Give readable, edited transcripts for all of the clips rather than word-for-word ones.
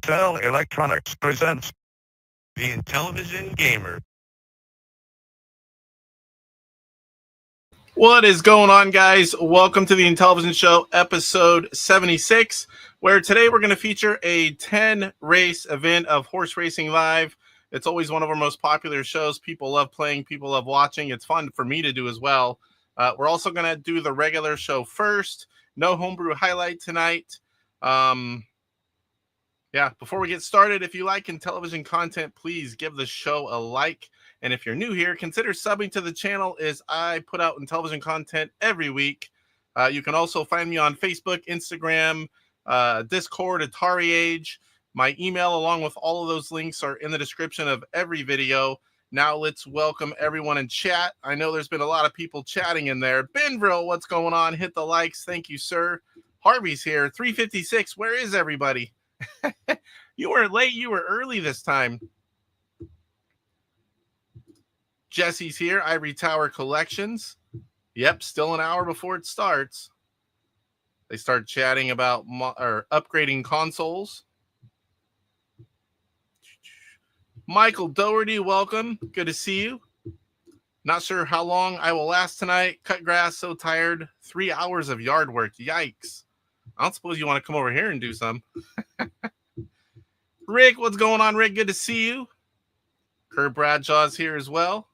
Intel Electronics presents the Intellivision Gamer. What is going on, guys? Welcome to the Intellivision Show, episode 76, where today we're going to feature a 10-race event of Horse Racing Live. It's always one of our most popular shows. People love playing, people love watching. It's fun for me to do as well. We're also going to do the regular show first. No Homebrew Highlight tonight. Before we get started, if you like Intellivision content, please give the show a like. And if you're new here, consider subbing to the channel as I put out Intellivision content every week. You can also find me on Facebook, Instagram, Discord, AtariAge. My email, along with all of those links, are in the description of every video. Now let's welcome everyone in chat. I know there's been a lot of people chatting in there. Benville, what's going on? Hit the likes. Thank you, sir. Harvey's here. 356. Where is everybody? You weren't late. You were early this time. Jesse's here. Ivory Tower Collections. Yep, still an hour before it starts. They start chatting about upgrading consoles. Michael Doherty, welcome. Good to see you. Not sure how long I will last tonight. Cut grass, so tired. 3 hours of yard work. Yikes. I don't suppose you want to come over here and do some. Rick, what's going on, Rick? Good to see you. Kurt Bradshaw's here as well.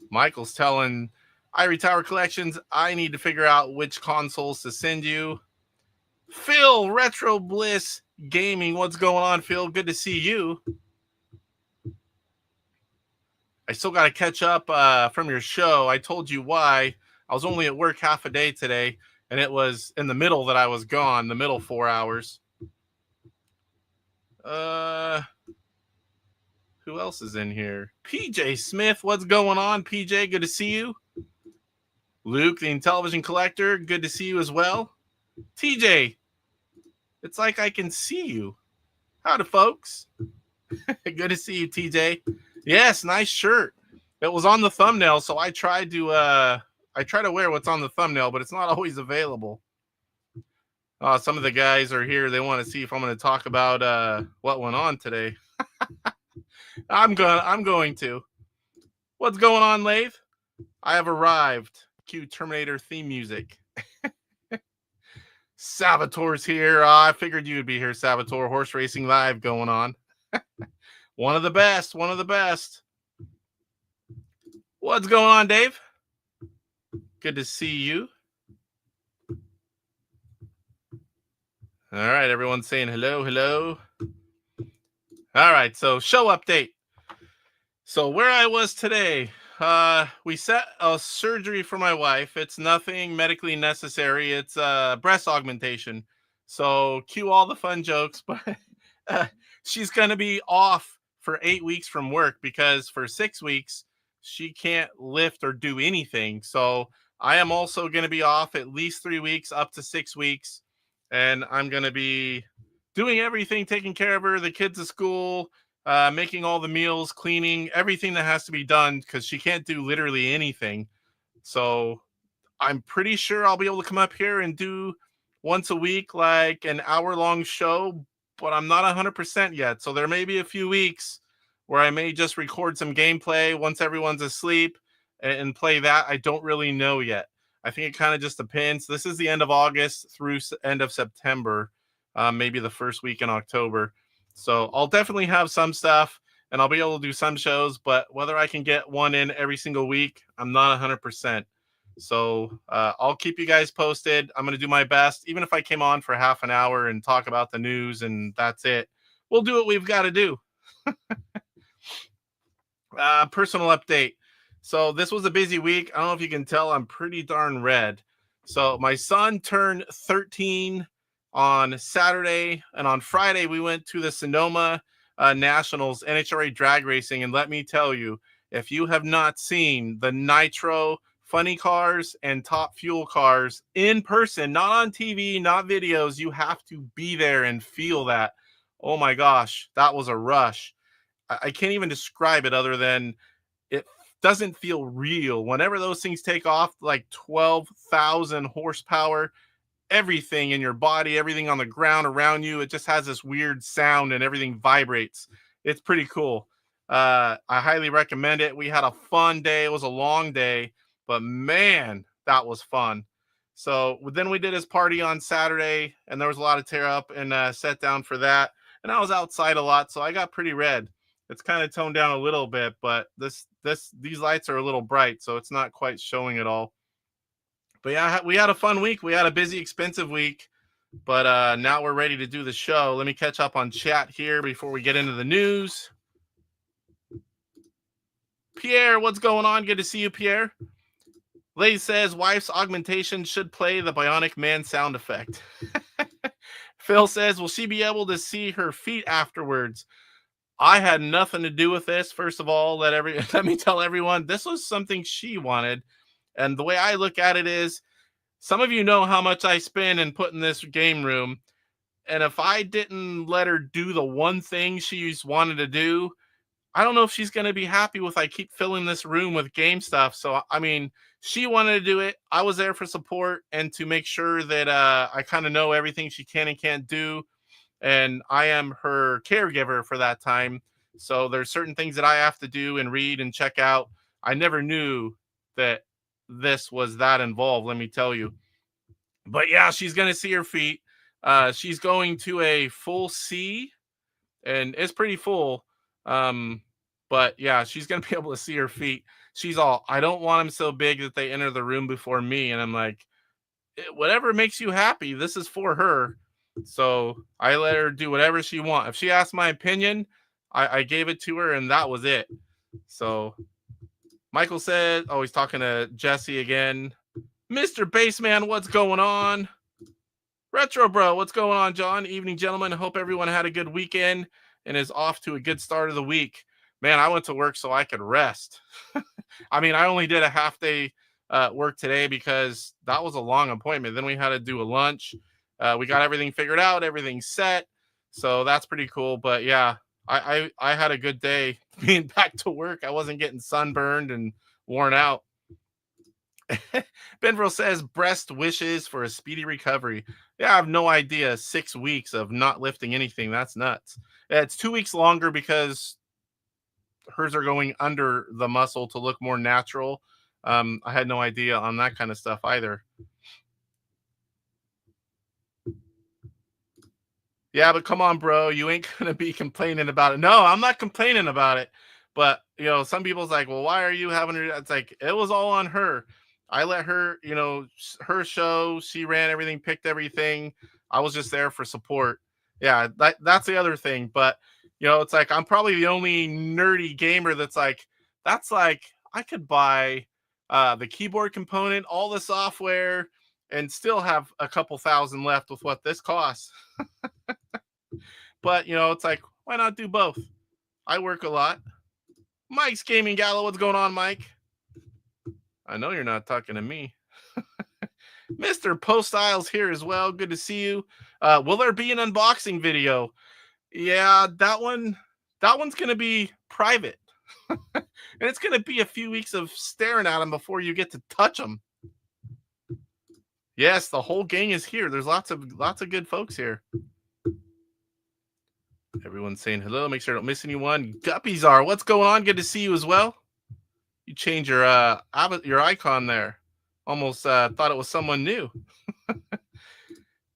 Michael's telling Ivory Tower Collections, I need to figure out which consoles to send you. Phil, Retro Bliss Gaming, what's going on, Phil? Good to see you. I still got to catch up from your show. I told you why. I was only at work half a day today, and it was in the middle that I was gone, the middle 4 hours. Who else is in here? PJ Smith, what's going on? PJ, good to see you. Luke, the Intellivision Collector, good to see you as well. TJ, it's like I can see you. Howdy, folks. Good to see you, TJ. Yes, nice shirt. It was on the thumbnail, so I try to wear what's on the thumbnail, but it's not always available. Some of the guys are here. They want to see if I'm going to talk about what went on today. I'm going to. What's going on, Lathe? I have arrived. Cue Terminator theme music. Salvatore's here. I figured you would be here, Salvatore. Horse Racing Live going on. One of the best. One of the best. What's going on, Dave? Good to see you. All right, everyone's saying hello, hello. All right, so show update. So where I was today, we set a surgery for my wife. It's nothing medically necessary. It's breast augmentation. So cue all the fun jokes, but she's going to be off for 8 weeks from work because for 6 weeks, she can't lift or do anything. So I am also going to be off at least 3 weeks, up to 6 weeks. And I'm going to be doing everything, taking care of her, the kids at school, making all the meals, cleaning, everything that has to be done because she can't do literally anything. So I'm pretty sure I'll be able to come up here and do once a week, like an hour-long show, but I'm not 100% yet. So there may be a few weeks where I may just record some gameplay once everyone's asleep and play that. I don't really know yet. I think it kind of just depends. This is the end of August through end of September, maybe the first week in October. So I'll definitely have some stuff and I'll be able to do some shows, but whether I can get one in every single week, I'm not 100%. So I'll keep you guys posted. I'm going to do my best. Even if I came on for half an hour and talk about the news and that's it, we'll do what we've got to do. Personal update. So this was a busy week. I don't know if you can tell, I'm pretty darn red. So my son turned 13 on Saturday, and on Friday we went to the Sonoma Nationals NHRA drag racing. And let me tell you, if you have not seen the Nitro funny cars and Top Fuel cars in person, not on TV, not videos, you have to be there and feel that. Oh my gosh, that was a rush. I can't even describe it other than it doesn't feel real. Whenever those things take off, like 12,000 horsepower, everything in your body, everything on the ground around you. It just has this weird sound and everything vibrates. It's pretty cool. I highly recommend it. We had a fun day. It was a long day, but man, that was fun. So then we did his party on Saturday, and there was a lot of tear up and set down for that. And I was outside a lot, so I got pretty red. It's kind of toned down a little bit, but these lights are a little bright, so it's not quite showing it all. But yeah, we had a fun week. We had a busy, expensive week, but now we're ready to do the show. Let me catch up on chat here before we get into the news. Pierre, what's going on? Good to see you, Pierre. Lady says, wife's augmentation should play the Bionic Man sound effect. Phil says, will she be able to see her feet afterwards? I had nothing to do with this. First of all, let me tell everyone, this was something she wanted. And the way I look at it is, some of you know how much I spend and put in this game room. And if I didn't let her do the one thing she's wanted to do, I don't know if she's going to be happy with I keep filling this room with game stuff. So, I mean, she wanted to do it. I was there for support and to make sure that I kind of know everything she can and can't do. And I am her caregiver for that time. So there's certain things that I have to do and read and check out. I never knew that this was that involved, let me tell you. But yeah, she's going to see her feet. She's going to a full C, and it's pretty full. But yeah, she's going to be able to see her feet. She's all, I don't want them so big that they enter the room before me. And I'm like, whatever makes you happy, this is for her. So I let her do whatever she wants. If she asked my opinion, I gave it to her, and that was it. So Michael said, oh, he's talking to Jesse again. Mr. Bassman, what's going on? Retro Bro, what's going on, John? Evening, gentlemen. I hope everyone had a good weekend and is off to a good start of the week. Man, I went to work so I could rest. I mean, I only did a half day work today because that was a long appointment. Then we had to do a lunch. We got everything figured out, everything set. So that's pretty cool. But yeah, I had a good day being back to work. I wasn't getting sunburned and worn out. Benville says breast wishes for a speedy recovery. Yeah, I have no idea. 6 weeks of not lifting anything. That's nuts. It's 2 weeks longer because hers are going under the muscle to look more natural. I had no idea on that kind of stuff either. Yeah, but come on, bro. You ain't going to be complaining about it. No, I'm not complaining about it. But, you know, some people's like, well, why are you having her? It's like, it was all on her. I let her, you know, her show. She ran everything, picked everything. I was just there for support. Yeah, that's the other thing. But, you know, it's like, I'm probably the only nerdy gamer that's like, I could buy the keyboard component, all the software, and still have a couple thousand left with what this costs. But, you know, it's like, why not do both? I work a lot. Mike's Gaming Gala, what's going on, Mike? I know you're not talking to me. Mr. Post Styles here as well. Good to see you. Will there be an unboxing video? Yeah, that one's going to be private. And it's going to be a few weeks of staring at them before you get to touch them. Yes, the whole gang is here. There's lots of good folks here. Everyone's saying hello. Make sure I don't miss anyone. Guppyzar, what's going on? Good to see you as well. You change your icon there. Almost thought it was someone new.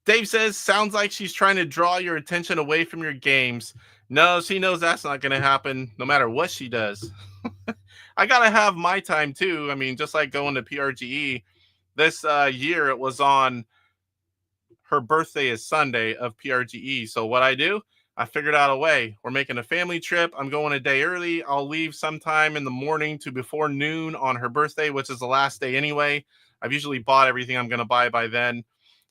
Dave says, sounds like she's trying to draw your attention away from your games. No, she knows that's not going to happen no matter what she does. I got to have my time too. I mean, just like going to PRGE. This year, it was on her birthday is Sunday of PRGE. So what I do, I figured out a way. We're making a family trip. I'm going a day early. I'll leave sometime in the morning to before noon on her birthday, which is the last day anyway. I've usually bought everything I'm going to buy by then.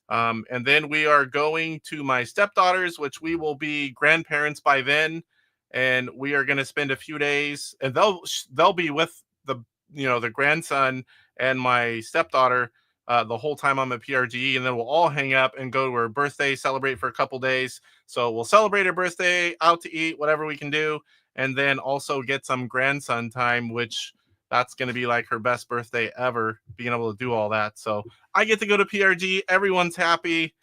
And then we are going to my stepdaughters, which we will be grandparents by then. And we are going to spend a few days, and they'll be with the grandson and my stepdaughter the whole time I'm at PRGE, and then we'll all hang up and go to her birthday, celebrate for a couple days. So we'll celebrate her birthday, out to eat, whatever we can do, and then also get some grandson time, which that's going to be like her best birthday ever, being able to do all that. So I get to go to PRG. Everyone's happy.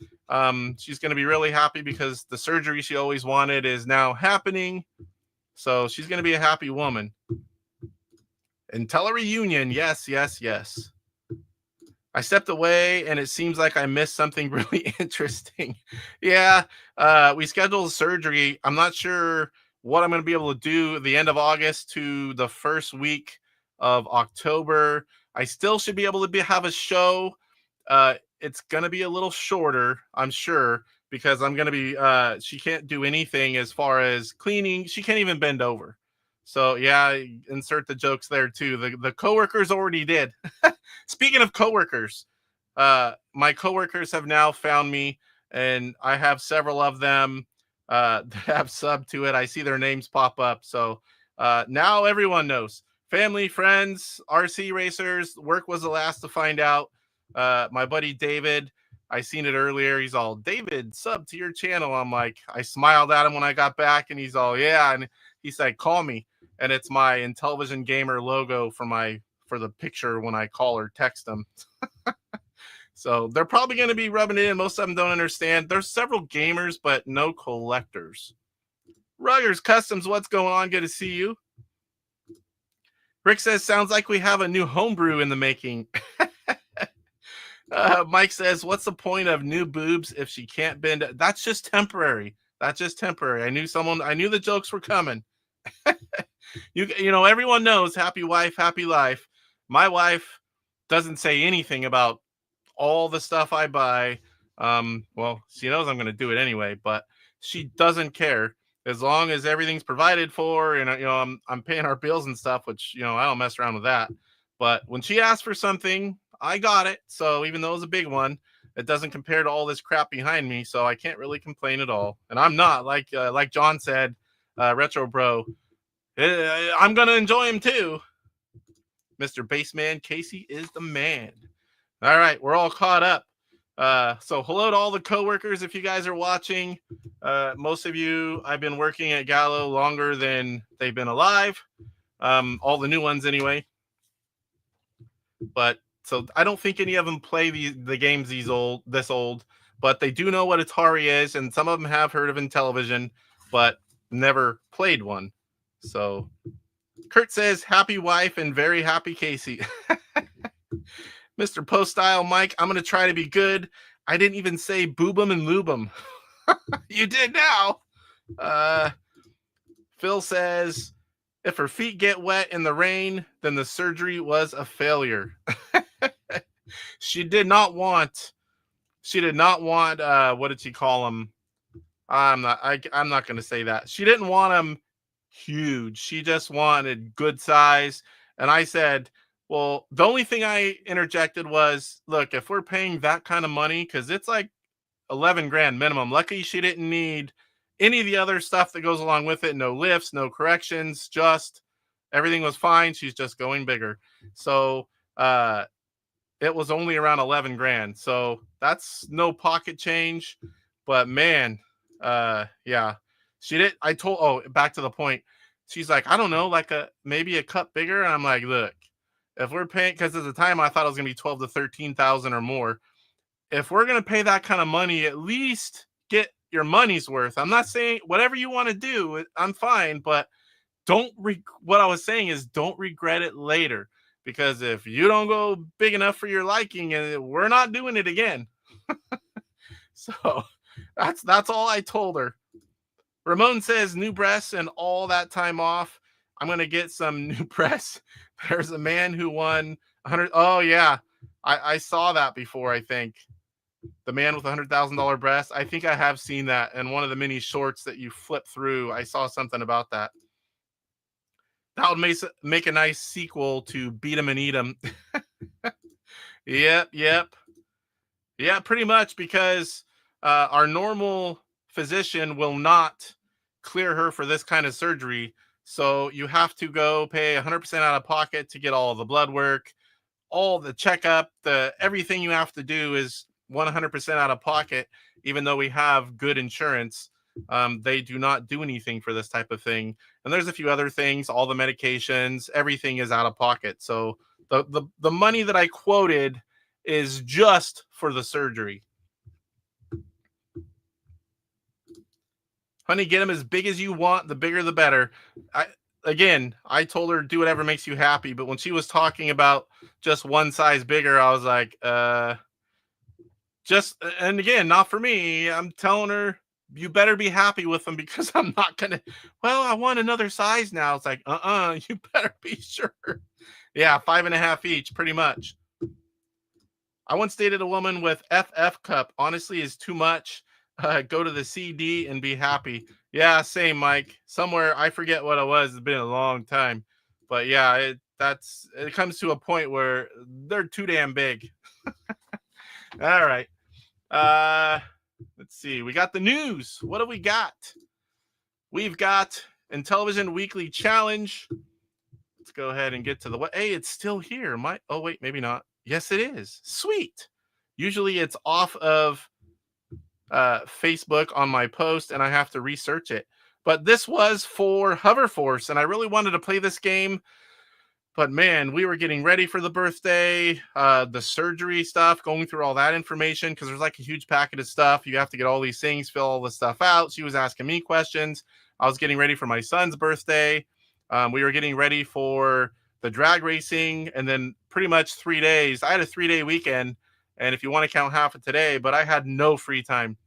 She's going to be really happy because the surgery she always wanted is now happening. So she's going to be a happy woman. IntelliReunion. Yes, yes, yes. I stepped away and it seems like I missed something really interesting. Yeah, we scheduled surgery. I'm not sure what I'm going to be able to do at the end of August to the first week of October. I still should be able to have a show. It's going to be a little shorter, I'm sure, because I'm going to be, she can't do anything as far as cleaning. She can't even bend over. So yeah, insert the jokes there too. The coworkers already did. Speaking of coworkers, my coworkers have now found me, and I have several of them that have subbed to it. I see their names pop up. So now everyone knows. Family, friends, RC racers. Work was the last to find out. My buddy David, I seen it earlier. He's all, David, sub to your channel. I'm like, I smiled at him when I got back, and he's all, yeah. And he said, call me. And it's my Intellivision Gamer logo for the picture when I call or text them. So they're probably going to be rubbing it in. Most of them don't understand. There's several gamers, but no collectors. Ruggers Customs, what's going on? Good to see you. Rick says, sounds like we have a new homebrew in the making. Mike says, what's the point of new boobs if she can't bend? That's just temporary. That's just temporary. I knew the jokes were coming. You know, everyone knows happy wife, happy life. My wife doesn't say anything about all the stuff I buy. Well, she knows I'm going to do it anyway, but she doesn't care as long as everything's provided for. And, you know, I'm paying our bills and stuff, which, you know, I don't mess around with that. But when she asks for something, I got it. So even though it's a big one, it doesn't compare to all this crap behind me. So I can't really complain at all. And I'm not like John said, Retro Bro, I'm going to enjoy him too. Mr. Baseman Casey is the man. All right, we're all caught up. So hello to all the coworkers if you guys are watching. Most of you, I've been working at Gallo longer than they've been alive. All the new ones anyway. But so I don't think any of them play the games this old, but they do know what Atari is, and some of them have heard of Intellivision, but never played one. So Kurt says, happy wife and very happy Casey. Mr. Post-Style Mike, I'm going to try to be good. I didn't even say boobum and lubum. You did now. Phil says, if her feet get wet in the rain, then the surgery was a failure. She did not want, what did she call them? I'm not going to say that. She didn't want them huge. She just wanted good size. And I said, well, the only thing I interjected was, look, if we're paying that kind of money, because it's like 11 grand minimum. Lucky she didn't need any of the other stuff that goes along with it. No lifts, no corrections, just everything was fine. She's just going bigger. So it was only around 11 grand. So that's no pocket change. But man, yeah, she did. Back to the point. She's like, I don't know, like maybe a cup bigger. And I'm like, look, if we're paying, because at the time I thought it was going to be 12 to 13,000 or more. If we're going to pay that kind of money, at least get your money's worth. I'm not saying whatever you want to do, I'm fine, but what I was saying is don't regret it later, because if you don't go big enough for your liking, we're not doing it again. So that's all I told her. Ramon says new breasts and all that time off. I'm going to get some new breasts. There's a man who won 100. Oh yeah. I saw that before. I think the man with $100,000 breast. I think I have seen that in one of the mini shorts that you flip through. I saw something about that. That would make a nice sequel to Beat 'em and Eat 'em. Yep. Yeah, pretty much, because our normal physician will not clear her for this kind of surgery. So you have to go pay 100% out of pocket to get all the blood work, all the checkup, everything you have to do is 100% out of pocket, even though we have good insurance. They do not do anything for this type of thing. And there's a few other things, all the medications, everything is out of pocket. So the money that I quoted is just for the surgery. Honey, get them as big as you want. The bigger, the better. I told her do whatever makes you happy. But when she was talking about just one size bigger, I was like, and again, not for me. I'm telling her, you better be happy with them because I'm not going to, well, I want another size now. It's like, you better be sure. Yeah, 5.5 each, pretty much. I once dated a woman with FF cup. Honestly, is too much. Go to the CD and be happy. Yeah, same, Mike. Somewhere, I forget what it was. It's been a long time. But yeah, it comes to a point where they're too damn big. All right. Let's see. We got the news. What do we got? We've got Intellivision Weekly Challenge. Let's go ahead and get to the... Hey, it's still here. Oh, wait, maybe not. Yes, it is. Sweet. Usually it's off of Facebook on my post, and I have to research it. But this was for Hoverforce, and I really wanted to play this game. But man, we were getting ready for the birthday, the surgery stuff, going through all that information, because there's like a huge packet of stuff. You have to get all these things, fill all this stuff out. She was asking me questions. I was getting ready for my son's birthday. We were getting ready for the drag racing, and then pretty much 3 days. I had a 3-day weekend, and if you want to count half of today, but I had no free time.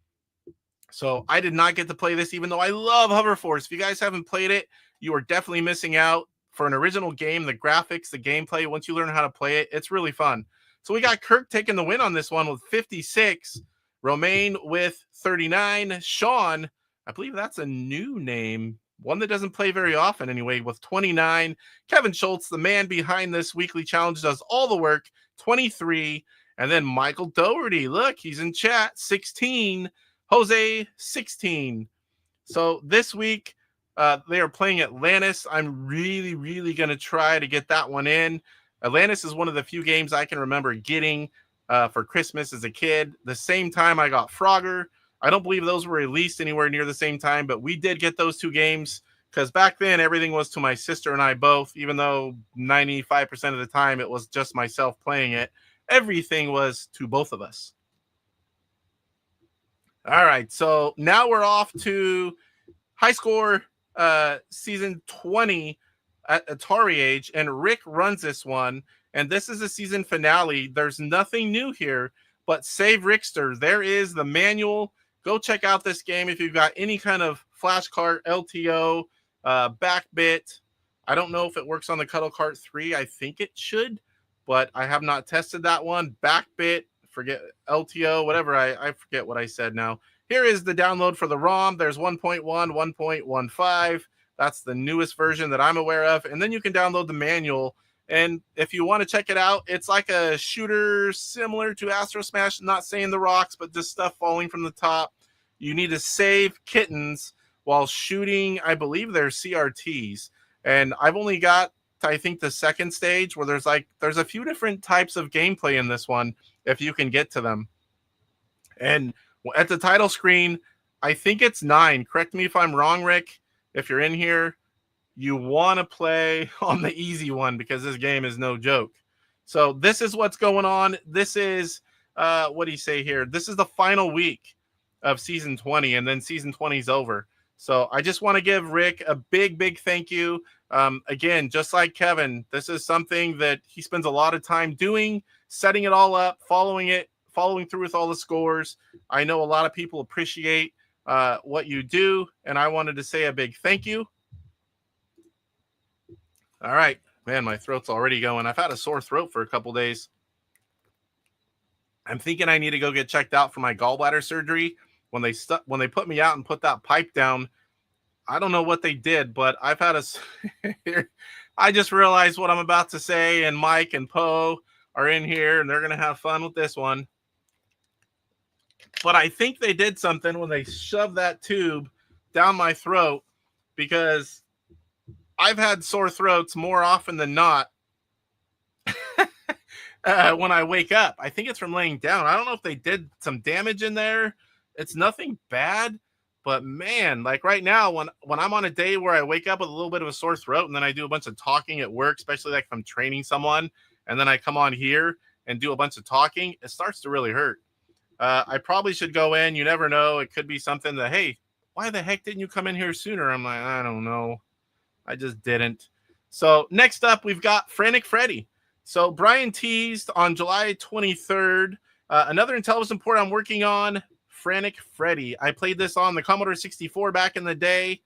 So I did not get to play this, even though I love Hoverforce. If you guys haven't played it, you are definitely missing out. For an original game, the graphics, the gameplay, once you learn how to play it, it's really fun. So we got Kirk taking the win on this one with 56, Romaine with 39, Sean, I believe that's a new name, one that doesn't play very often anyway, with 29, Kevin Schultz, the man behind this weekly challenge, does all the work, 23, and then Michael Doherty, look, he's in chat, 16, Jose, 16. So this week, they are playing Atlantis. I'm really, really going to try to get that one in. Atlantis is one of the few games I can remember getting for Christmas as a kid. The same time I got Frogger. I don't believe those were released anywhere near the same time, but we did get those 2 games because back then everything was to my sister and I both, even though 95% of the time it was just myself playing it. Everything was to both of us. All right, so now we're off to High Score season 20 at AtariAge, and Rick runs this one, and this is a season finale. There's nothing new here, but save Rickster. There is the manual. Go check out this game if you've got any kind of flash cart, LTO, backbit. I don't know if it works on the Cuddle Cart 3. I think it should, but I have not tested that one. Backbit, forget LTO, whatever. I forget what I said now. Here is the download for the ROM. There's 1.1, 1.15. That's the newest version that I'm aware of. And then you can download the manual. And if you want to check it out, it's like a shooter similar to Astro Smash. Not saying the rocks, but just stuff falling from the top. You need to save kittens while shooting, I believe they're CRTs. And I've only got, I think, the second stage where there's a few different types of gameplay in this one, if you can get to them. And at the title screen, I think it's 9. Correct me if I'm wrong, Rick. If you're in here, you want to play on the easy one because this game is no joke. So this is what's going on. This is, what do you say here? This is the final week of season 20, and then season 20 is over. So I just want to give Rick a big, big thank you. Again, just like Kevin, this is something that he spends a lot of time doing, setting it all up, following through with all the scores. I know a lot of people appreciate what you do, and I wanted to say a big thank you. All right, man, my throat's already going. I've had a sore throat for a couple days. I'm thinking I need to go get checked out for my gallbladder surgery. When they put me out and put that pipe down, I don't know what they did, but I've had I just realized what I'm about to say, and Mike and Poe are in here, and they're going to have fun with this one. But I think they did something when they shoved that tube down my throat, because I've had sore throats more often than not when I wake up. I think it's from laying down. I don't know if they did some damage in there. It's nothing bad, But man, like right now, when I'm on a day where I wake up with a little bit of a sore throat and then I do a bunch of talking at work, especially like if I'm training someone, and then I come on here and do a bunch of talking, it starts to really hurt. I probably should go in. You never know. It could be something that, hey, why the heck didn't you come in here sooner? I'm like, I don't know. I just didn't. So next up, we've got Frantic Freddy. So Brian teased on July 23rd, another Intellivision port I'm working on, Frantic Freddy. I played this on the Commodore 64 back in the day.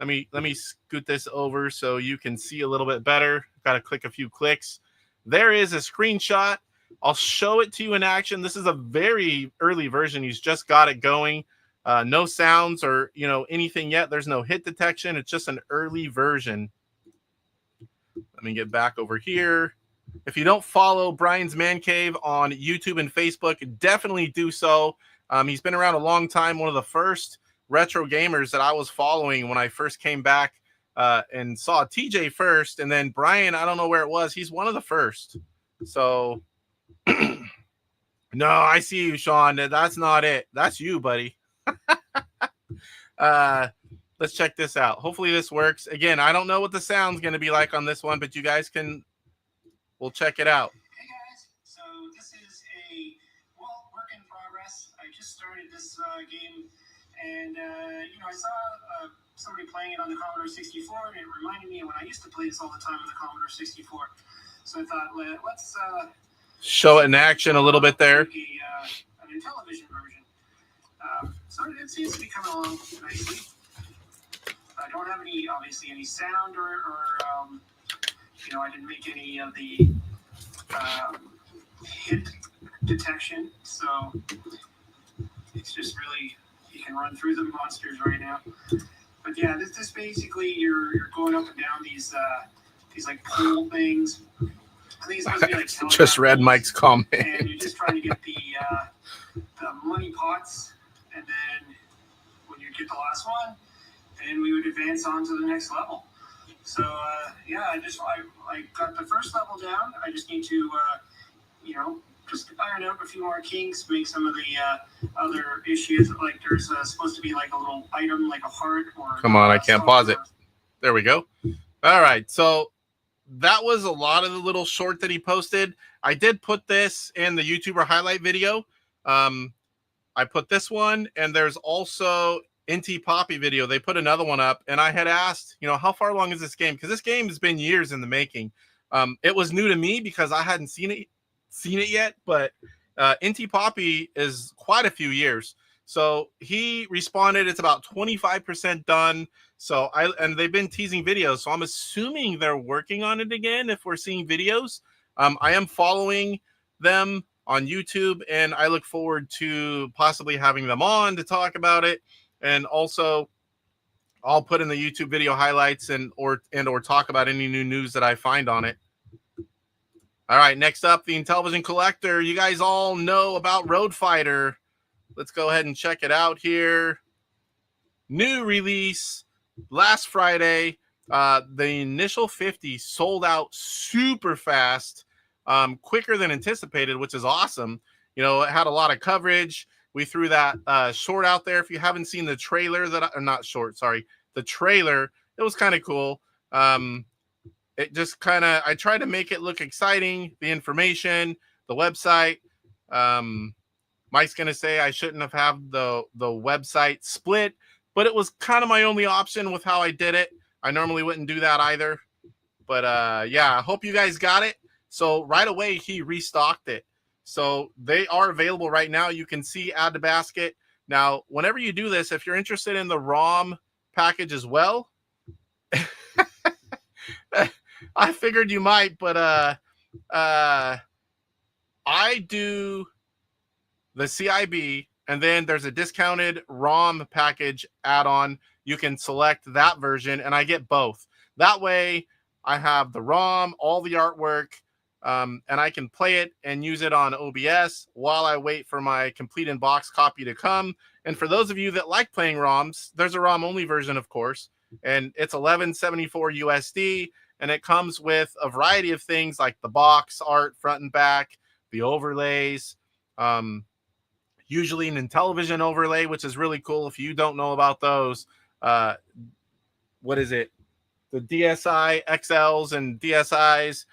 Let me scoot this over so you can see a little bit better. Got to click a few clicks. There is a screenshot. I'll show it to you in action. This is a very early version. He's just got it going. No sounds or anything yet. There's no hit detection. It's just an early version. Let me get back over here. If you don't follow Brian's Man Cave on YouTube and Facebook, definitely do so. He's been around a long time. One of the first retro gamers that I was following when I first came back and saw TJ first. And then Brian, I don't know where it was. He's one of the first. So, no, I see you, Sean. That's not it. That's you, buddy. Let's check this out. Hopefully this works. Again, I don't know what the sound's going to be like on this one, but you guys we'll check it out. Hey guys, so this is a work in progress. I just started this game, and I saw somebody playing it on the Commodore 64, and it reminded me of when I used to play this all the time on the Commodore 64. So I thought, let's show it in action a little bit there. An Intellivision version. So it seems to be coming along nicely. I don't have obviously any sound or I didn't make any of the hit detection, so it's just really, you can run through the monsters right now. But yeah, this basically you're going up and down these like pole things. I think it's supposed to be like just read Mike's comment. And you're just trying to get the money pots, and then when you get the last one, then we would advance on to the next level. So yeah, I got the first level down. I just need to just iron out a few more kinks, make some of the other issues. Like there's supposed to be like a little item, like a heart or. Come on, I can't pause it. There we go. All right, so that was a lot of the little short that he posted. I did put this in the YouTuber highlight video. I put this one, and there's also Poppy video. They put another one up, and I had asked, how far along is this game? Because this game has been years in the making. It was new to me because I hadn't seen it yet, but Poppy is quite a few years. So he responded, it's about 25% done. So and they've been teasing videos, so I'm assuming they're working on it again if we're seeing videos. I am following them on YouTube, and I look forward to possibly having them on to talk about it. And also, I'll put in the YouTube video highlights and or talk about any new news that I find on it. All right, next up, the Intellivision Collector. You guys all know about Road Fighter. Let's go ahead and check it out here. New release last Friday. The initial 50 sold out super fast, quicker than anticipated, which is awesome. It had a lot of coverage. We threw that short out there. If you haven't seen the trailer, the trailer, it was kind of cool. It just I tried to make it look exciting, the information, the website. Mike's going to say I shouldn't have had the website split, but it was kind of my only option with how I did it. I normally wouldn't do that either. But yeah, I hope you guys got it. So right away, he restocked it. So they are available right now. You can see add to basket. Now, whenever you do this, if you're interested in the ROM package as well, I figured you might, but I do the CIB, and then there's a discounted ROM package add-on. You can select that version, and I get both. That way, I have the ROM, all the artwork, and I can play it and use it on OBS while I wait for my complete in-box copy to come. And for those of you that like playing ROMs, there's a ROM-only version, of course, and it's $11.74 USD, and it comes with a variety of things like the box art front and back, the overlays. usually an Intellivision overlay, which is really cool. If you don't know about those, what is it? The DSi XLs and DSIs.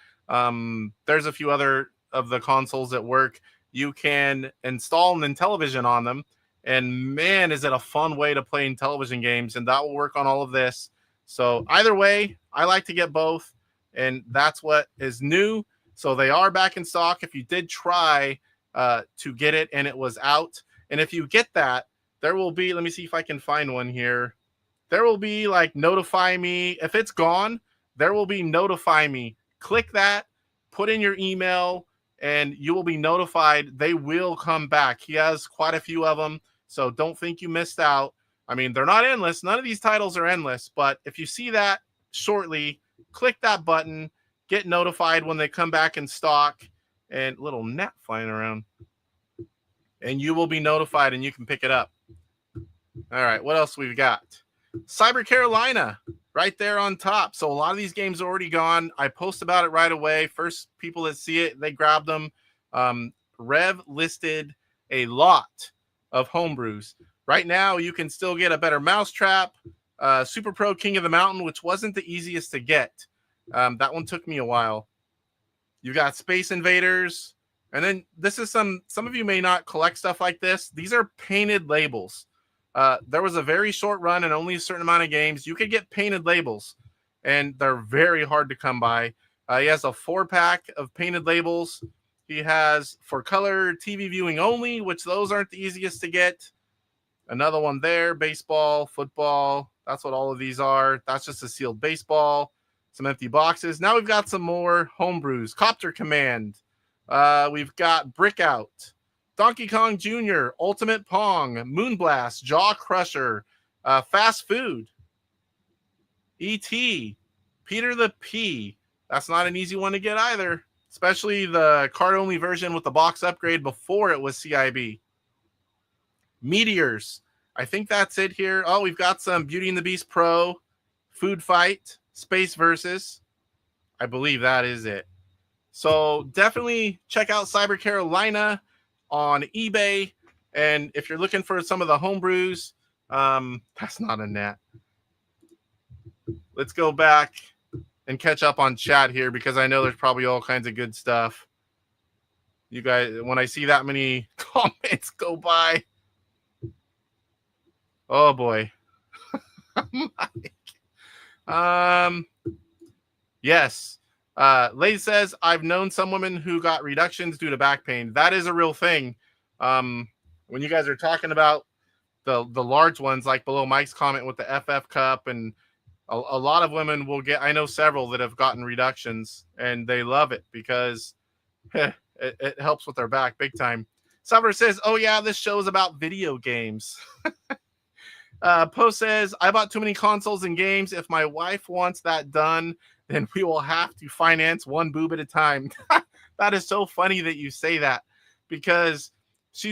There's a few other of the consoles that work. You can install an Intellivision on them, and man, is it a fun way to play Intellivision games, and that will work on all of this. So either way, I like to get both, and that's what is new. So they are back in stock. If you did try to get it and it was out, and if you get that, there will be, let me see if I can find one here. There will be like notify me. If it's gone, there will be notify me. Click that, put in your email, and you will be notified. They will come back. He has quite a few of them, so don't think you missed out. I mean, they're not endless. None of these titles are endless, but if you see that shortly, click that button, get notified when they come back in stock, and little net flying around, and you will be notified and you can pick it up. All right, what else we've got? Cyber Carolina right there on top. So a lot of these games are already gone. I post about it right away. First people that see it, they grab them. Rev listed a lot of homebrews. Right now, you can still get a better mousetrap. Super Pro King of the Mountain, which wasn't the easiest to get. That one took me a while. You got Space Invaders. And then this is some of you may not collect stuff like this. These are painted labels. There was a very short run and only a certain amount of games. You could get painted labels, and they're very hard to come by. He has a 4-pack of painted labels. He has for color TV viewing only, which those aren't the easiest to get. Another one there, baseball, football. That's what all of these are. That's just a sealed baseball. Some empty boxes. Now we've got some more homebrews. Copter Command. We've got Brick Out. Donkey Kong Jr., Ultimate Pong, Moonblast, Jaw Crusher, Fast Food, E.T., Peter the P. That's not an easy one to get either, especially the card-only version with the box upgrade before it was CIB. Meteors. I think that's it here. Oh, we've got some Beauty and the Beast Pro, Food Fight, Space Versus. I believe that is it. So definitely check out Cyber Carolina on eBay, and if you're looking for some of the homebrews, that's not a net. Let's go back and catch up on chat here, because I know there's probably all kinds of good stuff. You guys, when I see that many comments go by, oh boy. Yes. Lady says, I've known some women who got reductions due to back pain. That is a real thing. When you guys are talking about the large ones, like below Mike's comment with the FF cup, and a lot of women will get, I know several that have gotten reductions, and they love it because it helps with their back big time. Summer says, oh yeah, this show is about video games. Post says, I bought too many consoles and games. If my wife wants that done, then we will have to finance one boob at a time. That is so funny that you say that, because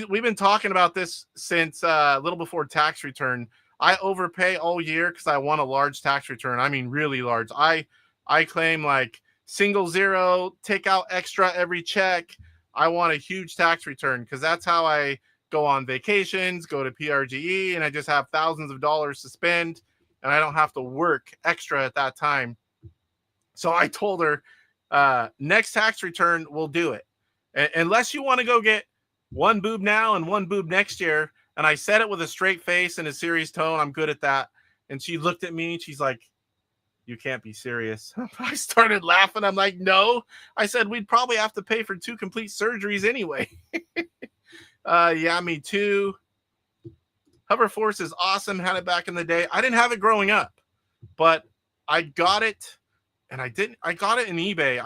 we've been talking about this since a little before tax return. I overpay all year because I want a large tax return. I mean, really large. I claim like single zero, take out extra every check. I want a huge tax return because that's how I go on vacations, go to PRGE, and I just have thousands of dollars to spend, and I don't have to work extra at that time. So I told her, next tax return, we'll do it. Unless you want to go get one boob now and one boob next year. And I said it with a straight face and a serious tone. I'm good at that. And she looked at me and she's like, you can't be serious. I started laughing. I'm like, no. I said, we'd probably have to pay for 2 complete surgeries anyway. Yeah, me too. Hoverforce is awesome. Had it back in the day. I didn't have it growing up, but I got it. And I got it in eBay.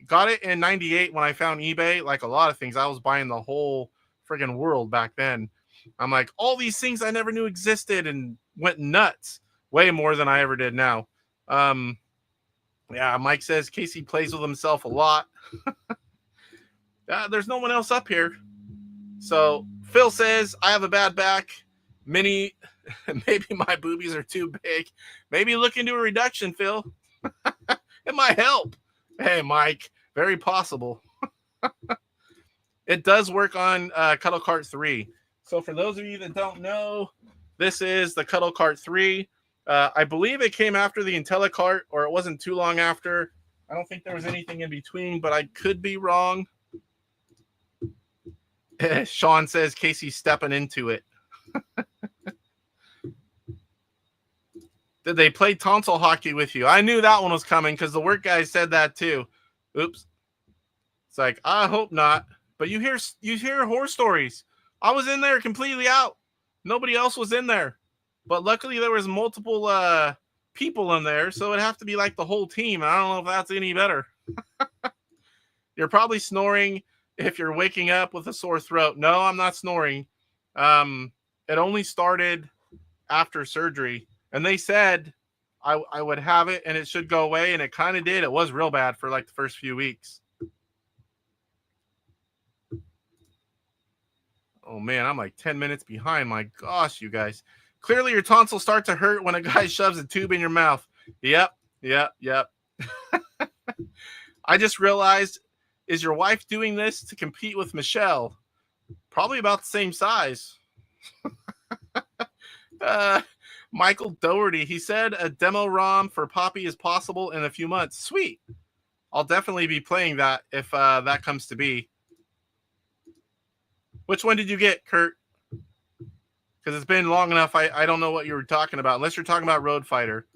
Got it in 98 when I found eBay. Like a lot of things, I was buying the whole friggin' world back then. I'm like, all these things I never knew existed, and went nuts. Way more than I ever did now. Yeah, Mike says Casey plays with himself a lot. There's no one else up here. So Phil says, I have a bad back. Maybe my boobies are too big. Maybe look into a reduction, Phil. It might help. Hey, Mike, very possible. It does work on Cuddle Cart 3. So for those of you that don't know, this is the Cuddle Cart 3. I believe it came after the IntelliCart, or it wasn't too long after. I don't think there was anything in between, but I could be wrong. Sean says Casey's stepping into it. Did they play tonsil hockey with you? I knew that one was coming because the work guys said that too. Oops. It's like, I hope not. But you hear horror stories. I was in there completely out. Nobody else was in there. But luckily there was multiple people in there, so it'd have to be like the whole team. I don't know if that's any better. You're probably snoring if you're waking up with a sore throat. No, I'm not snoring. It only started after surgery. And they said I would have it and it should go away, and it kind of did. It was real bad for like the first few weeks. Oh, man, I'm like 10 minutes behind. My gosh, you guys. Clearly, your tonsils start to hurt when a guy shoves a tube in your mouth. Yep. I just realized, is your wife doing this to compete with Michelle? Probably about the same size. Michael Doherty, he said a demo ROM for Poppy is possible in a few months. Sweet. I'll definitely be playing that if that comes to be. Which one did you get, Kurt? Because it's been long enough, I don't know what you were talking about, unless you're talking about Road Fighter.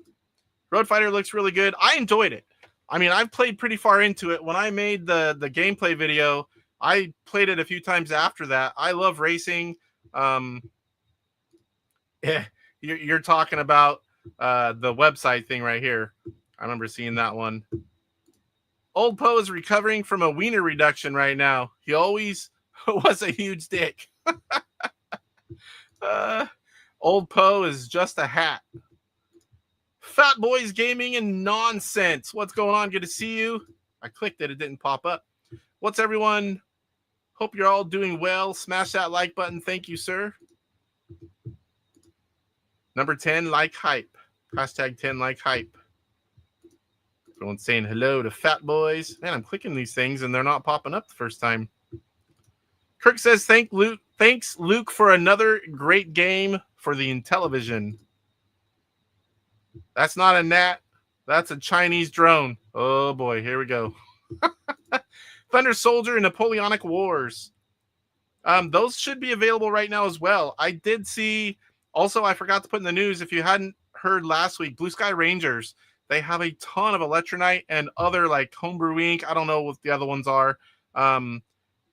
Road Fighter looks really good. I enjoyed it. I mean, I've played pretty far into it. When I made the gameplay video, I played it a few times after that. I love racing. Yeah, you're talking about the website thing right here. I remember seeing that one. Old Poe is recovering from a wiener reduction right now. He always was a huge dick. Old Poe is just a hat. Fat Boys Gaming and Nonsense. What's going on? Good to see you. I clicked it. It didn't pop up. What's everyone? Hope you're all doing well. Smash that like button. Thank you, sir. Number 10, like hype. Hashtag 10 like hype. Everyone's saying hello to Fat Boys. Man, I'm clicking these things and they're not popping up the first time. Kirk says, thanks, Luke, for another great game for the Intellivision. That's not a gnat. That's a Chinese drone. Oh, boy. Here we go. Thunder Soldier and Napoleonic Wars. Those should be available right now as well. I did see... Also, I forgot to put in the news, if you hadn't heard last week, Blue Sky Rangers, they have a ton of Electronite and other like Homebrew Inc. I don't know what the other ones are.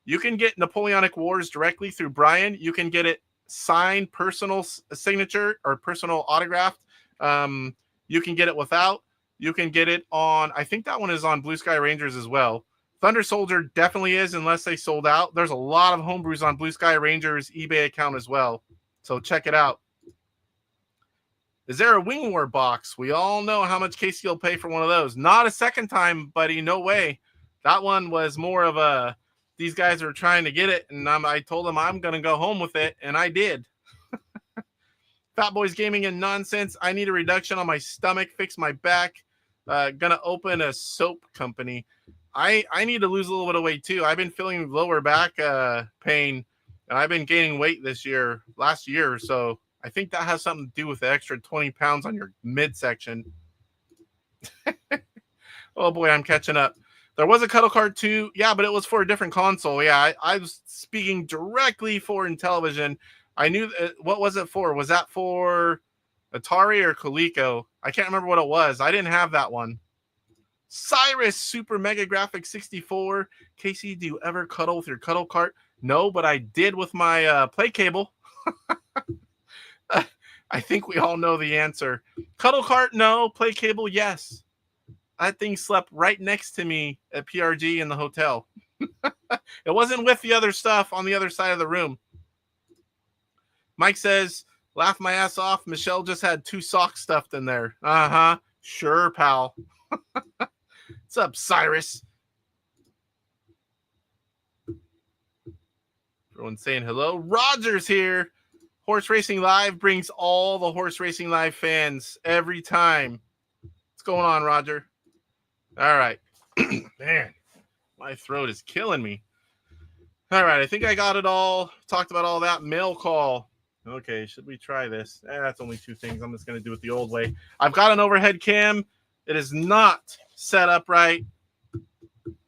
You can get Napoleonic Wars directly through Brian. You can get it signed, personal signature or personal autographed. You can get it without. You can get it on, I think that one is on Blue Sky Rangers as well. Thunder Soldier definitely is, unless they sold out. There's a lot of homebrews on Blue Sky Rangers eBay account as well. So check it out. Is there a Wing War box? We all know how much Casey will pay for one of those. Not a second time, buddy. No way. That one was more of a, these guys are trying to get it, and I told them I'm going to go home with it, and I did. Fat Boys Gaming and Nonsense. I need a reduction on my stomach, fix my back. Gonna open a soap company. I need to lose a little bit of weight too. I've been feeling lower back pain, and I've been gaining weight last year or so. I think that has something to do with the extra 20 pounds on your midsection. Oh boy, I'm catching up. There was a Cuddle Cart 2. Yeah, but it was for a different console. Yeah, I was speaking directly for Intellivision. I knew what was it for? Was that for Atari or Coleco? I can't remember what it was. I didn't have that one. Cyrus Super Mega Graphics 64. Casey, do you ever cuddle with your Cuddle Cart? No, but I did with my play cable. I think we all know the answer. Cuddle Cart, no. Play cable, yes. That thing slept right next to me at PRG in the hotel. It wasn't with the other stuff on the other side of the room. Mike says, laugh my ass off. Michelle just had 2 socks stuffed in there. Uh-huh. Sure, pal. What's up, Cyrus? Everyone's saying hello. Roger's here. Horse Racing Live brings all the Horse Racing Live fans every time. What's going on, Roger? All right. Man, my throat is killing me. All right, I think I got it all. Talked about all that. Mail call. Okay, should we try this? That's only 2 things. I'm just going to do it the old way. I've got an overhead cam. It is not set up right.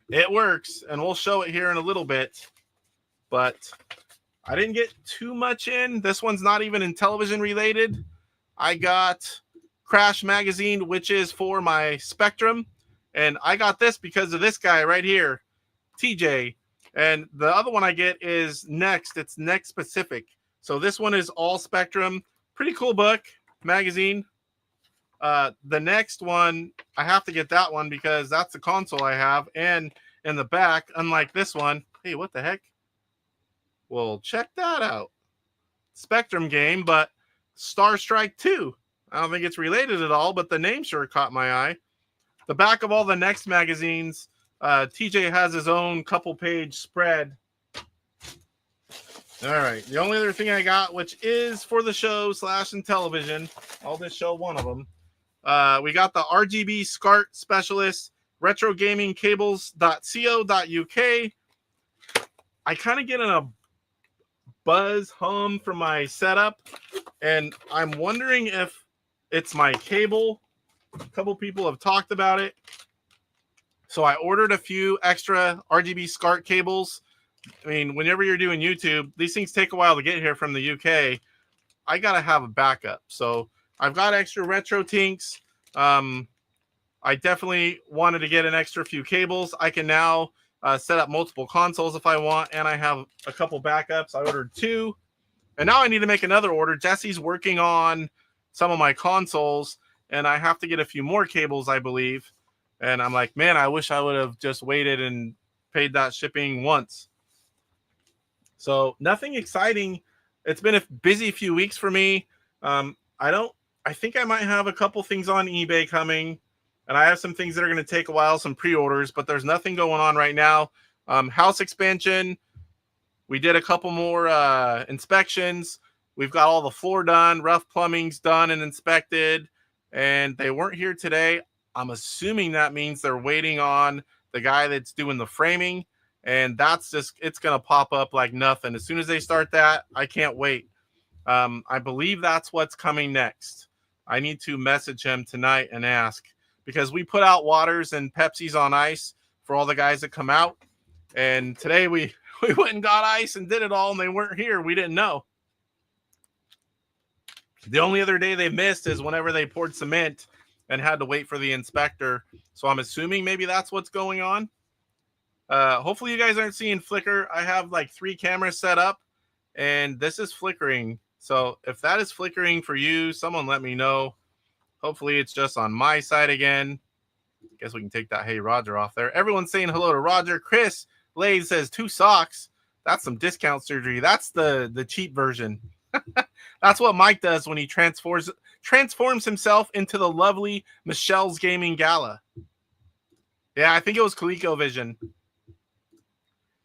It works, and we'll show it here in a little bit. But I didn't get too much in. This one's not even Intellivision related. I got Crash Magazine, which is for my Spectrum. And I got this because of this guy right here, TJ. And the other one I get is Next. It's Next Specific. So this one is all Spectrum. Pretty cool book, magazine. The next one, I have to get that one because that's the console I have. And in the back, unlike this one, hey, what the heck? Well, check that out. Spectrum game, but Star Strike 2. I don't think it's related at all, but the name sure caught my eye. The back of all the Next magazines, TJ has his own couple-page spread. All right. The only other thing I got, which is for the show / Intellivision, I'll just show one of them. We got the RGB SCART Specialist retrogamingcables.co.uk. I kind of get in a buzz hum from my setup, and I'm wondering if it's my cable. A couple people have talked about it. So I ordered a few extra RGB SCART cables. I mean, whenever you're doing YouTube, these things take a while to get here from the UK. I got to have a backup. So I've got extra retro tinks. I definitely wanted to get an extra few cables. I can now set up multiple consoles if I want, and I have a couple backups. I ordered 2, and now I need to make another order. Jesse's working on some of my consoles, and I have to get a few more cables, I believe. And I'm like, man, I wish I would have just waited and paid that shipping once. So nothing exciting. It's been a busy few weeks for me. I think I might have a couple things on eBay coming, and I have some things that are going to take a while, some pre-orders, but there's nothing going on right now. House expansion. We did a couple more inspections. We've got all the floor done, rough plumbing's done and inspected, and they weren't here today. I'm assuming that means they're waiting on the guy that's doing the framing, and that's just, it's going to pop up like nothing. As soon as they start that, I can't wait. I believe that's what's coming next. I need to message him tonight and ask, because we put out waters and Pepsis on ice for all the guys that come out. And today we went and got ice and did it all, and they weren't here. We didn't know. The only other day they missed is whenever they poured cement and had to wait for the inspector. So I'm assuming maybe that's what's going on. Hopefully you guys aren't seeing flicker. I have like 3 cameras set up, and this is flickering. So if that is flickering for you, someone let me know. Hopefully it's just on my side again. Guess we can take that Hey Roger off there. Everyone's saying hello to Roger. Chris Lay says 2 socks. That's some discount surgery. That's the cheap version. That's what Mike does when he transforms himself into the lovely Michelle's Gaming Gala. Yeah, I think it was ColecoVision.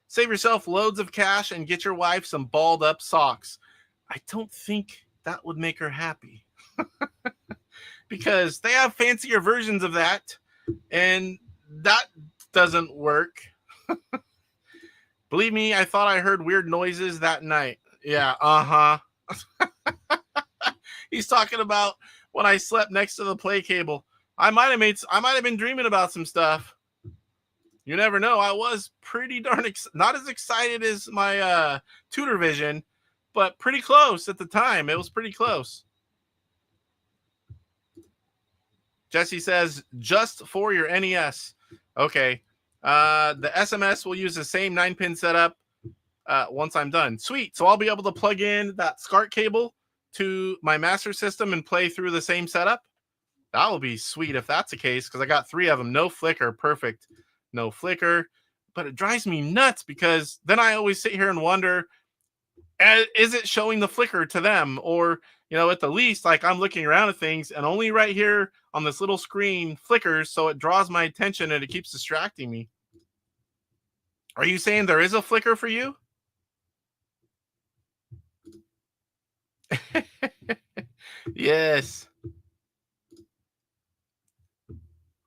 Save yourself loads of cash and get your wife some balled up socks. I don't think that would make her happy. Because they have fancier versions of that, and that doesn't work. Believe me, I thought I heard weird noises that night. Yeah, He's talking about when I slept next to the play cable. I might have been dreaming about some stuff. You never know. I was pretty darn not as excited as my Tutor Vision, but pretty close at the time. It was pretty close. Jesse says, just for your NES. Okay. The SMS will use the same 9-pin setup once I'm done. Sweet. So I'll be able to plug in that SCART cable to my master system and play through the same setup. That will be sweet if that's the case, because I got 3 of them. No flicker. Perfect. No flicker. But it drives me nuts, because then I always sit here and wonder, is it showing the flicker to them? Or, at the least, like, I'm looking around at things and only right here on this little screen flickers, so it draws my attention and it keeps distracting me. Are you saying there is a flicker for you? Yes.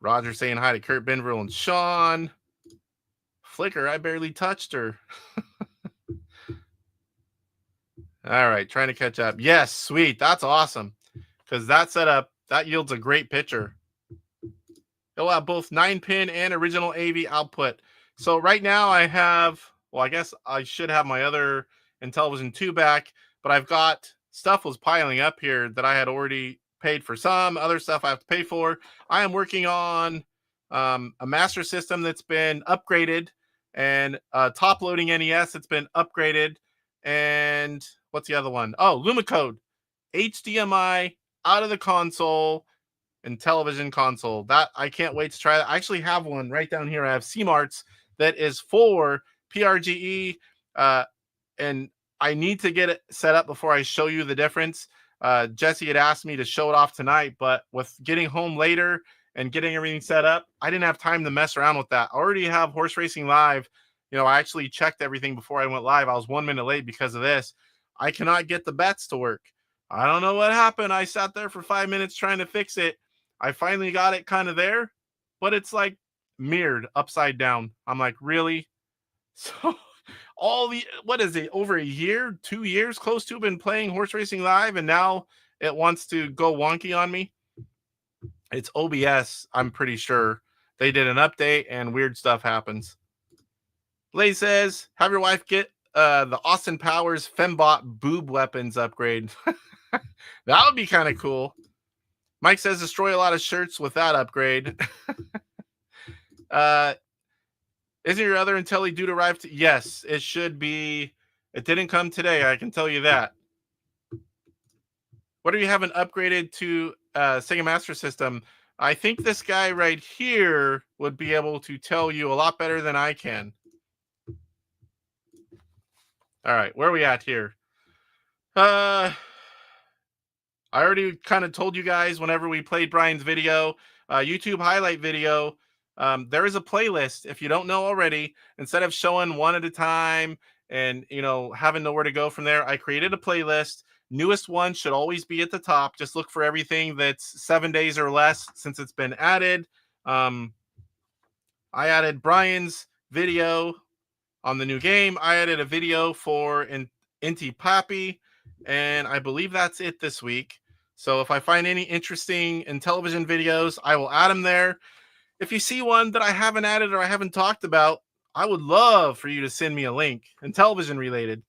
Roger saying hi to Kurt Benville and Sean. Flicker, I barely touched her. All right, trying to catch up. Yes, sweet. That's awesome. Because that setup, that yields a great picture. It'll have both 9-pin and original AV output. So right now I have, well, I guess I should have my other Intellivision 2 back, but I've got stuff was piling up here that I had already paid for some, other stuff I have to pay for. I am working on a master system that's been upgraded and top loading NES that's been upgraded. And what's the other one? Oh, LumaCode, HDMI out of the console, Intellivision console. That I can't wait to try that. I actually have one right down here. I have CMarts that is for PRGE, and I need to get it set up before I show you the difference. Jesse had asked me to show it off tonight, but with getting home later and getting everything set up, I didn't have time to mess around with that. I already have Horse Racing Live. You know, I actually checked everything before I went live. I was 1 minute late because of this. I cannot get the bets to work. I don't know what happened. I sat there for 5 minutes trying to fix it. I finally got it kind of there, but it's like mirrored upside down. I'm like, really? So what is it, over a year, 2 years close to been playing Horse Racing Live, and now it wants to go wonky on me? It's OBS, I'm pretty sure. They did an update and weird stuff happens. Lay says, have your wife get the Austin Powers Fembot boob weapons upgrade. That would be kind of cool. Mike says destroy a lot of shirts with that upgrade. Isn't your other Intelli due to arrive? Yes, it should be. It didn't come today, I can tell you that. What do you haven't upgraded to Sega Master System? I think this guy right here would be able to tell you a lot better than I can. All right, where are we at here? I already kind of told you guys whenever we played Brian's video, YouTube highlight video, there is a playlist. If you don't know already, instead of showing one at a time and, you know, having nowhere to go from there, I created a playlist. Newest one should always be at the top. Just look for everything that's 7 days or less since it's been added. I added Brian's video on the new game. I added a video for Inti Pappy, and I believe that's it this week. So if I find any interesting Intellivision videos, I will add them there. If you see one that I haven't added or I haven't talked about, I would love for you to send me a link. Intellivision related.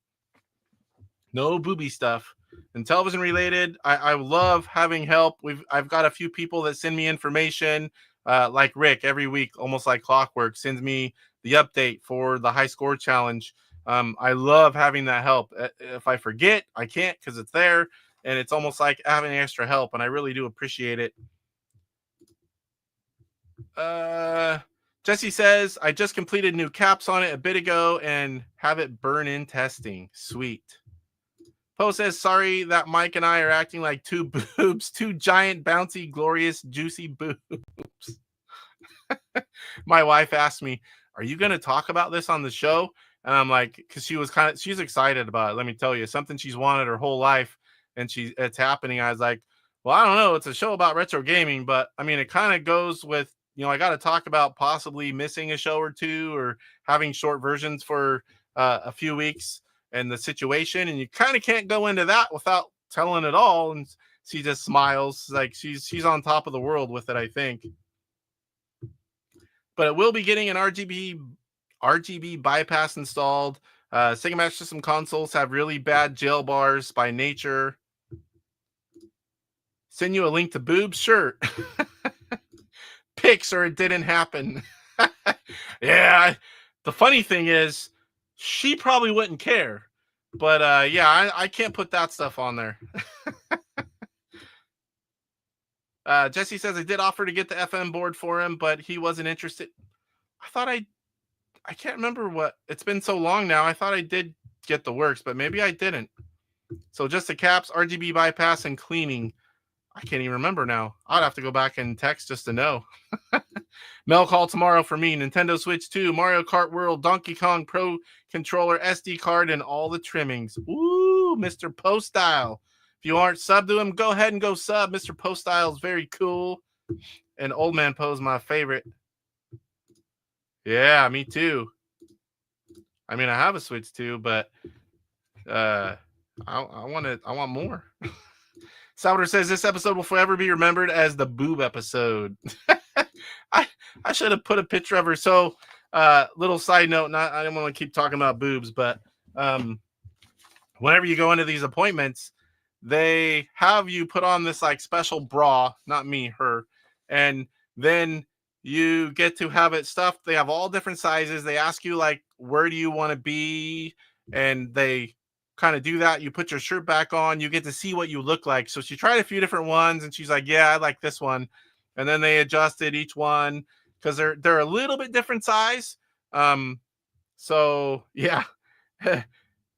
No booby stuff. Intellivision related. I love having help. I've got a few people that send me information, like Rick every week, almost like clockwork, sends me the update for the high score challenge. I love having that help. If I forget, I can't because it's there, and it's almost like having extra help, and I really do appreciate it. Jesse says, I just completed new caps on it a bit ago and have it burn in testing. Sweet. Poe says, sorry that Mike and I are acting like two boobs, two giant, bouncy, glorious, juicy boobs. My wife asked me, are you going to talk about this on the show? And I'm like, because she's excited about it. Let me tell you, something she's wanted her whole life, and it's happening. I was like, well, I don't know. It's a show about retro gaming, but I mean, it kind of goes with, you know, I got to talk about possibly missing a show or two or having short versions for a few weeks and the situation. And you kind of can't go into that without telling it all. And she just smiles like she's on top of the world with it, I think. But it will be getting an RGB bypass installed. Sega Master System consoles have really bad jail bars by nature. Send you a link to boobs? Sure. Pics or it didn't happen. Yeah. The funny thing is, she probably wouldn't care. But yeah, I can't put that stuff on there. Jesse says I did offer to get the FM board for him, but he wasn't interested. I thought I can't remember what. It's been so long now. I thought I did get the works, but maybe I didn't. So just the caps, RGB bypass, and cleaning. I can't even remember now. I'd have to go back and text just to know. Mail call tomorrow for me. Nintendo Switch 2, Mario Kart World, Donkey Kong Pro Controller, SD card, and all the trimmings. Ooh, Mr. Postile. If you aren't subbed to him, go ahead and go sub. Mr. Postile is very cool. And Old Man Poe's my favorite. Yeah, me too. I mean, I have a Switch 2, but I want more. Salvador says this episode will forever be remembered as the boob episode. I should have put a picture of her. So, little side note, I don't want to keep talking about boobs, but whenever you go into these appointments, they have you put on this like special bra, not me, her, and then you get to have it stuffed. They have all different sizes. They ask you like, where do you want to be? And they kind of do that. You put your shirt back on, you get to see what you look like. So she tried a few different ones and she's like, yeah, I like this one. And then they adjusted each one because they're a little bit different size. So yeah.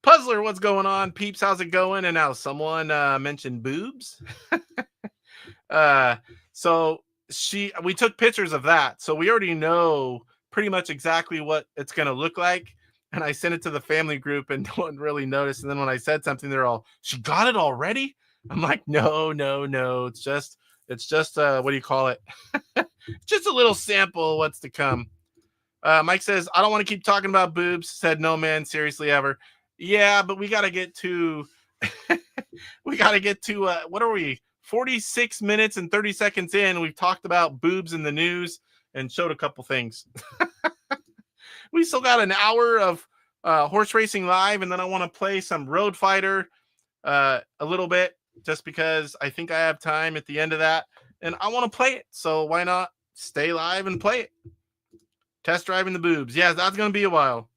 Puzzler, what's going on? Peeps, how's it going? And now someone mentioned boobs. So we took pictures of that. So we already know pretty much exactly what it's going to look like. And I sent it to the family group and no one really noticed. And then when I said something, they're all, she got it already? I'm like, no. It's just what do you call it? Just a little sample of what's to come. Mike says, I don't want to keep talking about boobs. Said, no, man, seriously, ever. Yeah, but we got to get to, what are we? 46 minutes and 30 seconds in. We've talked about boobs in the news and showed a couple things. We still got an hour of horse racing live, and then I want to play some Road Fighter a little bit just because I think I have time at the end of that, and I want to play it. So why not stay live and play it? Test driving the boobs. Yeah, that's going to be a while.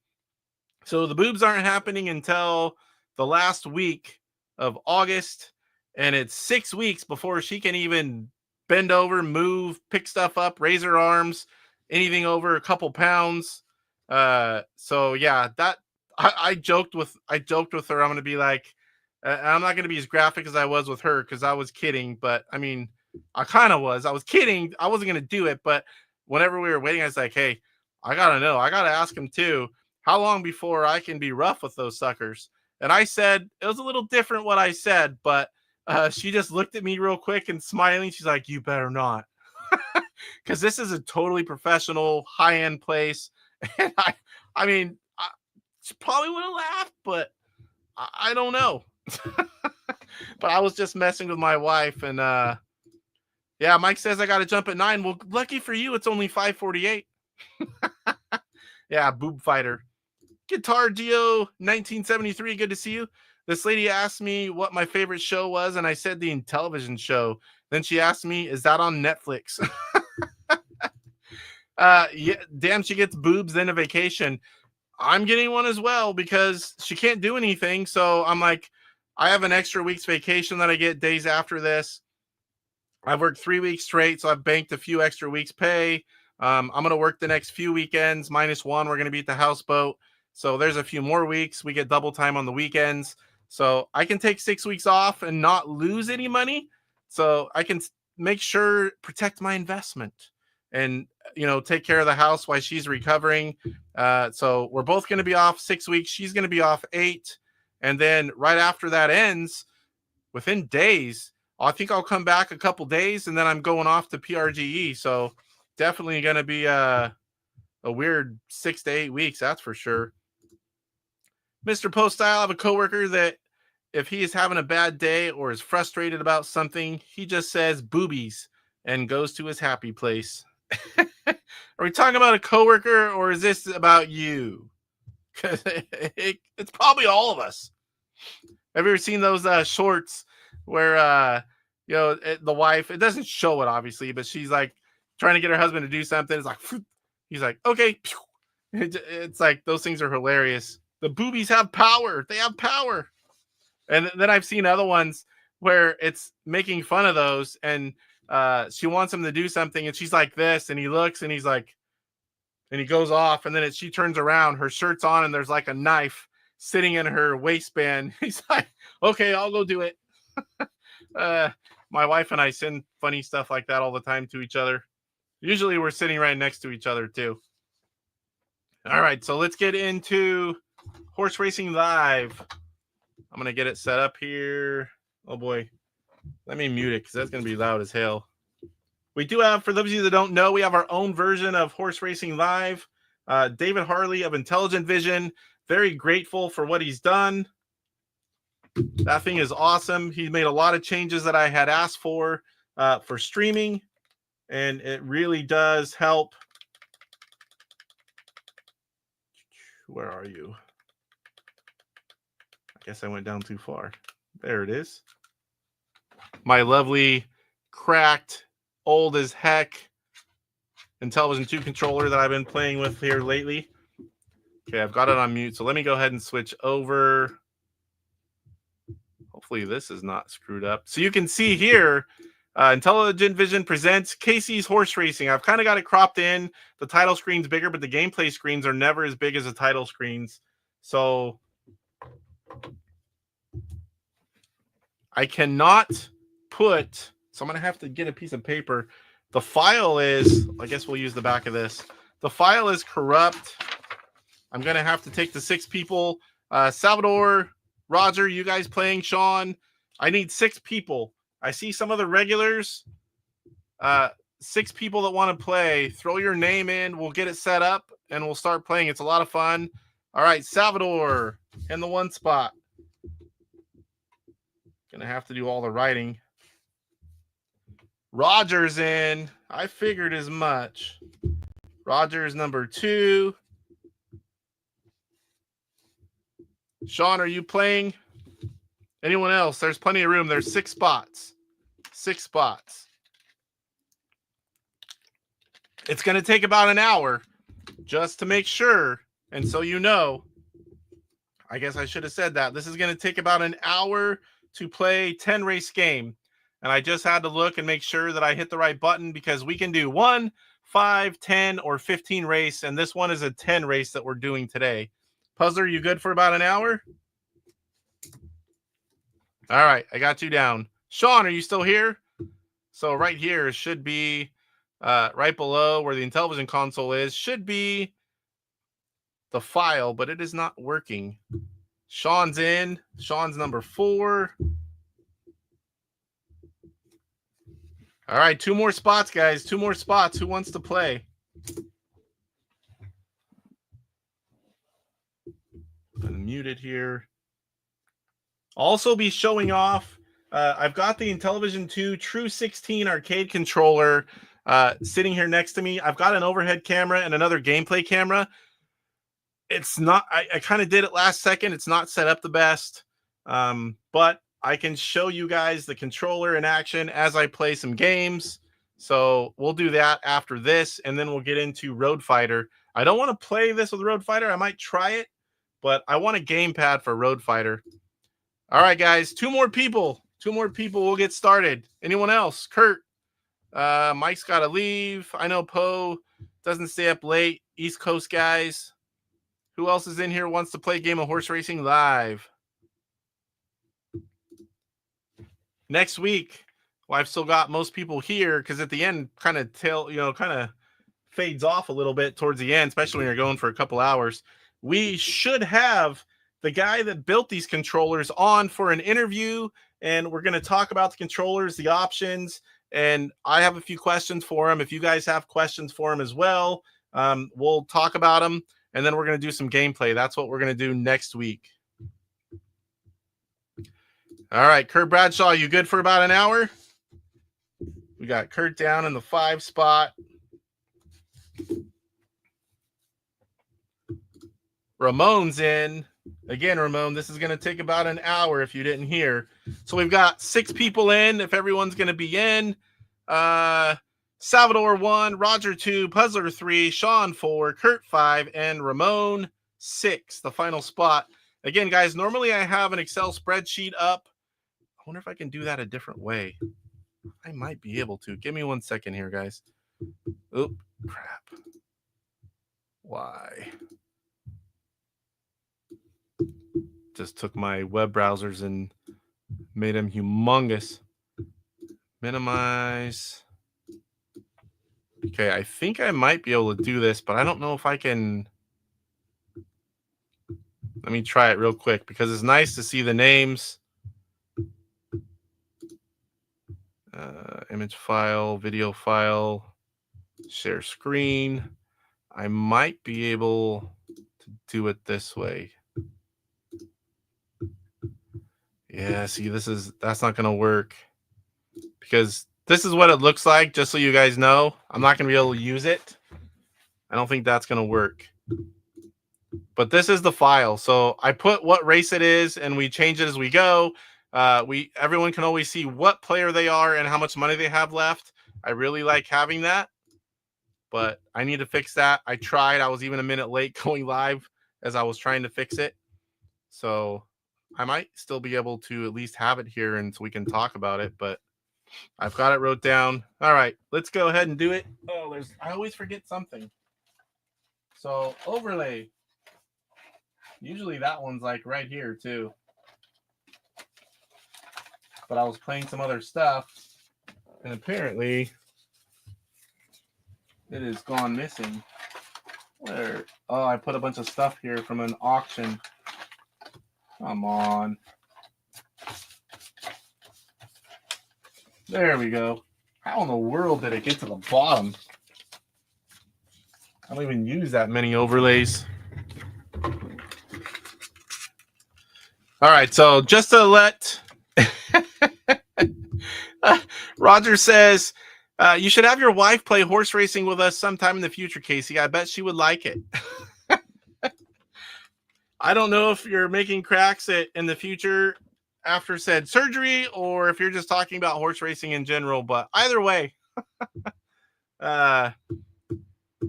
So the boobs aren't happening until the last week of August, and it's 6 weeks before she can even bend over, move, pick stuff up, raise her arms, anything over a couple pounds. So yeah, that I joked with her. I'm going to be like, I'm not going to be as graphic as I was with her because I was kidding, but I mean, I kind of was. I was kidding. I wasn't going to do it, but whenever we were waiting, I was like, hey, I got to know. I got to ask him too. How long before I can be rough with those suckers? And I said, it was a little different what I said, but she just looked at me real quick and smiling. She's like, you better not. Because this is a totally professional, high-end place. And I mean, she probably would have laughed, but I don't know. But I was just messing with my wife. And yeah, Mike says I got to jump at 9. Well, lucky for you, it's only 5:48. Yeah, boob fighter. Guitar Geo 1973, good to see you. This lady asked me what my favorite show was, and I said the Intellivision Show. Then she asked me, is that on Netflix? Yeah, damn, she gets boobs, then a vacation. I'm getting one as well because she can't do anything. So I'm like, I have an extra week's vacation that I get days after this. I've worked 3 weeks straight, so I've banked a few extra weeks pay. I'm going to work the next few weekends, -1. We're going to be at the houseboat. So there's a few more weeks. We get double time on the weekends. So I can take 6 weeks off and not lose any money. So I can make sure, protect my investment and, take care of the house while she's recovering. So we're both going to be off 6 weeks. She's going to be off 8. And then right after that ends, within days, I think I'll come back a couple days and then I'm going off to PRGE. So definitely going to be a weird 6 to 8 weeks. That's for sure. Mr. Poststyle, I have a coworker that if he is having a bad day or is frustrated about something, he just says boobies and goes to his happy place. Are we talking about a coworker or is this about you? Because it's probably all of us. Have you ever seen those shorts where, the wife, it doesn't show it obviously, but she's like trying to get her husband to do something. It's like, he's like, okay. It's like, those things are hilarious. The boobies have power. They have power. And then I've seen other ones where it's making fun of those and she wants him to do something and she's like this and he looks and he's like, and he goes off and then she turns around, her shirt's on and there's like a knife sitting in her waistband. He's like, okay, I'll go do it. My wife and I send funny stuff like that all the time to each other. Usually we're sitting right next to each other too. All right, so let's get into Horse Racing Live. I'm going to get it set up here. Oh boy. Let me mute it because that's going to be loud as hell. We do have, for those of you that don't know, we have our own version of Horse Racing Live. David Harley of Intelligent Vision. Very grateful for what he's done. That thing is awesome. He made a lot of changes that I had asked for streaming, and it really does help. Where are you? I guess I went down too far. There it is. My lovely, cracked, old as heck Intellivision 2 controller that I've been playing with here lately. Okay, I've got it on mute, so let me go ahead and switch over. Hopefully this is not screwed up. So you can see here, IntelliVision presents Casey's Horse Racing. I've kind of got it cropped in. The title screen's bigger, but the gameplay screens are never as big as the title screens. So I cannot put, so I'm going to have to get a piece of paper. The file is, I guess we'll use the back of this. The file is corrupt. I'm going to have to take the 6 people. Salvador, Roger, you guys playing, Sean. I need 6 people. I see some of the regulars. 6 people that want to play. Throw your name in. We'll get it set up, and we'll start playing. It's a lot of fun. All right, Salvador in the 1 spot. Going to have to do all the writing. Roger's in. I figured as much. Roger's number 2. Sean, are you playing? Anyone else? There's plenty of room. There's 6 spots. 6 spots. It's going to take about an hour just to make sure. And so you know, I guess I should have said that. This is going to take about an hour to play 10 race game. And I just had to look and make sure that I hit the right button because we can do 1, 5, 10, or 15 race. And this one is a 10 race that we're doing today. Puzzler, you good for about an hour? All right, I got you down. Sean, are you still here? So right here should be right below where the Intellivision console is, should be the file, but it is not working. Sean's in. Sean's number 4. All right, 2 more spots, guys. 2 more spots. Who wants to play? Unmute it here. Also be showing off. I've got the Intellivision 2 True 16 arcade controller sitting here next to me. I've got an overhead camera and another gameplay camera. It's not, I kind of did it last second. It's not set up the best, but I can show you guys the controller in action as I play some games. So we'll do that after this, and then we'll get into Road Fighter. I don't want to play this with Road Fighter. I might try it, but I want a gamepad for Road Fighter. All right, guys, 2 more people. 2 more people. We'll get started. Anyone else? Kurt. Mike's got to leave. I know Poe doesn't stay up late. East Coast guys. Who else is in here wants to play a game of horse racing live? Next week, well, I've still got most people here because at the end kind of fades off a little bit towards the end, especially when you're going for a couple hours. We should have the guy that built these controllers on for an interview, and we're going to talk about the controllers, the options, and I have a few questions for him. If you guys have questions for him as well, we'll talk about them, and then we're going to do some gameplay. That's what we're going to do next week. All right, Kurt Bradshaw, you good for about an hour? We got Kurt down in the 5 spot. Ramon's in. Again, Ramon, this is going to take about an hour if you didn't hear. So we've got 6 people in, if everyone's going to be in. Salvador 1, Roger 2, Puzzler 3, Sean 4, Kurt 5, and Ramon 6, the final spot. Again, guys, normally I have an Excel spreadsheet up. I wonder if I can do that a different way. I might be able to. Give me 1 second here, guys. Oop, crap. Why? Just took my web browsers and made them humongous. Minimize. Okay, I think I might be able to do this, but I don't know if I can. Let me try it real quick because it's nice to see the names. Image file, video file, share screen. I might be able to do it this way. Yeah, see, that's not going to work because this is what it looks like, just so you guys know. I'm not going to be able to use it. I don't think that's going to work. But this is the file. So I put what race it is, and we change it as we go. Everyone can always see what player they are and how much money they have left. I really like having that, but I need to fix that. I tried. I was even a minute late going live as I was trying to fix it. So I might still be able to at least have it here and so we can talk about it, but I've got it wrote down. All right, let's go ahead and do it. Oh, I always forget something. So overlay. Usually that one's like right here too. But I was playing some other stuff and apparently it is gone missing. Where? Oh, I put a bunch of stuff here from an auction. Come on. There we go. How in the world did it get to the bottom? I don't even use that many overlays. All right, so just to let Roger says, you should have your wife play horse racing with us sometime in the future, Casey. I bet she would like it. I don't know if you're making cracks in the future after said surgery or if you're just talking about horse racing in general, but either way,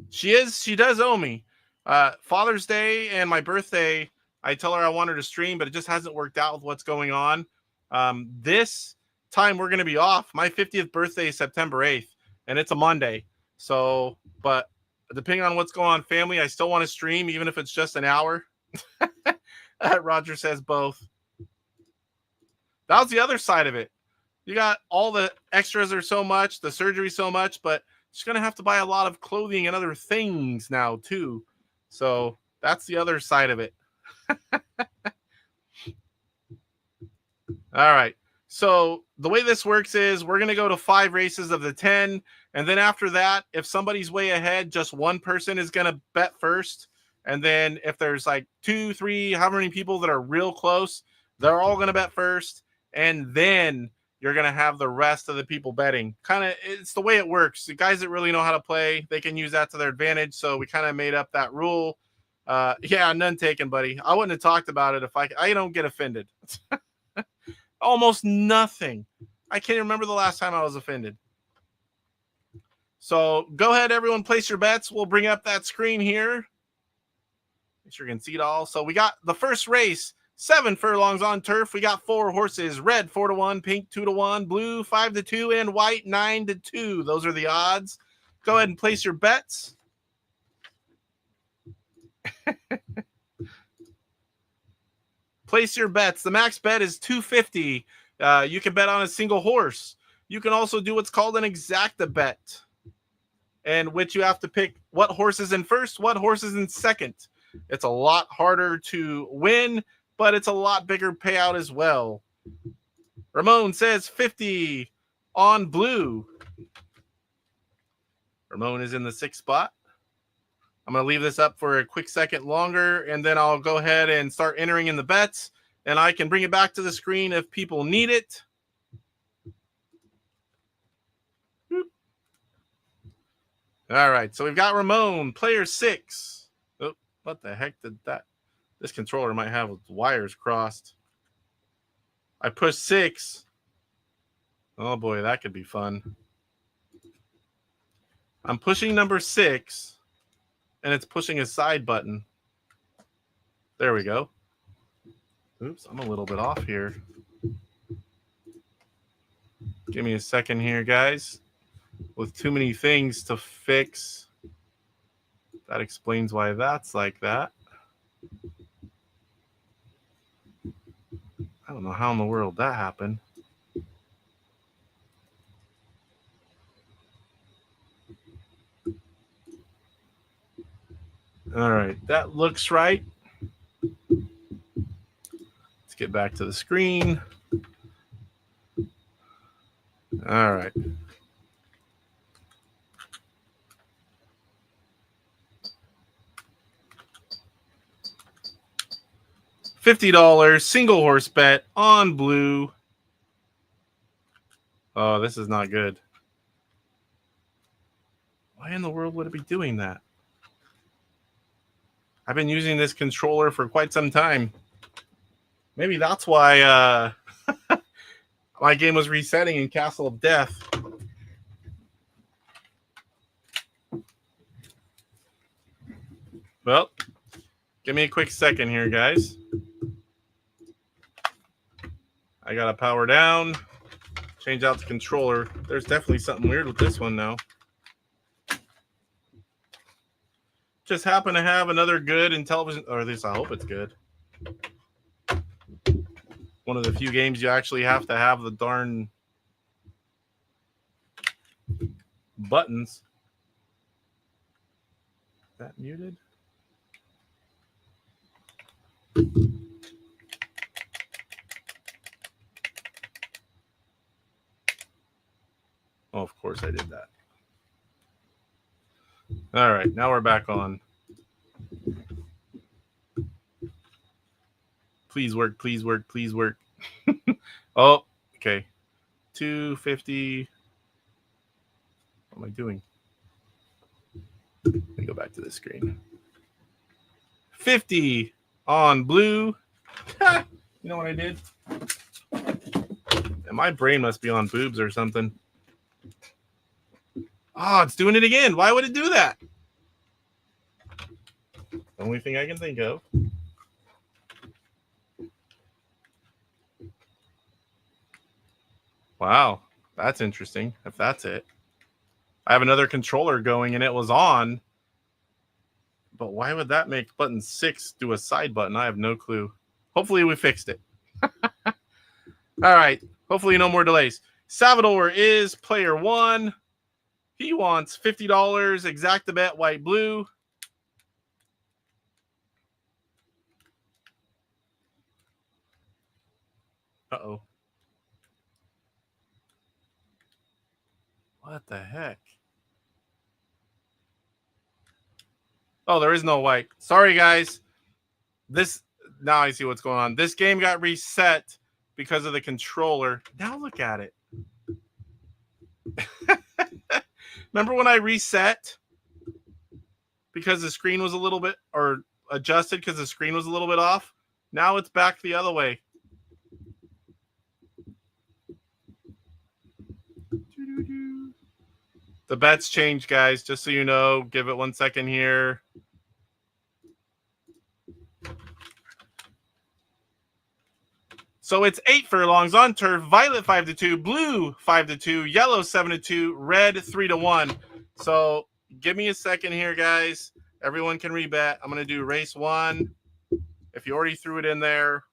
she does owe me. Father's Day and my birthday, I tell her I want her to stream, but it just hasn't worked out with what's going on. This time we're going to be off. My 50th birthday is September 8th, and it's a Monday. So, but depending on what's going on family, I still want to stream, even if it's just an hour. Roger says both. That was the other side of it. You got all the extras are so much, the surgery so much, but she's going to have to buy a lot of clothing and other things now too. So that's the other side of it. All right. So the way this works is we're going to go to 5 races of the 10. And then after that, if somebody's way ahead, just one person is going to bet first. And then if there's like 2, 3, however many people that are real close, they're all going to bet first. And then you're going to have the rest of the people betting. Kind of, it's the way it works. The guys that really know how to play, they can use that to their advantage. So we kind of made up that rule. Yeah, none taken, buddy. I wouldn't have talked about it if I don't get offended. Almost nothing. I can't remember the last time I was offended. So go ahead, everyone, place your bets. We'll bring up that screen here. Make sure you can see it all. So we got the first race, 7 furlongs on turf. We got 4 horses, red 4-1, pink 2-1, blue 5-2, and white 9-2. Those are the odds. Go ahead and place your bets. Place your bets. The max bet is $250. You can bet on a single horse. You can also do what's called an exacta bet, in which you have to pick what horse is in first, what horse is in second. It's a lot harder to win, but it's a lot bigger payout as well. Ramon says 50 on blue. Ramon is in the 6th spot. I'm going to leave this up for a quick second longer, and then I'll go ahead and start entering in the bets, and I can bring it back to the screen if people need it. All right, so we've got Ramon, player 6. Oh, what the heck did that? This controller might have wires crossed. I pushed 6. Oh boy, that could be fun. I'm pushing number 6, and it's pushing a side button. There we go. Oops, I'm a little bit off here. Give me a second here, guys. With too many things to fix. That explains why that's like that. I don't know how in the world that happened. All right, that looks right. Let's get back to the screen. All right. $50 single horse bet on blue. Oh, this is not good. Why in the world would it be doing that? I've been using this controller for quite some time. Maybe that's why my game was resetting in Castle of Death. Well, give me a quick second here, guys. I got to power down, change out the controller. There's definitely something weird with this one now. Just happen to have another good Intellivision, or at least I hope it's good. One of the few games you actually have to have the darn buttons. Is that muted? Oh, of course I did that. All right, now we're back on. Please work, please work, please work. Oh, okay. 250. What am I doing? Let me go back to this screen. 50 on blue. You know what I did? And my brain must be on boobs or something. Oh, it's doing it again. Why would it do that? The only thing I can think of. Wow, that's interesting. If that's it. I have another controller going and it was on. But why would that make button 6 do a side button? I have no clue. Hopefully we fixed it. All right. Hopefully no more delays. Salvador is player 1. He wants $50. Exacta bet, white, blue. Uh-oh. What the heck? Oh, there is no white. Sorry, guys. Now I see what's going on. This game got reset because of the controller. Now look at it. Remember when I reset because the screen was a little bit, or adjusted because the screen was a little bit off? Now it's back the other way. The bets changed, guys, just so you know. Give it 1 second here. So it's 8 furlongs on turf. Violet 5-2, blue 5-2, yellow 7-2, red 3-1. So give me a second here, guys. Everyone can rebet. I'm going to do race 1. If you already threw it in there.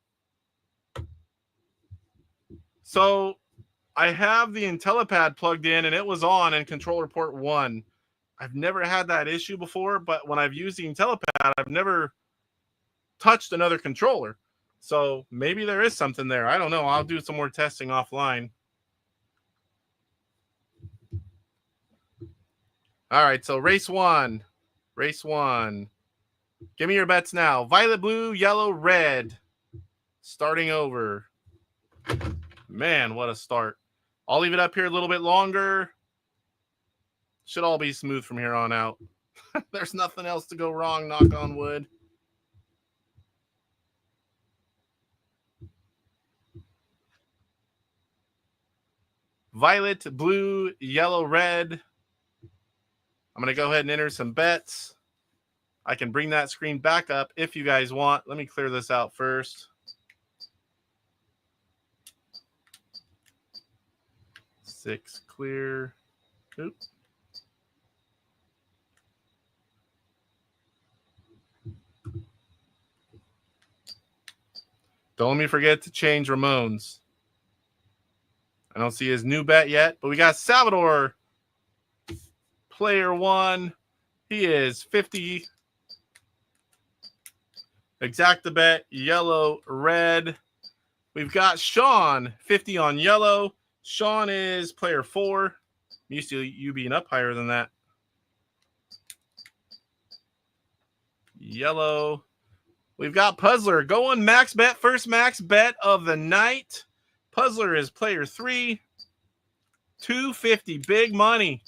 So I have the IntelliPad plugged in and it was on in controller port 1. I've never had that issue before, but when I've used the IntelliPad, I've never touched another controller. So maybe there is something there. I don't know. I'll do some more testing offline. All right, so race 1. Race 1. Give me your bets now. Violet, blue, yellow, red. Starting over. Man, what a start. I'll leave it up here a little bit longer. Should all be smooth from here on out. There's nothing else to go wrong, knock on wood. Violet, blue, yellow, red. I'm going to go ahead and enter some bets. I can bring that screen back up if you guys want. Let me clear this out first. Six clear. Oops. Don't let me forget to change Ramon's. I don't see his new bet yet, but we got Salvador, player 1. He is 50. Exacta bet, yellow, red. We've got Sean, 50 on yellow. Sean is player 4. I'm used to you being up higher than that. Yellow. We've got Puzzler going max bet, first max bet of the night. Puzzler is player 3. $250, big money.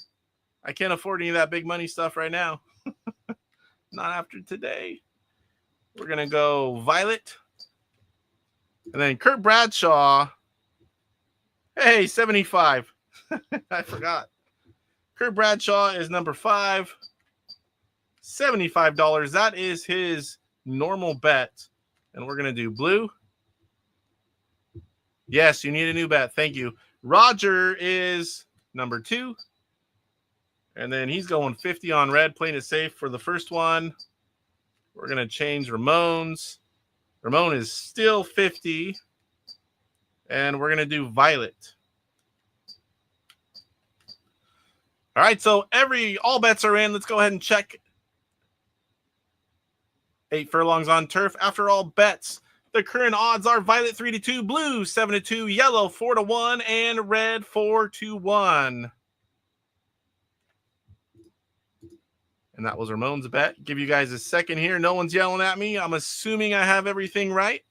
I can't afford any of that big money stuff right now. Not after today. We're going to go Violet. And then Kurt Bradshaw. Hey, 75. I forgot. Kurt Bradshaw is number 5. $75. That is his normal bet. And we're going to do blue. Yes, you need a new bet. Thank you. Roger is number 2. And then he's going 50 on red, playing it safe for the first one. We're going to change Ramon's. Ramon is still 50. And we're going to do violet. All right, so all bets are in. Let's go ahead and check 8 furlongs on turf. After all bets, the current odds are violet 3-2, blue 7-2, yellow 4-1, and red 4-1. And that was Ramon's bet. Give you guys a second here. No one's yelling at me. I'm assuming I have everything right.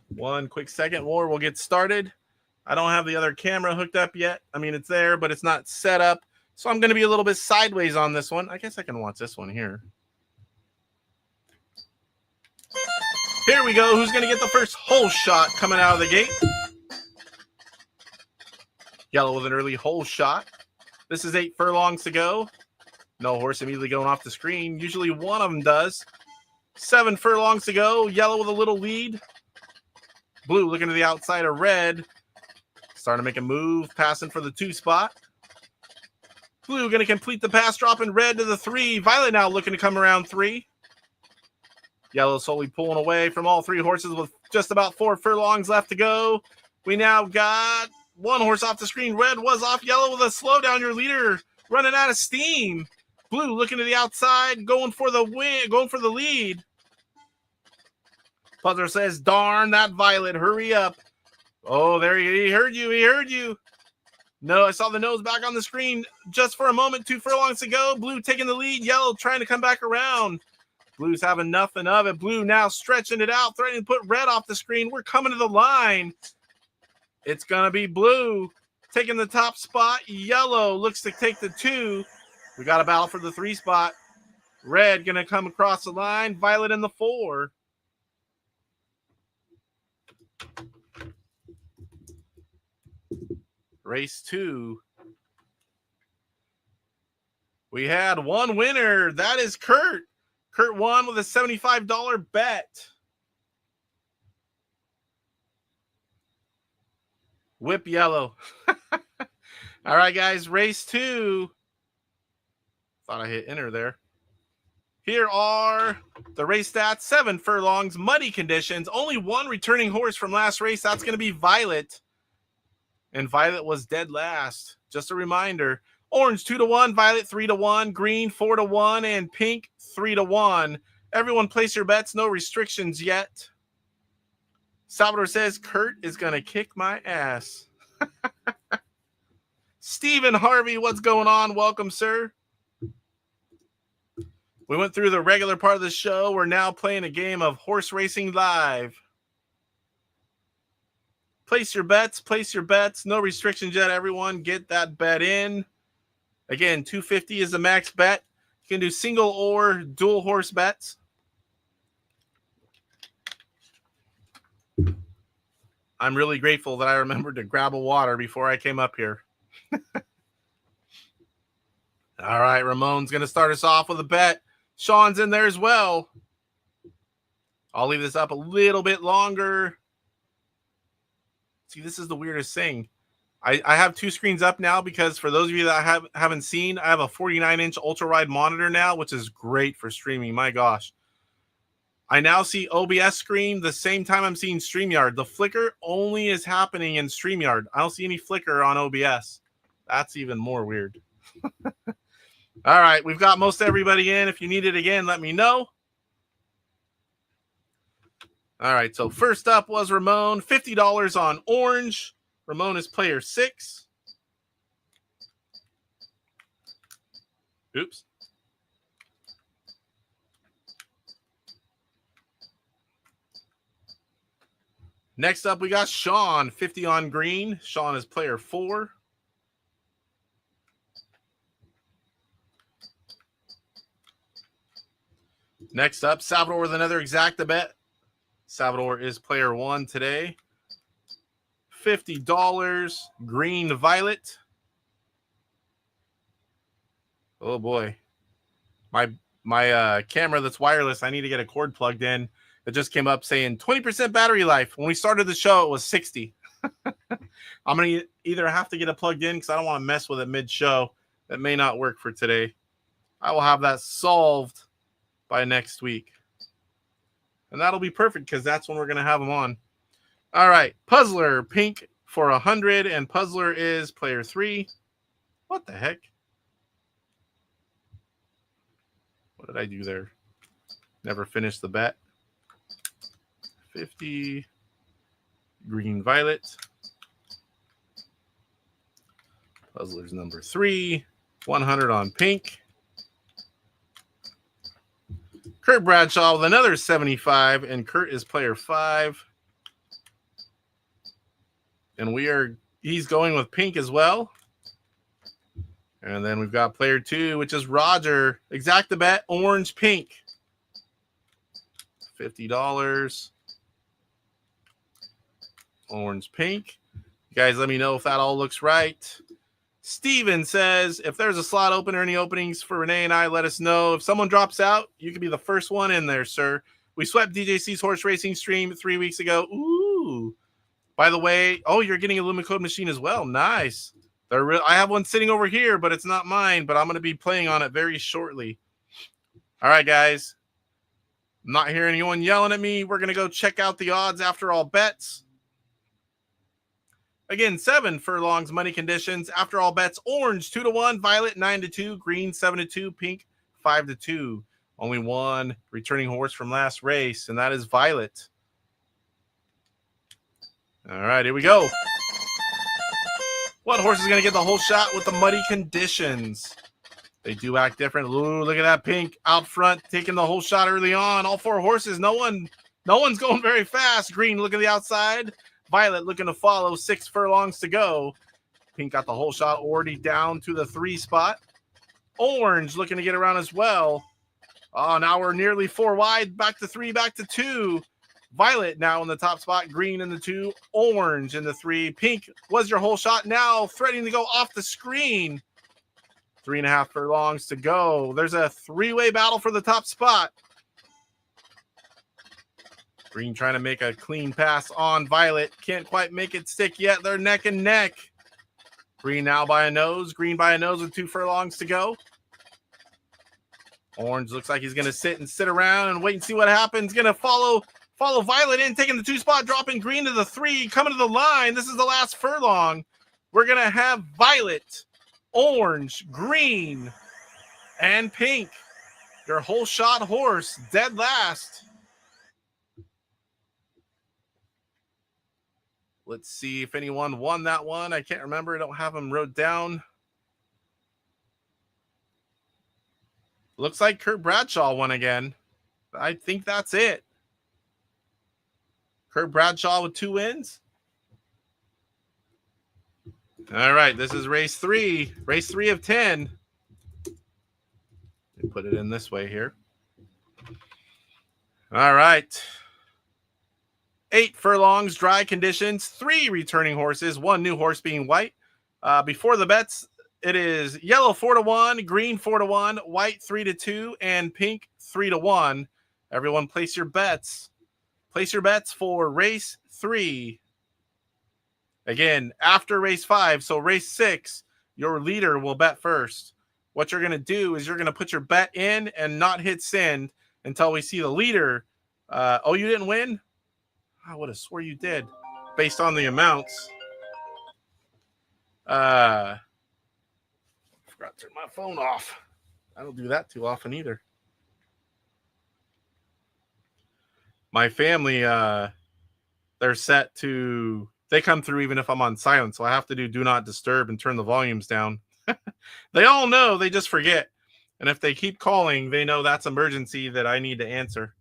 One quick second more. We'll get started. I don't have the other camera hooked up yet. I mean, it's there, but it's not set up. So I'm going to be a little bit sideways on this one. I guess I can watch this one here. Here we go. Who's going to get the first hole shot coming out of the gate? Yellow with an early hole shot. This is 8 furlongs to go. No horse immediately going off the screen. Usually one of them does. 7 furlongs to go. Yellow with a little lead. Blue looking to the outside of red. Starting to make a move. Passing for the 2 spot. Blue going to complete the pass, dropping red to the 3. Violet now looking to come around 3. Yellow slowly pulling away from all 3 horses with just about 4 furlongs left to go. We now got 1 horse off the screen. Red was off. Yellow with a slow down. Your leader running out of steam. Blue looking to the outside, going for the win, going for the lead. Puzzler says, darn that Violet, hurry up. Oh, there he heard you. He heard you. No, I saw the nose back on the screen just for a moment. 2 furlongs to go. Blue taking the lead. Yellow trying to come back around. Blue's having nothing of it. Blue now stretching it out, threatening to put red off the screen. We're coming to the line. It's going to be blue taking the top spot. Yellow looks to take the 2. We got a battle for the 3 spot. Red going to come across the line. Violet in the 4. Race 2. We had 1 winner. That is Kurt. Kurt won with a $75 bet. Whip yellow. All right, guys. Race 2. Thought I hit enter there. Here are the race stats. 7 furlongs, muddy conditions. Only 1 returning horse from last race. That's going to be Violet. And Violet was dead last. Just a reminder. Orange 2-1, Violet 3-1, green 4-1, and pink 3-1. Everyone place your bets. No restrictions yet. Salvador says, Kurt is going to kick my ass. Stephen Harvey, what's going on? Welcome, sir. We went through the regular part of the show. We're now playing a game of Horse Racing Live. Place your bets. Place your bets. No restrictions yet, everyone. Get that bet in. Again, $250 is the max bet. You can do single or dual horse bets. I'm really grateful that I remembered to grab a water before I came up here. All right, Ramon's going to start us off with a bet. Sean's in there as well. I'll leave this up a little bit longer. See, this is the weirdest thing. I have 2 screens up now because for those of you that haven't seen, I have a 49-inch ultra-wide monitor now, which is great for streaming. My gosh. I now see OBS screen the same time I'm seeing StreamYard. The flicker only is happening in StreamYard. I don't see any flicker on OBS. That's even more weird. All right, we've got most everybody in. If you need it again, let me know. All right, so first up was Ramon, $50 on orange. Ramon is player 6. Oops. Next up, we got Sean, 50 on green. Sean is player 4. Next up, Salvador with another exacta bet. Salvador is player 1 today. $50, green violet. Oh boy. My camera that's wireless, I need to get a cord plugged in. It just came up saying 20% battery life. When we started the show, it was 60. I'm going to either have to get it plugged in because I don't want to mess with it mid-show. That may not work for today. I will have that solved by next week. And that'll be perfect because that's when we're going to have them on. All right. Puzzler, pink for 100, and Puzzler is player 3. What the heck? What did I do there? Never finished the bet. 50, green violet. Puzzler's number 3, 100 on pink. Kurt Bradshaw with another 75, and Kurt is player 5. And he's going with pink as well. And then we've got player 2, which is Roger. Exacta bet, orange, pink. $50. Orange, pink. You guys let me know if that all looks right. Steven says, if there's a slot open or any openings for Renee and I, let us know. If someone drops out, you can be the first one in there, sir. We swept DJC's horse racing stream 3 weeks ago. Ooh. By the way, oh, you're getting a Lumicode machine as well. Nice. I have one sitting over here, but it's not mine, but I'm going to be playing on it very shortly. All right, guys. I'm not hearing anyone yelling at me. We're going to go check out the odds after all bets. Again, 7 furlongs money conditions. After all bets, orange 2-1, violet 9-2, green 7-2, pink 5-2. Only one returning horse from last race, and that is Violet. All right, here we go. What horse is going to get the whole shot with the muddy conditions? They do act different. Ooh, look at that pink out front, taking the whole shot early on. All 4 horses. No one's going very fast. Green, look at the outside. Violet looking to follow. 6 furlongs to go. Pink got the whole shot already down to the 3 spot. Orange looking to get around as well. Oh, now we're nearly 4 wide. Back to 3, back to 2. Violet now in the top spot. Green in the 2. Orange in the 3. Pink was your whole shot. Now threatening to go off the screen. 3.5 furlongs to go. There's a 3-way battle for the top spot. Green trying to make a clean pass on Violet. Can't quite make it stick yet. They're neck and neck. Green now by a nose. Green by a nose with 2 furlongs to go. Orange looks like he's going to sit around and wait and see what happens. Going to follow Violet in, taking the 2 spot, dropping Green to the 3, coming to the line. This is the last furlong. We're going to have Violet, Orange, Green, and Pink. Your whole shot horse, dead last. Let's see if anyone won that one. I can't remember. I don't have them wrote down. Looks like Kurt Bradshaw won again. I think that's it. Kurt Bradshaw with 2 wins. All right, this is race 3. Race 3 of 10. Put it in this way here. All right. 8 furlongs, dry conditions, 3 returning horses, 1 new horse being white. Before the bets, it is yellow 4-1, green 4-1, white 3-2, and pink 3-1. Everyone place your bets. Place your bets for race 3. Again, after race 5, so race 6, your leader will bet first. What you're going to do is you're going to put your bet in and not hit send until we see the leader. Oh, you didn't win? I would have swore you did based on the amounts. I forgot to turn my phone off. I don't do that too often either. My family, they're set to, they come through even if I'm on silent, so I have to do not disturb and turn the volumes down. They all know, they just forget. And if they keep calling, they know that's emergency that I need to answer.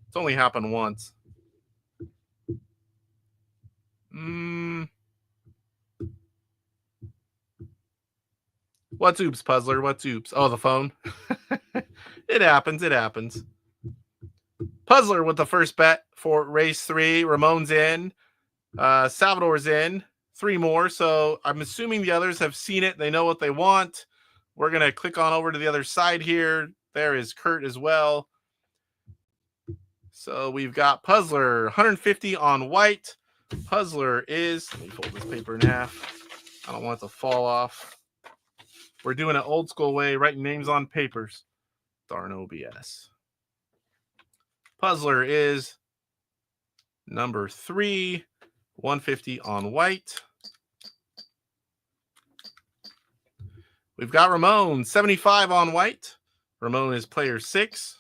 It's only happened once. What's oops, Puzzler? What's oops? Oh, the phone. It happens. It happens. Puzzler with the first bet for race 3. Ramon's in. Salvador's in. 3 more. So I'm assuming the others have seen it. They know what they want. We're going to click on over to the other side here. There is Kurt as well. So we've got Puzzler, 150 on white. Puzzler is, let me fold this paper in half. I don't want it to fall off. We're doing it old school way, writing names on papers. Darn OBS. Puzzler is number 3, 150 on white. We've got Ramon, 75 on white. Ramon is player 6.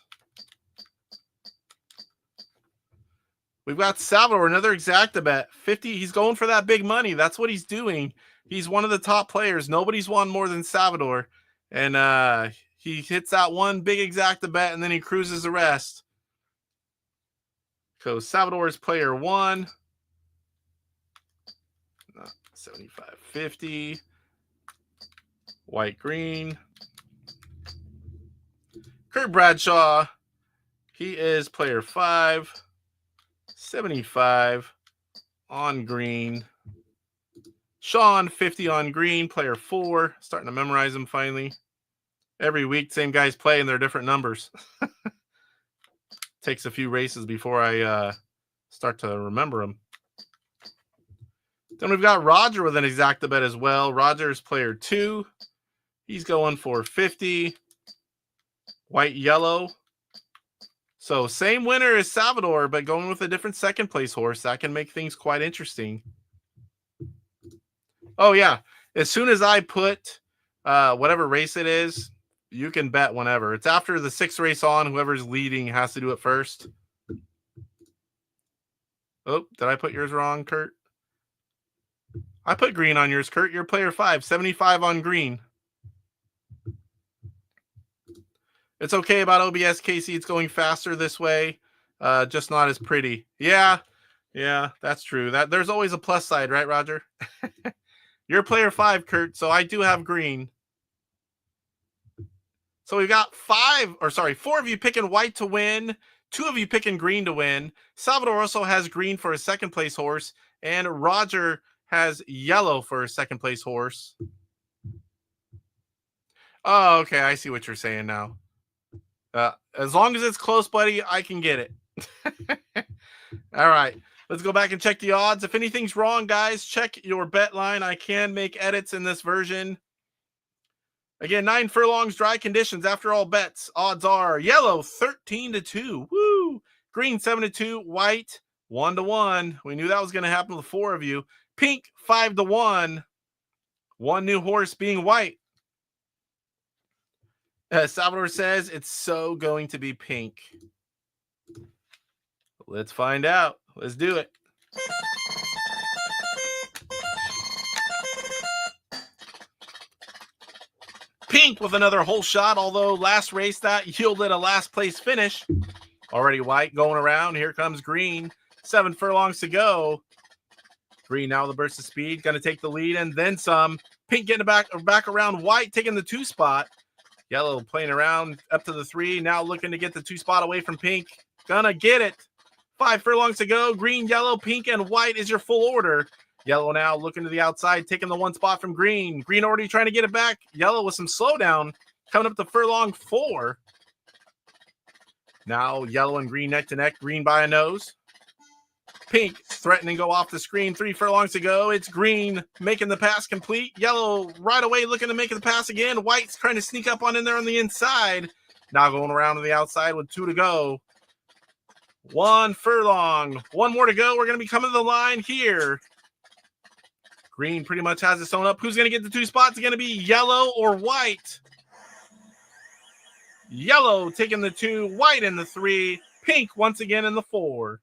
We've got Salvador, another exacta bet, 50. He's going for that big money. That's what he's doing. He's one of the top players. Nobody's won more than Salvador. And he hits that one big exacta bet, and then he cruises the rest. So Salvador is player 1. 75.50. White, green. Kurt Bradshaw, he is player 5. 75 on green. Sean, 50 on green, player 4. Starting to memorize them finally. Every week, same guys play, and they're different numbers. Takes a few races before I start to remember them. Then we've got Roger with an exacta bet as well. Roger's player 2. He's going for 50. White, yellow. So same winner as Salvador, but going with a different second place horse. That can make things quite interesting. Oh, yeah. As soon as I put whatever race it is, you can bet whenever. It's after the 6th race on. Whoever's leading has to do it first. Oh, did I put yours wrong, Kurt? I put green on yours, Kurt. You're player 5. 75 on green. It's okay about OBS, Casey. It's going faster this way. Just not as pretty. Yeah, that's true. There's always a plus side, right, Roger? You're player 5, Kurt, so I do have green. So we've got 4 of you picking white to win, 2 of you picking green to win. Salvador also has green for a second place horse, and Roger has yellow for a second place horse. Oh, okay. I see what you're saying now. As long as it's close, buddy, I can get it. All right. Let's go back and check the odds. If anything's wrong, guys, check your bet line. I can make edits in this version. Again, 9 furlongs, dry conditions. After all bets, odds are yellow 13-2. Woo! Green 7-2. White 1-1. We knew that was going to happen with 4 of you. Pink 5-1. One new horse being white. Salvador says it's so going to be pink. Let's find out. Let's do it. Pink with another whole shot, although last race that yielded a last place finish. Already white going around. Here comes green. 7 furlongs to go. Green now the burst of speed. Going to take the lead and then some. Pink getting back around white, taking the 2 spot. Yellow playing around up to the 3. Now looking to get the 2 spot away from pink. Gonna get it. 5 furlongs to go. Green, yellow, pink, and white is your full order. Yellow now looking to the outside, taking the 1 spot from green. Green already trying to get it back. Yellow with some slowdown. Coming up to furlong 4. Now yellow and green neck to neck. Green by a nose. Pink threatening to go off the screen. 3 furlongs to go. It's green making the pass complete. Yellow right away looking to make the pass again. White's trying to sneak up on in there on the inside. Now going around to the outside with 2 to go. 1 furlong. 1 more to go. We're going to be coming to the line here. Green pretty much has its own up. Who's going to get the 2 spots? It's going to be yellow or white. Yellow taking the 2. White in the 3. Pink once again in the 4.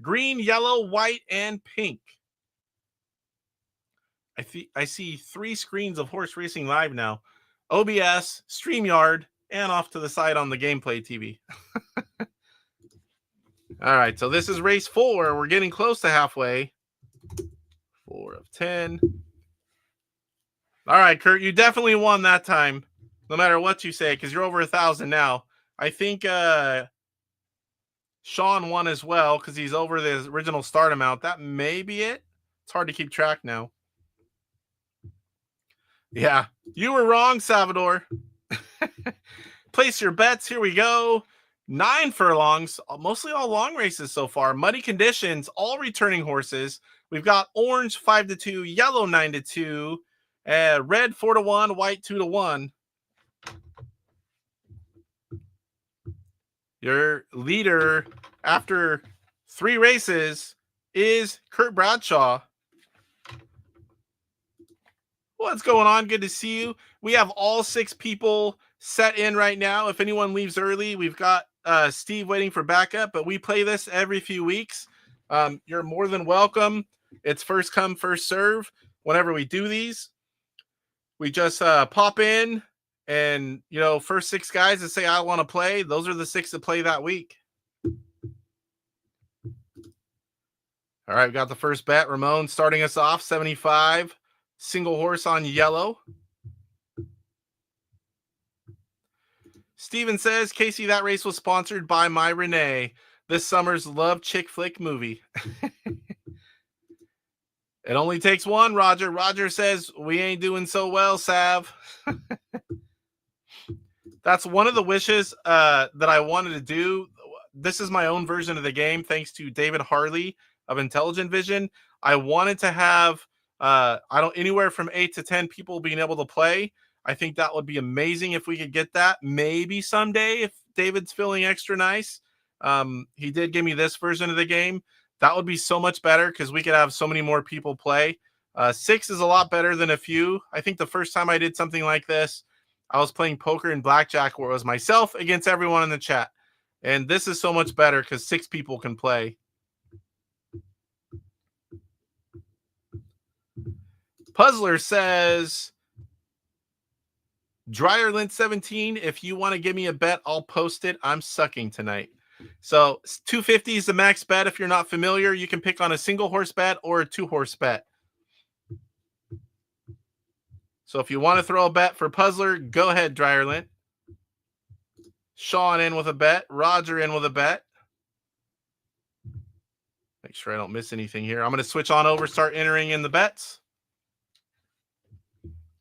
Green, yellow, white, and pink. I see 3 screens of horse racing live now. OBS, StreamYard, and off to the side on the gameplay TV. All right, so this is race 4. We're getting close to halfway. 4 of 10. All right, Kurt, you definitely won that time, no matter what you say, because you're over 1,000 now. I think Sean won as well because he's over the original start amount. That may be it. It's hard to keep track now. Yeah, you were wrong, Salvador. Place your bets. Here we go. 9 furlongs, mostly all long races so far. Muddy conditions, all returning horses. We've got orange 5-2, yellow 9-2, red 4-1, white 2-1. Your leader after 3 races is Kurt Bradshaw. What's going on? Good to see you. We have all 6 people set in right now. If anyone leaves early, we've got Steve waiting for backup, but we play this every few weeks. You're more than welcome. It's first come, first serve. Whenever we do these, we just pop in and, you know, first 6 guys that say, I want to play, those are the 6 that play that week. All right, we got the first bet. Ramon starting us off, 75. Single horse on yellow. Steven says, Casey, that race was sponsored by My Renee, this summer's love chick flick movie. It only takes one, Roger. Roger says, we ain't doing so well, Sav. That's one of the wishes that I wanted to do. This is my own version of the game, thanks to David Harley of IntelliVision. I wanted to have anywhere from 8 to 10 people being able to play. I think that would be amazing if we could get that. Maybe someday if David's feeling extra nice. He did give me this version of the game. That would be so much better because we could have so many more people play. 6 is a lot better than a few. I think the first time I did something like this, I was playing poker and blackjack where it was myself against everyone in the chat. And this is so much better because 6 people can play. Puzzler says, Dryer Lint 17, if you want to give me a bet, I'll post it. I'm sucking tonight. So 250 is the max bet. If you're not familiar, you can pick on a single horse bet or a 2-horse bet. So if you want to throw a bet for Puzzler, go ahead, Dryer Lint. Sean in with a bet. Roger in with a bet. Make sure I don't miss anything here. I'm going to switch on over, start entering in the bets.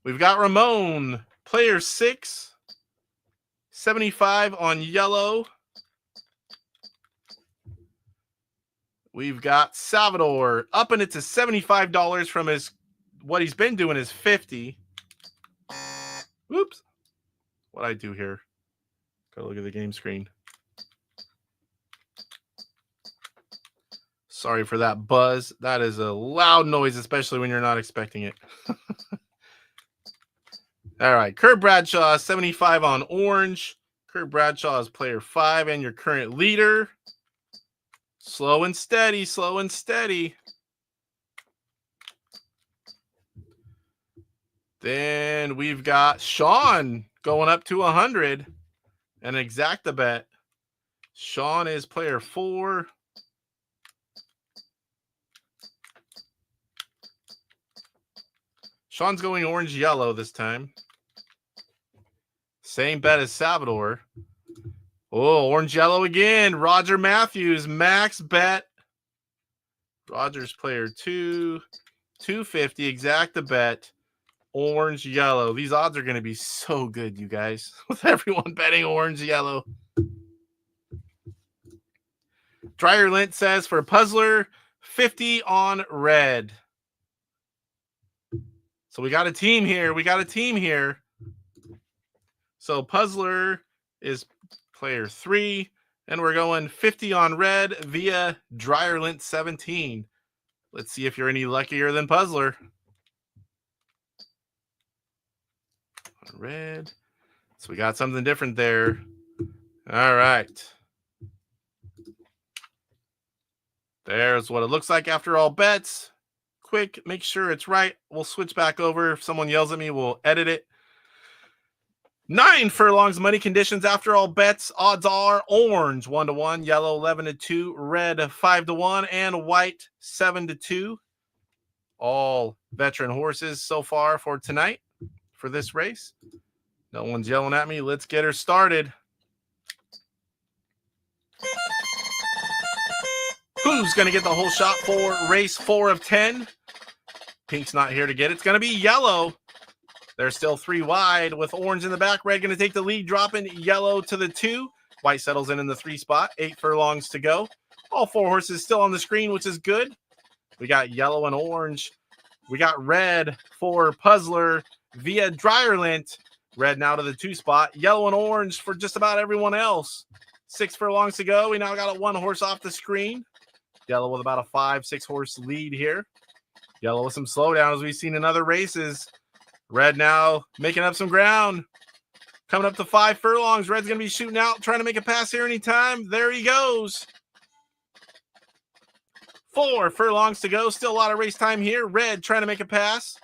We've got Ramon, player 6, 75 on yellow. We've got Salvador upping it to $75 from what he's been doing is $50. Whoops. What'd I do here? Gotta look at the game screen. Sorry for that buzz. That is a loud noise, especially when you're not expecting it. All right, Kurt Bradshaw, 75 on orange. Kurt Bradshaw is player 5 and your current leader. Slow and steady, slow and steady. Then we've got Sean going up to 100 and exacta bet. Sean is player 4. Sean's going orange-yellow this time. Same bet as Salvador. Oh, orange-yellow again. Roger Matthews, max bet. Roger's player 2. 250, exacta bet. Orange-yellow. These odds are going to be so good, you guys. With everyone betting orange-yellow. Dryer Lint says for Puzzler, 50 on red. So we got a team here. We got a team here. So Puzzler is player 3, and we're going 50 on red via Dryer Lint 17. Let's see if you're any luckier than Puzzler. On red. So we got something different there. All right. There's what it looks like after all bets. Quick, make sure it's right. We'll switch back over. If someone yells at me, we'll edit it. 9 furlongs, money conditions after all bets. Odds are orange 1-1, yellow 11-2, red 5-1, and white 7-2. all veteran horses so far for tonight for this race. No one's yelling at me. Let's get her started. Who's going to get the whole shot for race 4 of 10? Pink's not here to get it. It's going to be yellow. They're still 3 wide with orange in the back. Red going to take the lead, dropping yellow to the 2. White settles in the 3 spot. 8 furlongs to go. All 4 horses still on the screen, which is good. We got yellow and orange. We got red for Puzzler via Dryerlint. Red now to the 2 spot. Yellow and orange for just about everyone else. 6 furlongs to go. We now got a 1 horse off the screen. Yellow with about a 5-6 horse lead here. Yellow with some slowdown as we've seen in other races. Red now making up some ground. Coming up to 5 furlongs. Red's going to be shooting out, trying to make a pass here anytime. There he goes. 4 furlongs to go. Still a lot of race time here. Red trying to make a pass.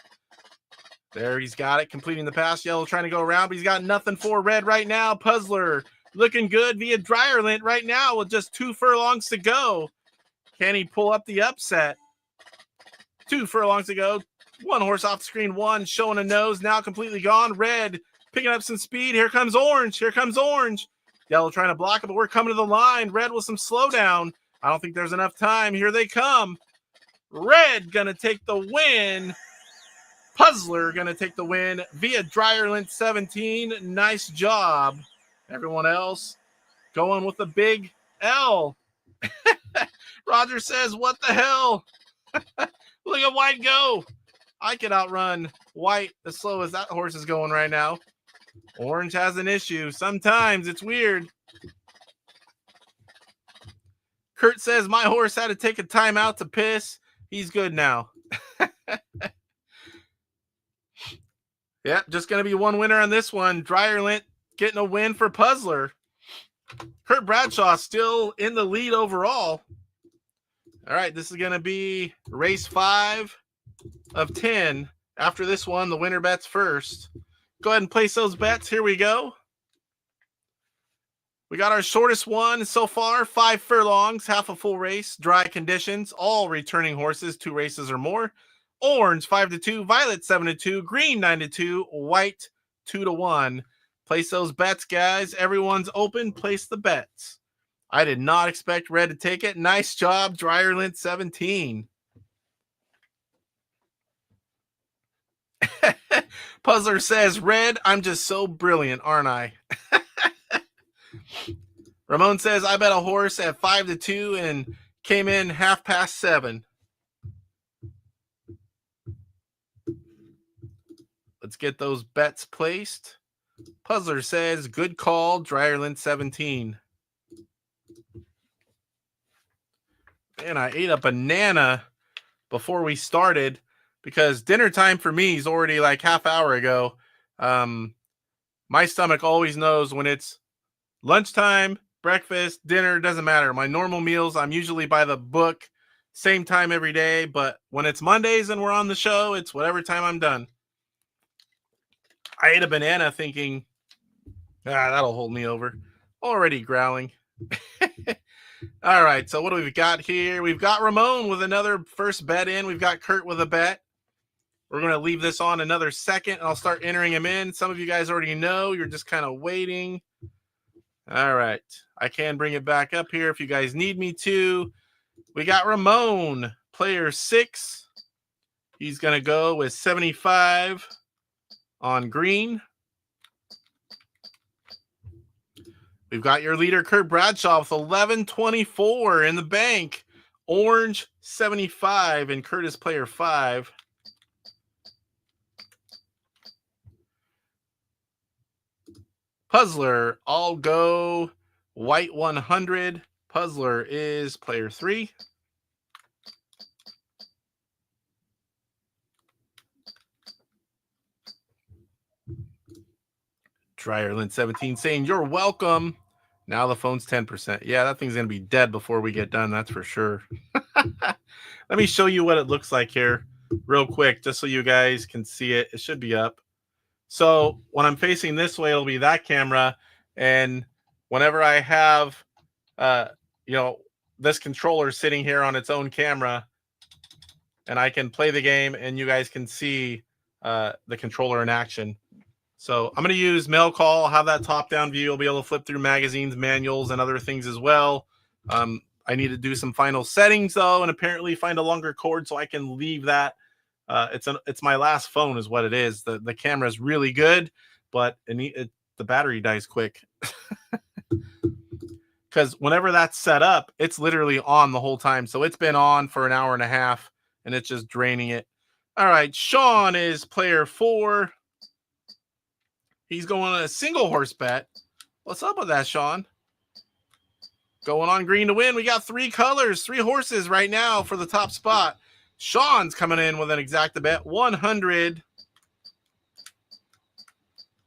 There he's got it, completing the pass. Yellow trying to go around, but he's got nothing for Red right now. Puzzler looking good via Dryerlint right now with just 2 furlongs to go. Can he pull up the upset? 2 furlongs to go. 1 horse off the screen. 1 showing a nose. Now completely gone. Red picking up some speed. Here comes orange. Here comes orange. Yellow trying to block it, but we're coming to the line. Red with some slowdown. I don't think there's enough time. Here they come. Red going to take the win. Puzzler going to take the win via Dryerlint 17. Nice job. Everyone else going with the big L. Roger says, what the hell? Look at White go. I could outrun White as slow as that horse is going right now. Orange has an issue. Sometimes it's weird. Kurt says, my horse had to take a timeout to piss. He's good now. Yep, just going to be 1 winner on this one. Dryerlint getting a win for Puzzler. Kurt Bradshaw still in the lead overall. All right, this is going to be race 5 of 10. After this one, the winner bets first. Go ahead and place those bets. Here we go. We got our shortest one so far, 5 furlongs, half a full race, dry conditions, all returning horses, 2 races or more. Orange 5-2, violet 7-2, green 9-2, white 2-1. Place those bets, guys. Everyone's open. Place the bets. I did not expect Red to take it. Nice job, Dryerlint 17. Puzzler says, Red, I'm just so brilliant, aren't I? Ramon says, I bet a horse at 5-2 and came in 7:30. Let's get those bets placed. Puzzler says, good call, Dryerlint 17. Man, I ate a banana before we started because dinner time for me is already like half hour ago. My stomach always knows when it's lunchtime, breakfast, dinner, doesn't matter. My normal meals, I'm usually by the book, same time every day. But when it's Mondays and we're on the show, it's whatever time I'm done. I ate a banana thinking, that'll hold me over. Already growling. All right, so what do we got here? We've got Ramon with another first bet in. We've got Kurt with a bet. We're going to leave this on another second, and I'll start entering them in. Some of you guys already know. You're just kind of waiting. All right. I can bring it back up here if you guys need me to. We got Ramon, player 6. He's going to go with 75 on green. We've got your leader, Kurt Bradshaw, with 11.24 in the bank. Orange, 75, and Kurt is player 5. Puzzler, I'll go white 100. Puzzler is player 3. Dryerlint 17 saying, you're welcome. Now the phone's 10%. Yeah, that thing's going to be dead before we get done. That's for sure. Let me show you what it looks like here real quick, just so you guys can see it. It should be up. So when I'm facing this way, it'll be that camera. And whenever I have, this controller sitting here on its own camera, and I can play the game, and you guys can see the controller in action. So I'm going to use mail call. I'll have that top-down view. I'll be able to flip through magazines, manuals, and other things as well. I need to do some final settings, though, and apparently find a longer cord so I can leave that. It's my last phone is what it is. The camera is really good, but the battery dies quick. Because whenever that's set up, it's literally on the whole time. So it's been on for an hour and a half, and it's just draining it. All right, Sean is player 4. He's going on a single horse bet. What's up with that, Sean? Going on green to win. We got 3 colors, 3 horses right now for the top spot. Sean's coming in with an exacta bet, 100.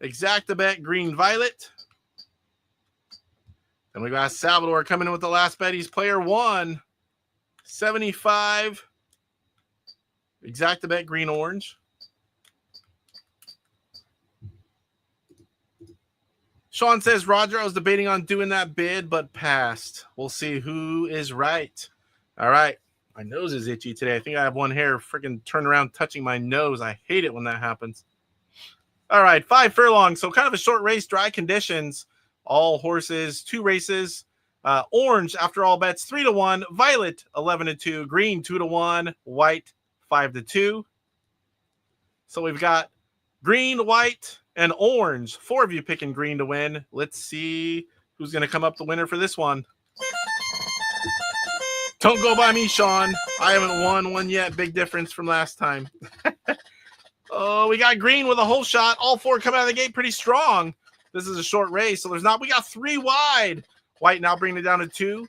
Exacta bet, green violet. Then we got Salvador coming in with the last bet. He's player 1, 75. Exacta bet, green orange. Sean says, Roger, I was debating on doing that bid, but passed. We'll see who is right. All right. My nose is itchy today. I think I have one hair freaking turned around touching my nose. I hate it when that happens. All right. 5 furlongs. So kind of a short race, dry conditions. All horses, 2 races. Orange, after all bets, 3-1. Violet, 11-2. Green, 2-1. White, 5-2. So we've got green, white, and orange. 4 of you picking green to win. Let's see who's going to come up the winner for this one. Don't go by me, Sean. I haven't won one yet. Big difference from last time. Oh, we got green with a whole shot. All 4 coming out of the gate pretty strong. This is a short race, so there's not. We got 3 wide. White now bringing it down to 2.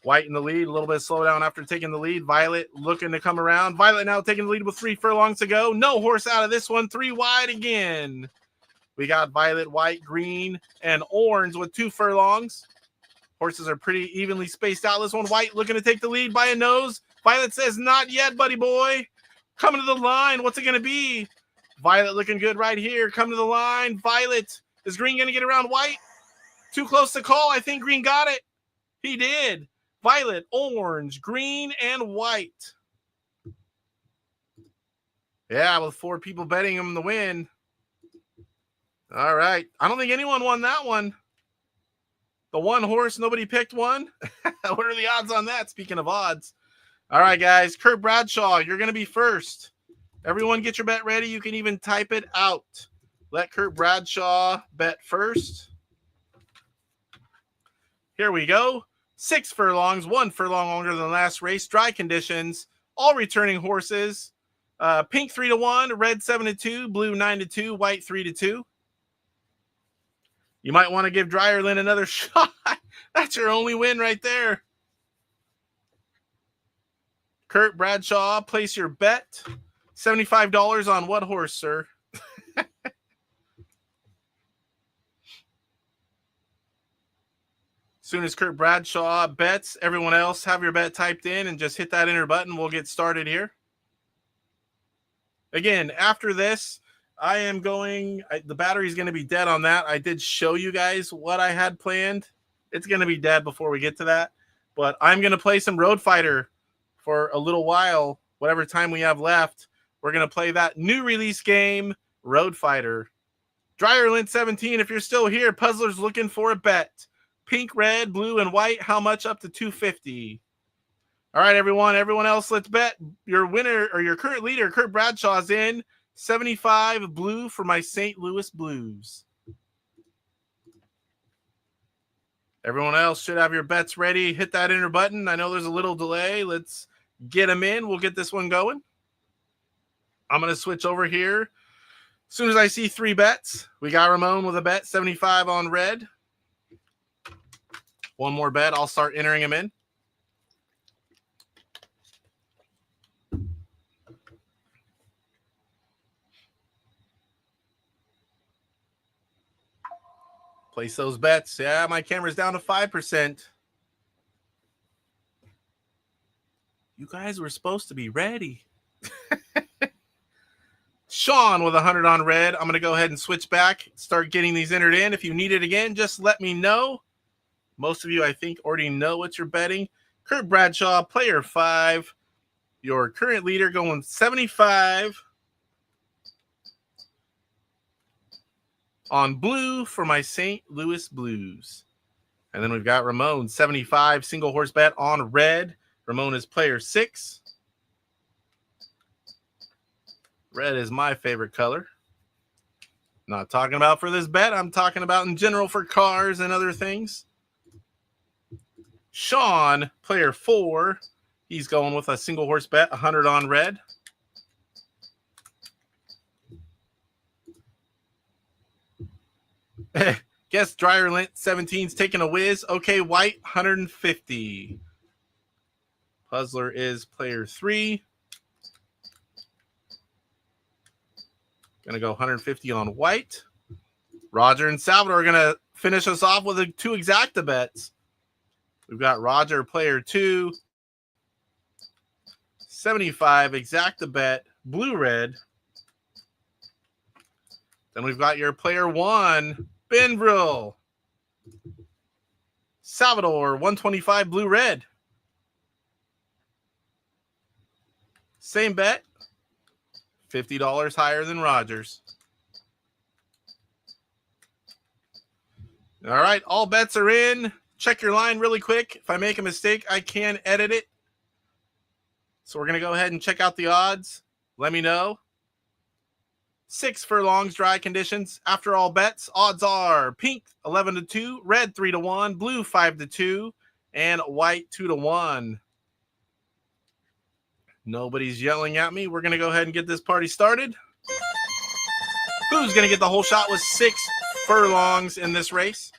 White in the lead. A little bit of slowdown after taking the lead. Violet looking to come around. Violet now taking the lead with 3 furlongs to go. No horse out of this one. 3 wide again. We got Violet, White, Green, and Orange with 2 furlongs. Horses are pretty evenly spaced out. This one, White looking to take the lead by a nose. Violet says, not yet, buddy boy. Coming to the line. What's it going to be? Violet looking good right here. Coming to the line. Violet. Is Green going to get around White? Too close to call. I think Green got it. He did. Violet, orange, green, and white. Yeah, with 4 people betting him the win. All right. I don't think anyone won that one. The one horse, nobody picked one. What are the odds on that? Speaking of odds. All right, guys. Kurt Bradshaw, you're going to be first. Everyone get your bet ready. You can even type it out. Let Kurt Bradshaw bet first. Here we go. 6 furlongs, 1 furlong longer than the last race. Dry conditions. All returning horses. Pink 3-1, red 7-2, blue 9-2, white 3-2. You might want to give Dryerland another shot. That's your only win right there. Kurt Bradshaw, place your bet. $75 on what horse, sir? Soon as Kurt Bradshaw bets, everyone else have your bet typed in and just hit that enter button. We'll get started here. Again, after this, I am going, the battery's going to be dead on that. I did show you guys what I had planned. It's going to be dead before we get to that. But I'm going to play some Road Fighter for a little while, whatever time we have left. We're going to play that new release game, Road Fighter. Dryerland 17, if you're still here, Puzzler's looking for a bet. Pink, red, blue, and white. How much? Up to $250. All right, everyone. Everyone else, let's bet. Your winner or your current leader, Kurt Bradshaw's in. 75 blue for my St. Louis Blues. Everyone else should have your bets ready. Hit that enter button. I know there's a little delay. Let's get them in. We'll get this one going. I'm going to switch over here. As soon as I see 3 bets, we got Ramon with a bet, 75 on red. One more bet. I'll start entering them in. Place those bets. Yeah, my camera's down to 5%. You guys were supposed to be ready. Sean with 100 on red. I'm going to go ahead and switch back. Start getting these entered in. If you need it again, just let me know. Most of you, I think, already know what you're betting. Kurt Bradshaw, player 5. your current leader going 75 on blue for my St. Louis Blues. And then we've got Ramon, 75 single horse bet on red. Ramon is player 6. Red is my favorite color. Not talking about for this bet. I'm talking about in general for cars and other things. Sean, player 4. He's going with a single horse bet, 100 on red. Guess Dryer Lint 17's taking a whiz. Okay, white, 150. Puzzler is player 3. Gonna go 150 on white. Roger and Salvador are gonna finish us off with 2 exacta bets. We've got Roger, player 2. 75 exacta bet, blue-red. Then we've got your player 1, Benvril. Salvador, 125 blue-red. Same bet, $50 higher than Rogers. All right, all bets are in. Check your line really quick. If I make a mistake, I can edit it. So we're going to go ahead and check out the odds. Let me know. 6 furlongs, dry conditions. After all bets, odds are pink 11-2, red 3-1, blue 5-2, and white 2-1. Nobody's yelling at me. We're going to go ahead and get this party started. Who's going to get the whole shot with 6 furlongs in this race?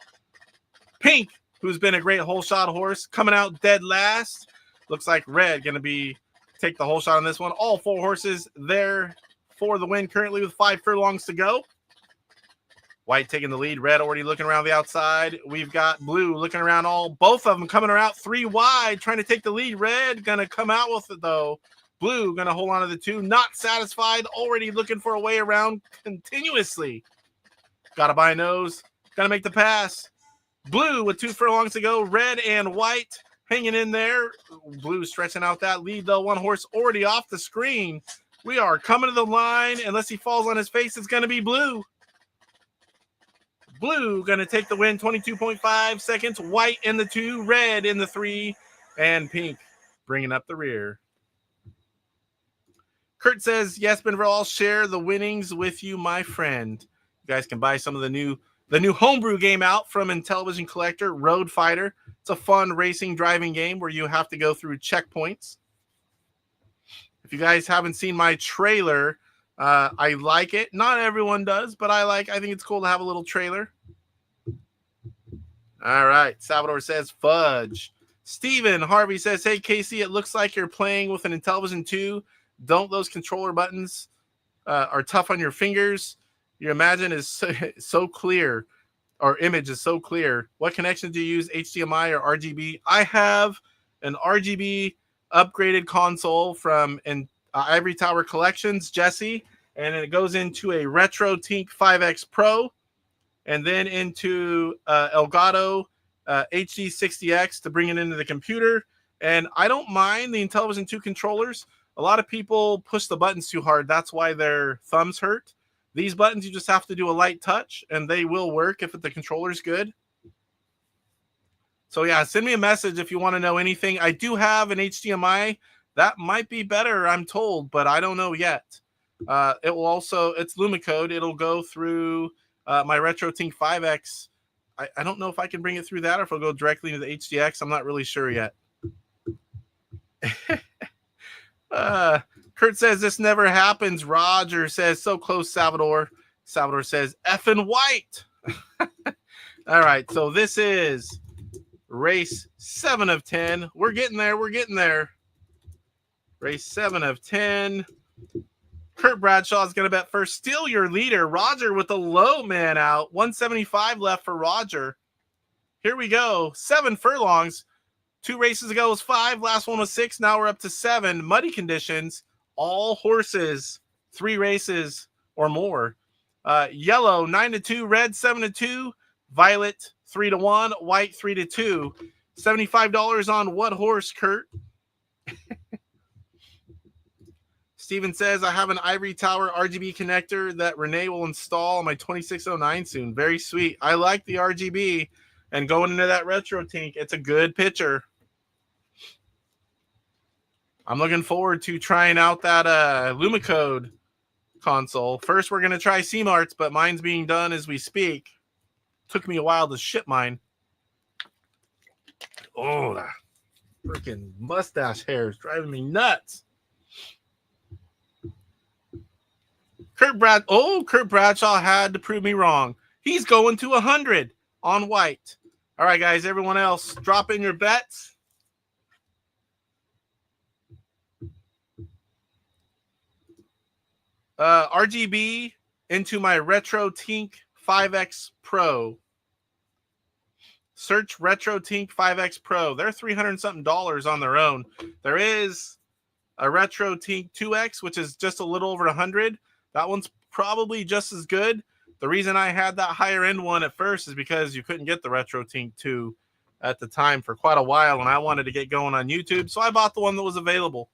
Pink, who's been a great whole shot horse, coming out dead last. Looks like red going to take the whole shot on this one. All 4 horses there for the win currently with 5 furlongs to go. White taking the lead. Red already looking around the outside. We've got blue looking around both of them coming around 3 wide, trying to take the lead. Red going to come out with it though. Blue going to hold on to the 2. Not satisfied. Already looking for a way around continuously. Got to buy nose. Got to make the pass. Blue with 2 furlongs to go. Red and white hanging in there. Blue stretching out that lead though. 1 horse already off the screen. We are coming to the line. Unless he falls on his face, it's going to be blue. Blue going to take the win, 22.5 seconds. White in the 2, red in the 3, and pink bringing up the rear. Kurt says, yes, Benvril, I'll share the winnings with you, my friend. You guys can buy some of the new Homebrew game out from Intellivision Collector, Road Fighter. It's a fun racing driving game where you have to go through checkpoints. If you guys haven't seen my trailer, I like it. Not everyone does, but I think it's cool to have a little trailer. All right. Salvador says fudge. Steven Harvey says, hey, Casey, it looks like you're playing with an Intellivision 2. Don't those controller buttons are tough on your fingers? Your imagine is so clear, or image is so clear. What connection do you use, HDMI or RGB? I have an RGB upgraded console from Ivory Tower Collections, Jesse, and it goes into a Retro Tink 5X Pro, and then into Elgato HD60X to bring it into the computer. And I don't mind the Intellivision 2 controllers. A lot of people push the buttons too hard. That's why their thumbs hurt. These buttons, you just have to do a light touch, and they will work if the controller's good. So, yeah, send me a message if you want to know anything. I do have an HDMI. That might be better, I'm told, but I don't know yet. It will also, it's LumaCode. It'll go through my Retro Tink 5X. I don't know if I can bring it through that or if it'll go directly to the HDX. I'm not really sure yet. Kurt says this never happens. Roger says so close, Salvador. Salvador says effing white. All right, so this is race 7 of 10. We're getting there. We're getting there. Race 7 of 10. Kurt Bradshaw is going to bet first. Still your leader. Roger with the low man out. 175 left for Roger. Here we go. 7 furlongs. 2 races ago was 5. Last one was 6. Now we're up to 7. Muddy conditions. All horses. 3 races or more. Yellow 9-2. Red 7-2. Violet 3-1. White 3-2. $75 on what horse, Kurt? Steven says, I have an Ivory Tower RGB connector that Renee will install on my 2609 soon. Very sweet. I like the RGB. And going into that retro tink, it's a good picture. I'm looking forward to trying out that LumaCode console. First, we're going to try CMarts, but mine's being done as we speak. Took me a while to ship mine. Oh, that freaking mustache hair is driving me nuts. Kurt Bradshaw had to prove me wrong. He's going to 100 on white. All right, guys, everyone else, drop in your bets. RGB into my Retro Tink 5X Pro. Search Retro Tink 5X Pro. They're $300 something on their own. There is a Retro Tink 2X, which is just a little over 100. That one's probably just as good. The reason I had that higher end one at first is because you couldn't get the Retro Tink 2 at the time for quite a while, and I wanted to get going on YouTube, so I bought the one that was available.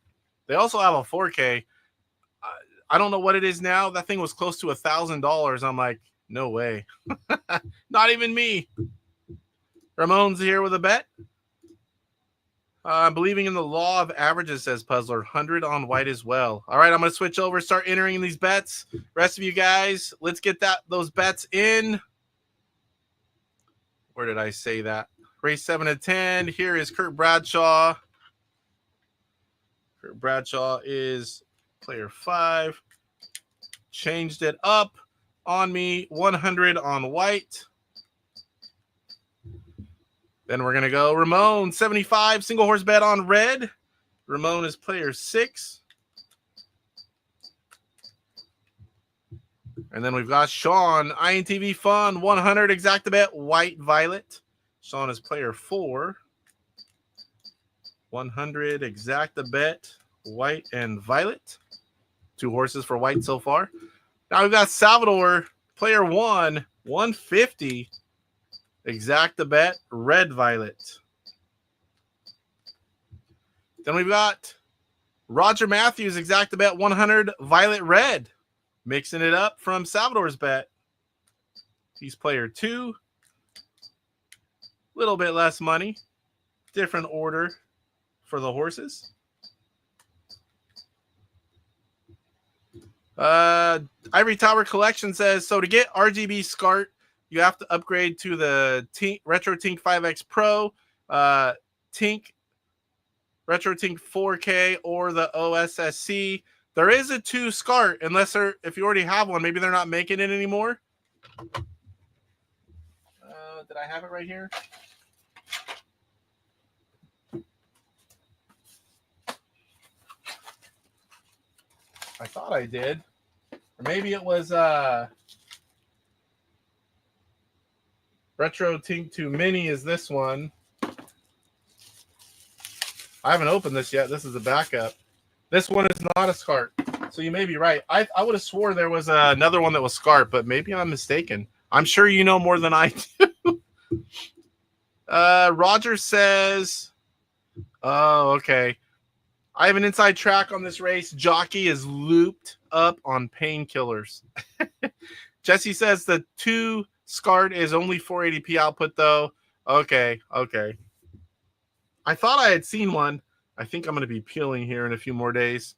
They also have a 4K. I don't know what it is now. That thing was close to $1,000. I'm like, no way. Not even me. Ramon's here with a bet. Believing in the law of averages, says Puzzler. 100 on white as well. All right, I'm going to switch over, start entering these bets. Rest of you guys, let's get those bets in. Where did I say that? Race 7 to 10. Here is Kurt Bradshaw. Kurt Bradshaw is player 5. Changed it up on me. 100 on white. Then we're going to go Ramon, 75, single horse bet on red. Ramon is player 6. And then we've got Sean, INTV Fun, 100 exacta bet, white violet. Sean is player 4. 100 exacta bet, white and violet. 2 horses for white so far. Now we've got Salvador, player 1, 150. Exacta bet, red violet. Then we've got Roger Matthews, exacta bet, 100 violet red. Mixing it up from Salvador's bet. He's player 2. Little bit less money. Different order for the horses. Ivory Tower Collection says, so to get RGB SCART, you have to upgrade to the Retro Tink 5X Pro, Retro Tink 4K, or the OSSC. There is a 2 SCART, if you already have one, maybe they're not making it anymore. Did I have it right here? I thought I did. Or maybe it was Retro Tink 2 Mini is this one. I haven't opened this yet. This is a backup. This one is not a SCART. So you may be right. I would have swore there was another one that was SCART, but maybe I'm mistaken. I'm sure you know more than I do. Roger says, oh, okay. I have an inside track on this race. Jockey is looped up on painkillers. Jesse says the 2 SCART is only 480p output, though. Okay. I thought I had seen one. I think I'm going to be peeling here in a few more days.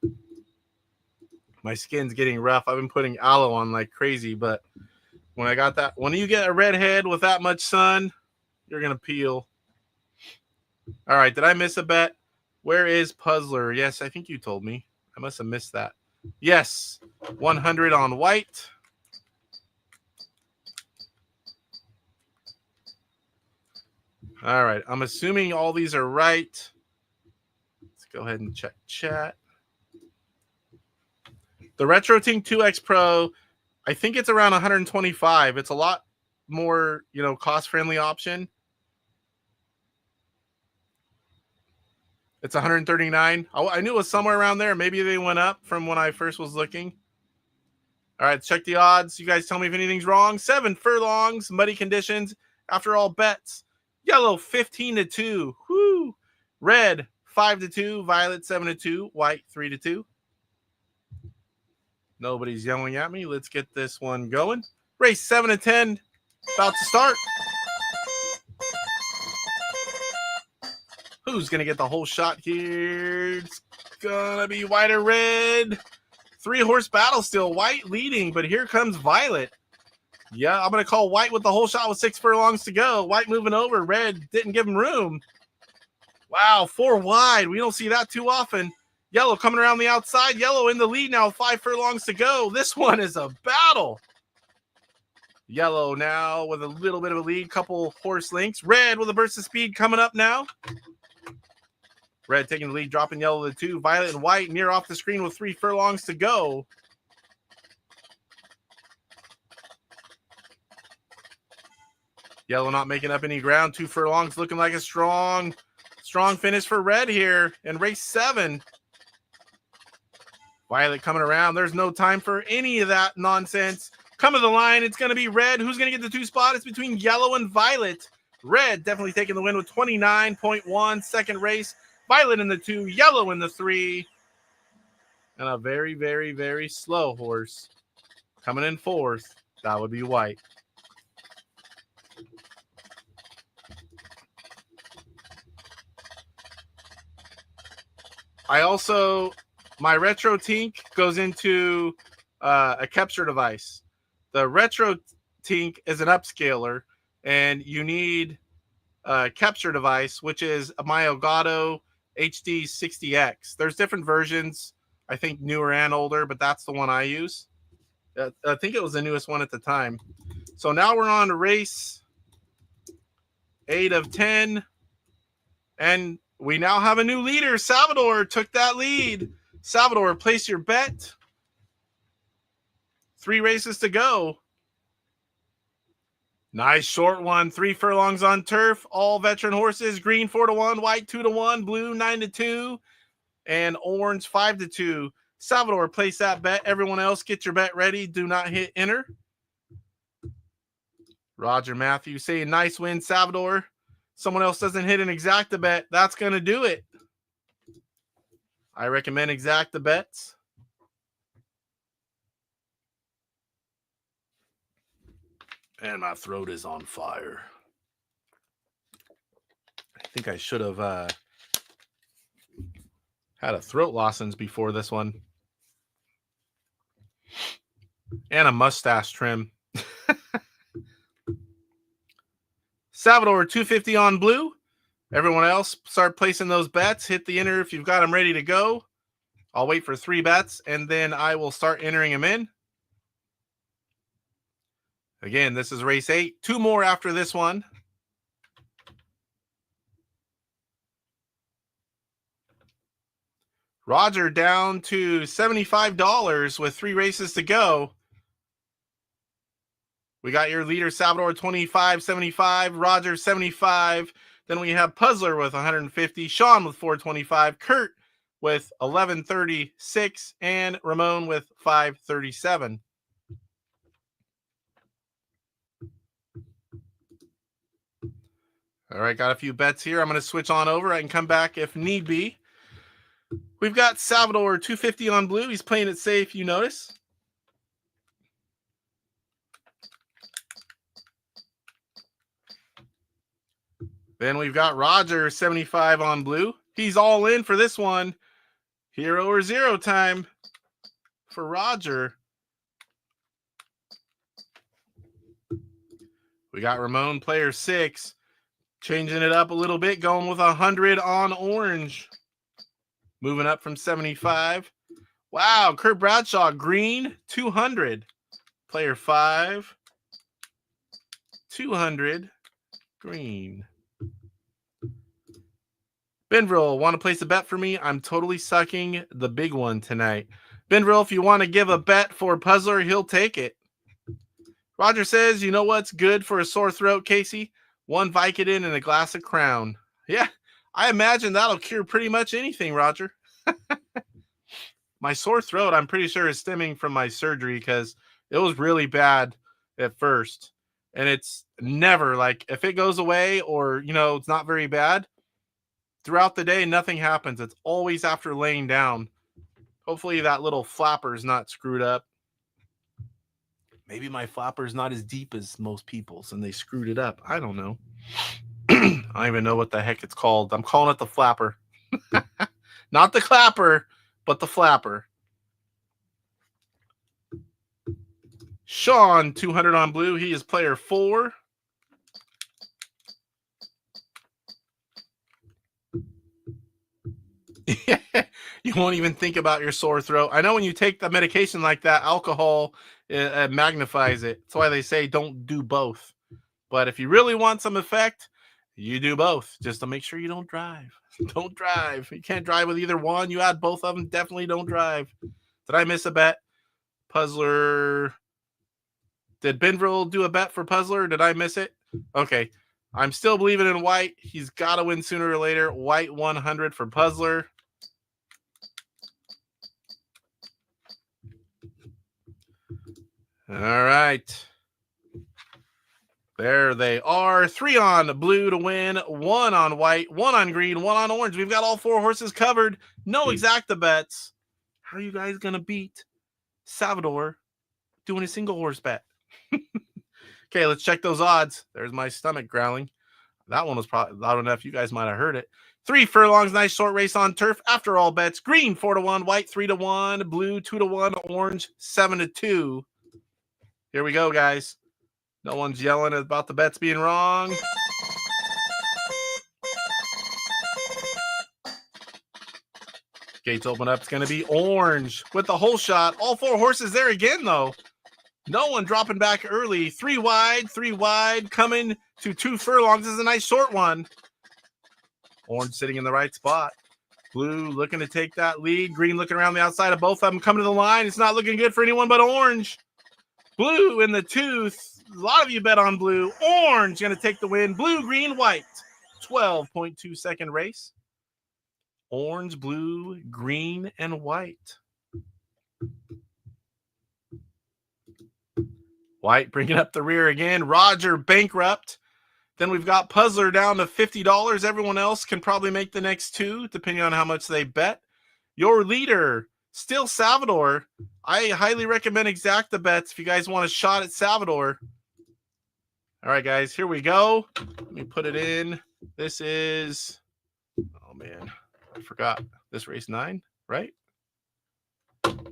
My skin's getting rough. I've been putting aloe on like crazy, but when you get a red head with that much sun, you're going to peel. All right, did I miss a bet? Where is Puzzler? Yes, I think you told me. I must have missed that. Yes, 100 on white. All right, I'm assuming all these are right. Let's go ahead and check chat. The Retro Tink 2X Pro, I think it's around 125. It's a lot more, cost-friendly option. It's 139. I knew it was somewhere around there. Maybe they went up from when I first was looking. All right, check the odds. You guys tell me if anything's wrong. 7 furlongs, muddy conditions. After all bets. Yellow 15-2. Whoo. Red 5-2. Violet 7-2. White 3-2. Nobody's yelling at me. Let's get this one going. Race 7 of 10 about to start. Who's going to get the whole shot here? It's going to be white or red. 3-horse battle still. White leading, but here comes Violet. Yeah, I'm going to call white with the whole shot with 6 furlongs to go. White moving over. Red didn't give him room. Wow, 4 wide. We don't see that too often. Yellow coming around the outside. Yellow in the lead now, 5 furlongs to go. This one is a battle. Yellow now with a little bit of a lead, couple horse lengths. Red with a burst of speed coming up now. Red taking the lead, dropping yellow to 2. Violet and white near off the screen with 3 furlongs to go. Yellow not making up any ground. 2 furlongs looking like a strong finish for red here in race 7. Violet coming around. There's no time for any of that nonsense. Come to the line. It's going to be red. Who's going to get the 2 spot? It's between yellow and Violet. Red definitely taking the win with 29.1. Second race. Violet in the 2. Yellow in the 3. And a very, very, very slow horse coming in 4th. That would be white. My retro tink goes into a capture device. The retro tink is an upscaler, and you need a capture device, which is my Elgato HD 60X. There's different versions, I think newer and older, but that's the one I use. I think it was the newest one at the time. So now we're on to race 8 of 10, and we now have a new leader. Salvador took that lead. Salvador, place your bet. 3 races to go. Nice short one. 3 furlongs on turf. All veteran horses. Green 4-1, white 2-1, blue 9-2, and orange 5-2. Salvador, place that bet. Everyone else, get your bet ready. Do not hit enter. Roger Matthew saying nice win, Salvador. Someone else doesn't hit an exacta bet, that's going to do it. I recommend exacta bets. And my throat is on fire. I think I should have had a throat lozenge before this one. And a mustache trim. Salvador, 250 on blue. Everyone else, start placing those bets. Hit the enter if you've got them ready to go. I'll wait for 3 bets, and then I will start entering them in. Again, this is race 8. 2 more after this one. Roger down to $75 with 3 races to go. We got your leader, Salvador, 25.75. Roger, 75. Then we have Puzzler with 150. Sean with 425. Kurt with 1136. And Ramon with 537. All right, got a few bets here. I'm going to switch on over. I can come back if need be. We've got Salvador, 250 on blue. He's playing it safe, you notice. Then we've got Roger, 75 on blue. He's all in for this one. Hero or zero time for Roger. We got Ramon, player 6. Changing it up a little bit, going with 100 on orange. Moving up from 75. Wow, Kurt Bradshaw, green, 200. Player 5. 200, green. Benville, want to place a bet for me? I'm totally sucking the big one tonight. Benville, if you want to give a bet for Puzzler, he'll take it. Roger says, you know what's good for a sore throat, Casey? 1 Vicodin and a glass of Crown. Yeah, I imagine that'll cure pretty much anything, Roger. My sore throat, I'm pretty sure, is stemming from my surgery because it was really bad at first. And it's never, like, if it goes away or, you know, it's not very bad, throughout the day, nothing happens. It's always after laying down. Hopefully that little flapper is not screwed up. Maybe my flapper is not as deep as most people's and they screwed it up. I don't know. I don't even know what the heck it's called. I'm calling it the flapper. Not the clapper, but the flapper. Sean, 200 on blue. He is player 4. You won't even think about your sore throat. I know when you take the medication like that, alcohol magnifies it. That's why they say don't do both. But if you really want some effect, you do both, just to make sure you don't drive. Don't drive. You can't drive with either one. You add both of them, definitely don't drive. Did I miss a bet? Puzzler. Did Benville do a bet for Puzzler? Did I miss it? Okay. I'm still believing in White. He's got to win sooner or later. White 100 for Puzzler. All right. There they are. 3 on blue to win, 1 on white, 1 on green, 1 on orange. We've got all 4 horses covered. No exacta bets. How are you guys going to beat Salvador doing a single horse bet? Okay, let's check those odds. There's my stomach growling. That one was probably loud enough. You guys might have heard it. 3 furlongs, nice short race on turf. After all bets, green 4-1, white 3-1, blue 2-1, orange 7-2. Here we go, guys. No one's yelling about the bets being wrong. Gates open up. It's going to be orange with the whole shot. All 4 horses there again, though. No one dropping back early. 3 wide, coming to 2 furlongs. This is a nice short one. Orange sitting in the right spot. Blue looking to take that lead. Green looking around the outside of both of them. Coming to the line. It's not looking good for anyone but orange. Blue in the tooth. A lot of you bet on blue. Orange going to take the win. Blue, green, white. 12.2 second race. Orange, blue, green, and white. White bringing up the rear again. Roger bankrupt. Then we've got Puzzler down to $50. Everyone else can probably make the next 2, depending on how much they bet. Your leader, still Salvador. I highly recommend exacta bets if you guys want a shot at Salvador. All right, guys, here we go. Let me put it in. This is, oh, man, I forgot. This race 9, right?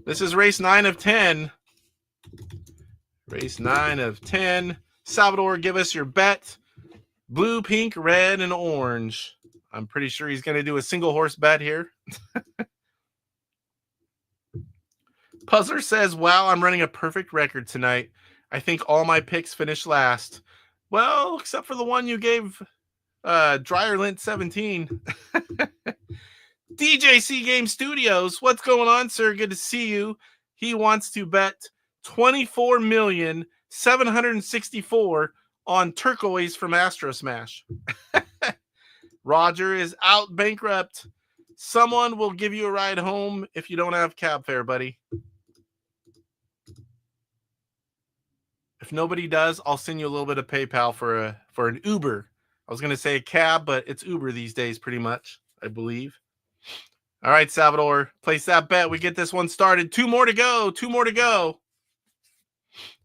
This is race 9 of 10. Race 9 of 10. Salvador, give us your bet. Blue, pink, red, and orange. I'm pretty sure he's going to do a single horse bet here. Puzzler says, wow, I'm running a perfect record tonight. I think all my picks finished last. Well, except for the one you gave Dryer Lint 17. DJC Game Studios, what's going on, sir? Good to see you. He wants to bet $24,764,000 on turquoise from Astro Smash. Roger is out bankrupt. Someone will give you a ride home if you don't have cab fare, buddy. If nobody does, I'll send you a little bit of PayPal for an Uber. I was going to say a cab, but it's Uber these days pretty much, I believe. All right, Salvador, place that bet. We get this one started. 2 more to go. 2 more to go.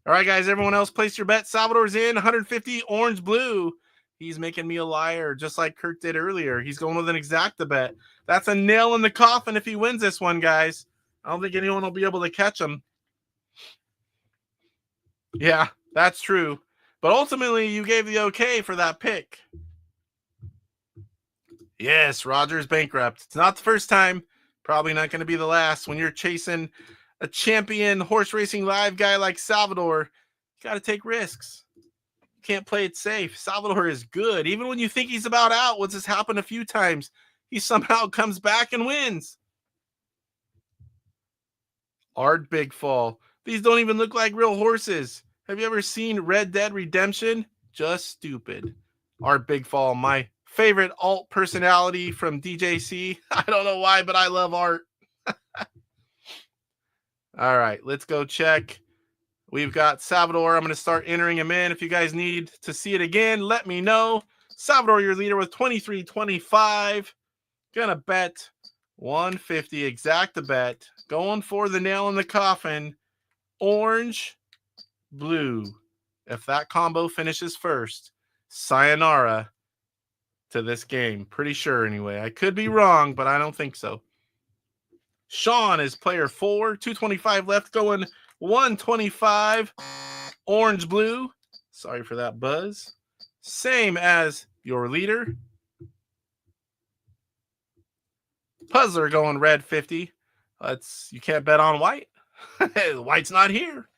All right, guys, everyone else, place your bet. Salvador's in, 150, orange, blue. He's making me a liar, just like Kirk did earlier. He's going with an exacta bet. That's a nail in the coffin if he wins this one, guys. I don't think anyone will be able to catch him. Yeah, that's true. But ultimately, you gave the okay for that pick. Yes, Roger's bankrupt. It's not the first time. Probably not going to be the last. When you're chasing a champion horse racing live guy like Salvador, you got to take risks. You can't play it safe. Salvador is good. Even when you think he's about out, what's this happened a few times, he somehow comes back and wins. Art Big Fall. These don't even look like real horses. Have you ever seen Red Dead Redemption? Just stupid. Art Big Fall, my favorite alt personality from DJC. I don't know why, but I love Art. All right, let's go check. We've got Salvador. I'm going to start entering him in. If you guys need to see it again, let me know. Salvador, your leader with 23.25. Gonna bet 150, exact the bet. Going for the nail in the coffin. Orange, blue. If that combo finishes first, sayonara to this game. Pretty sure anyway. I could be wrong, but I don't think so. Sean is player 4. 225 left, going 125. Orange, blue. Sorry for that buzz. Same as your leader. Puzzler going red 50. You can't bet on white. White's not here.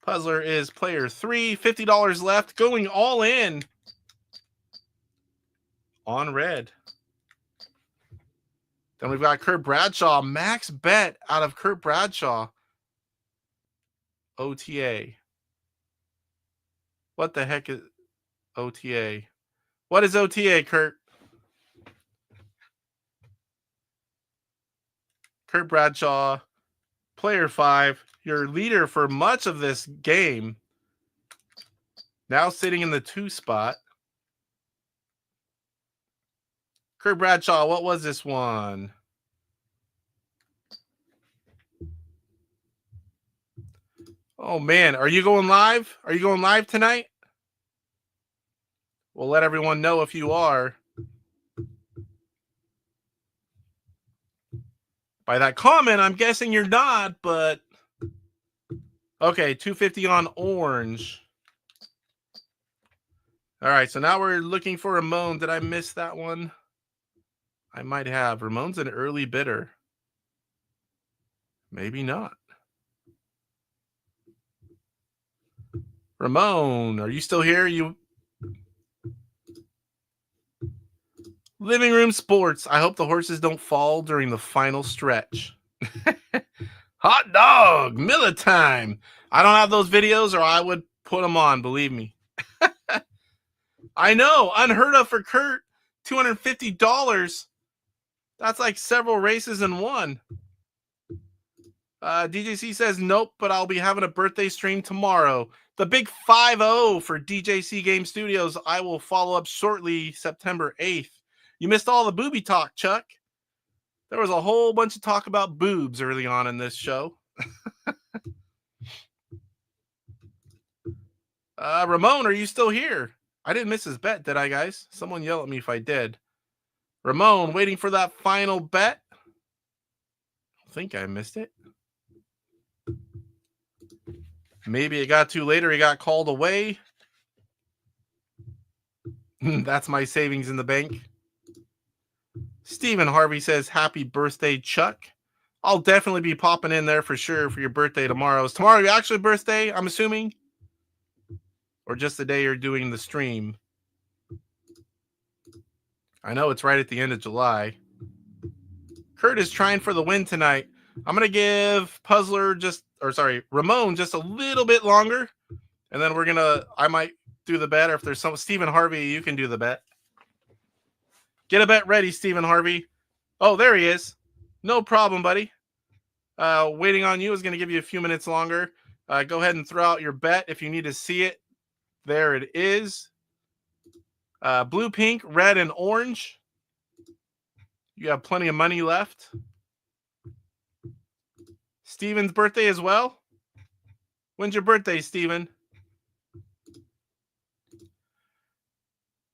Puzzler is player 3. $50 left, going all in on red. Then we've got Kurt Bradshaw. Max bet out of Kurt Bradshaw. OTA. What the heck is OTA? What is OTA, Kurt? Kurt Bradshaw, player 5, your leader for much of this game. Now sitting in the 2 spot. Kurt Bradshaw, what was this one? Oh, man. Are you going live? Are you going live tonight? We'll let everyone know if you are. By that comment, I'm guessing you're not, but... Okay, 250 on orange. All right, so now we're looking for Ramon. Did I miss that one? I might have. Ramon's an early bidder. Maybe not. Ramon, are you still here? Living Room Sports. I hope the horses don't fall during the final stretch. Hot dog, Miller time. I don't have those videos or I would put them on, believe me. I know, unheard of for Kurt. $250. That's like several races in one. DJC says, nope, but I'll be having a birthday stream tomorrow. The big 5-0 for DJC Game Studios. I will follow up shortly, September 8th. You missed all the booby talk, Chuck. There was a whole bunch of talk about boobs early on in this show. Ramon, are you still here? I didn't miss his bet, did I, guys? Someone yell at me if I did. Ramon, waiting for that final bet. I think I missed it. Maybe it got too later. He got called away. That's my savings in the bank. Stephen Harvey says, happy birthday, Chuck. I'll definitely be popping in there for sure for your birthday tomorrow. Is tomorrow your actual birthday, I'm assuming? Or just the day you're doing the stream? I know it's right at the end of July. Kurt is trying for the win tonight. I'm going to give Ramon just a little bit longer. And then I might do the bet. Or if there's some, Stephen Harvey, you can do the bet. Get a bet ready, Stephen Harvey. Oh, there he is. No problem, buddy. Waiting on you is going to give you a few minutes longer. Go ahead and throw out your bet if you need to see it. There it is. Blue, pink, red, and orange. You have plenty of money left. Steven's birthday as well. When's your birthday, Steven?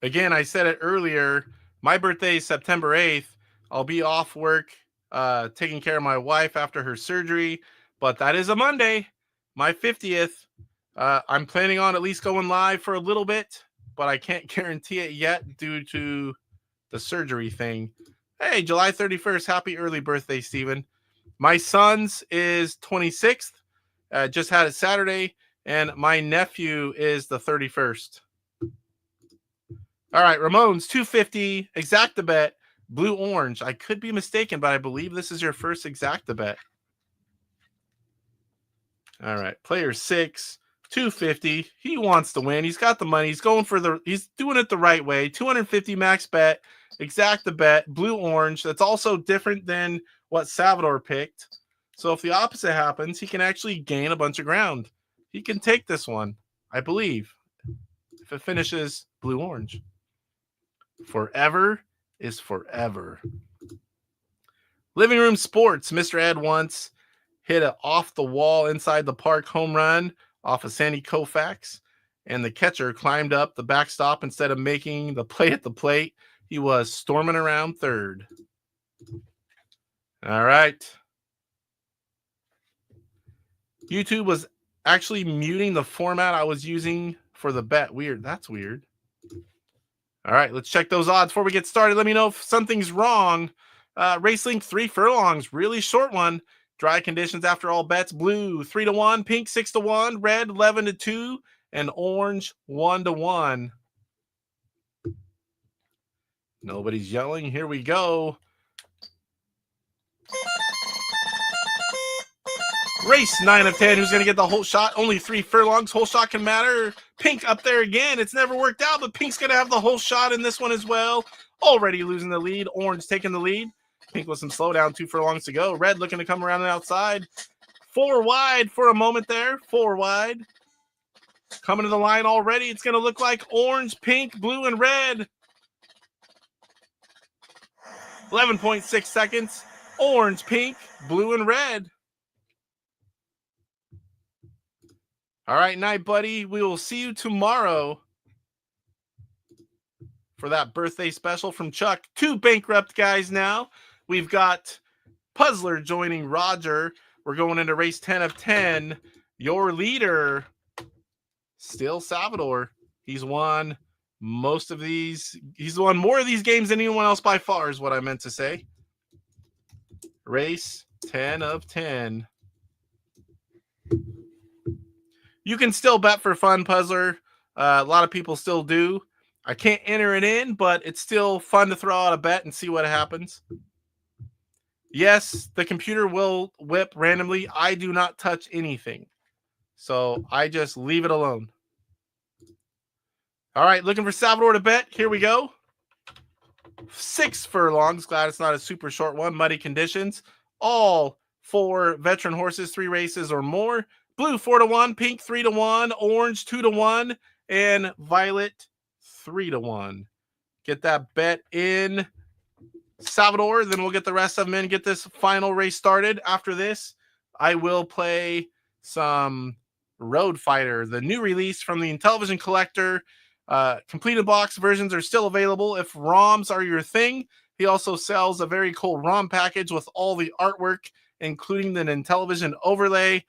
Again, I said it earlier. My birthday is September 8th. I'll be off work taking care of my wife after her surgery. But that is a Monday, my 50th. I'm planning on at least going live for a little bit, but I can't guarantee it yet due to the surgery thing. Hey, July 31st. Happy early birthday, Steven. My son's is 26th. Just had it Saturday. And my nephew is the 31st. All right, Ramon's 250. Exacta bet. Blue orange. I could be mistaken, but I believe this is your first exacta bet. All right, player 6. 250. He wants to win. He's got the money. He's doing it the right way. 250 max bet. Exacta bet. Blue orange. That's also different than what Salvador picked. So if the opposite happens, he can actually gain a bunch of ground. He can take this one, I believe, if it finishes blue orange. Forever is forever. Living Room Sports. Mr. Ed once hit an off-the-wall inside the park home run off of Sandy Koufax, and the catcher climbed up the backstop instead of making the play at the plate. He was storming around third. All right. YouTube was actually muting the format I was using for the bet. Weird. That's weird. All right, let's check those odds before we get started. Let me know if something's wrong. RaceLink 3 furlongs, really short one. Dry conditions after all bets. Blue 3-1, pink 6-1, red 11-2, and orange 1-1. Nobody's yelling. Here we go. Race 9 of 10. Who's going to get the whole shot? Only 3 furlongs. Whole shot can matter. Pink up there again. It's never worked out, but Pink's going to have the whole shot in this one as well. Already losing the lead. Orange taking the lead. Pink with some slowdown. 2 furlongs to go. Red looking to come around the outside. 4 wide for a moment there. 4 wide. Coming to the line already. It's going to look like orange, pink, blue, and red. 11.6 seconds. Orange, pink, blue, and red. All right, night, buddy. We will see you tomorrow for that birthday special from Chuck. 2 bankrupt guys now. We've got Puzzler joining Roger. We're going into race 10 of 10. Your leader, still Salvador. He's won most of these. He's won more of these games than anyone else by far, is what I meant to say. Race 10 of 10. You can still bet for fun, Puzzler. A lot of people still do. I can't enter it in, but it's still fun to throw out a bet and see what happens. Yes, the computer will whip randomly. I do not touch anything. So I just leave it alone. All right, looking for Salvador to bet. Here we go. 6 furlongs. Glad it's not a super short one. Muddy conditions. All 4 veteran horses, 3 races or more. Blue 4-1, pink 3-1, orange 2-1, and violet 3-1. Get that bet in, Salvador. Then we'll get the rest of them in. Get this final race started. After this, I will play some Road Fighter, the new release from the Intellivision collector. Completed box versions are still available if ROMs are your thing. He also sells a very cool ROM package with all the artwork, including the Intellivision overlay.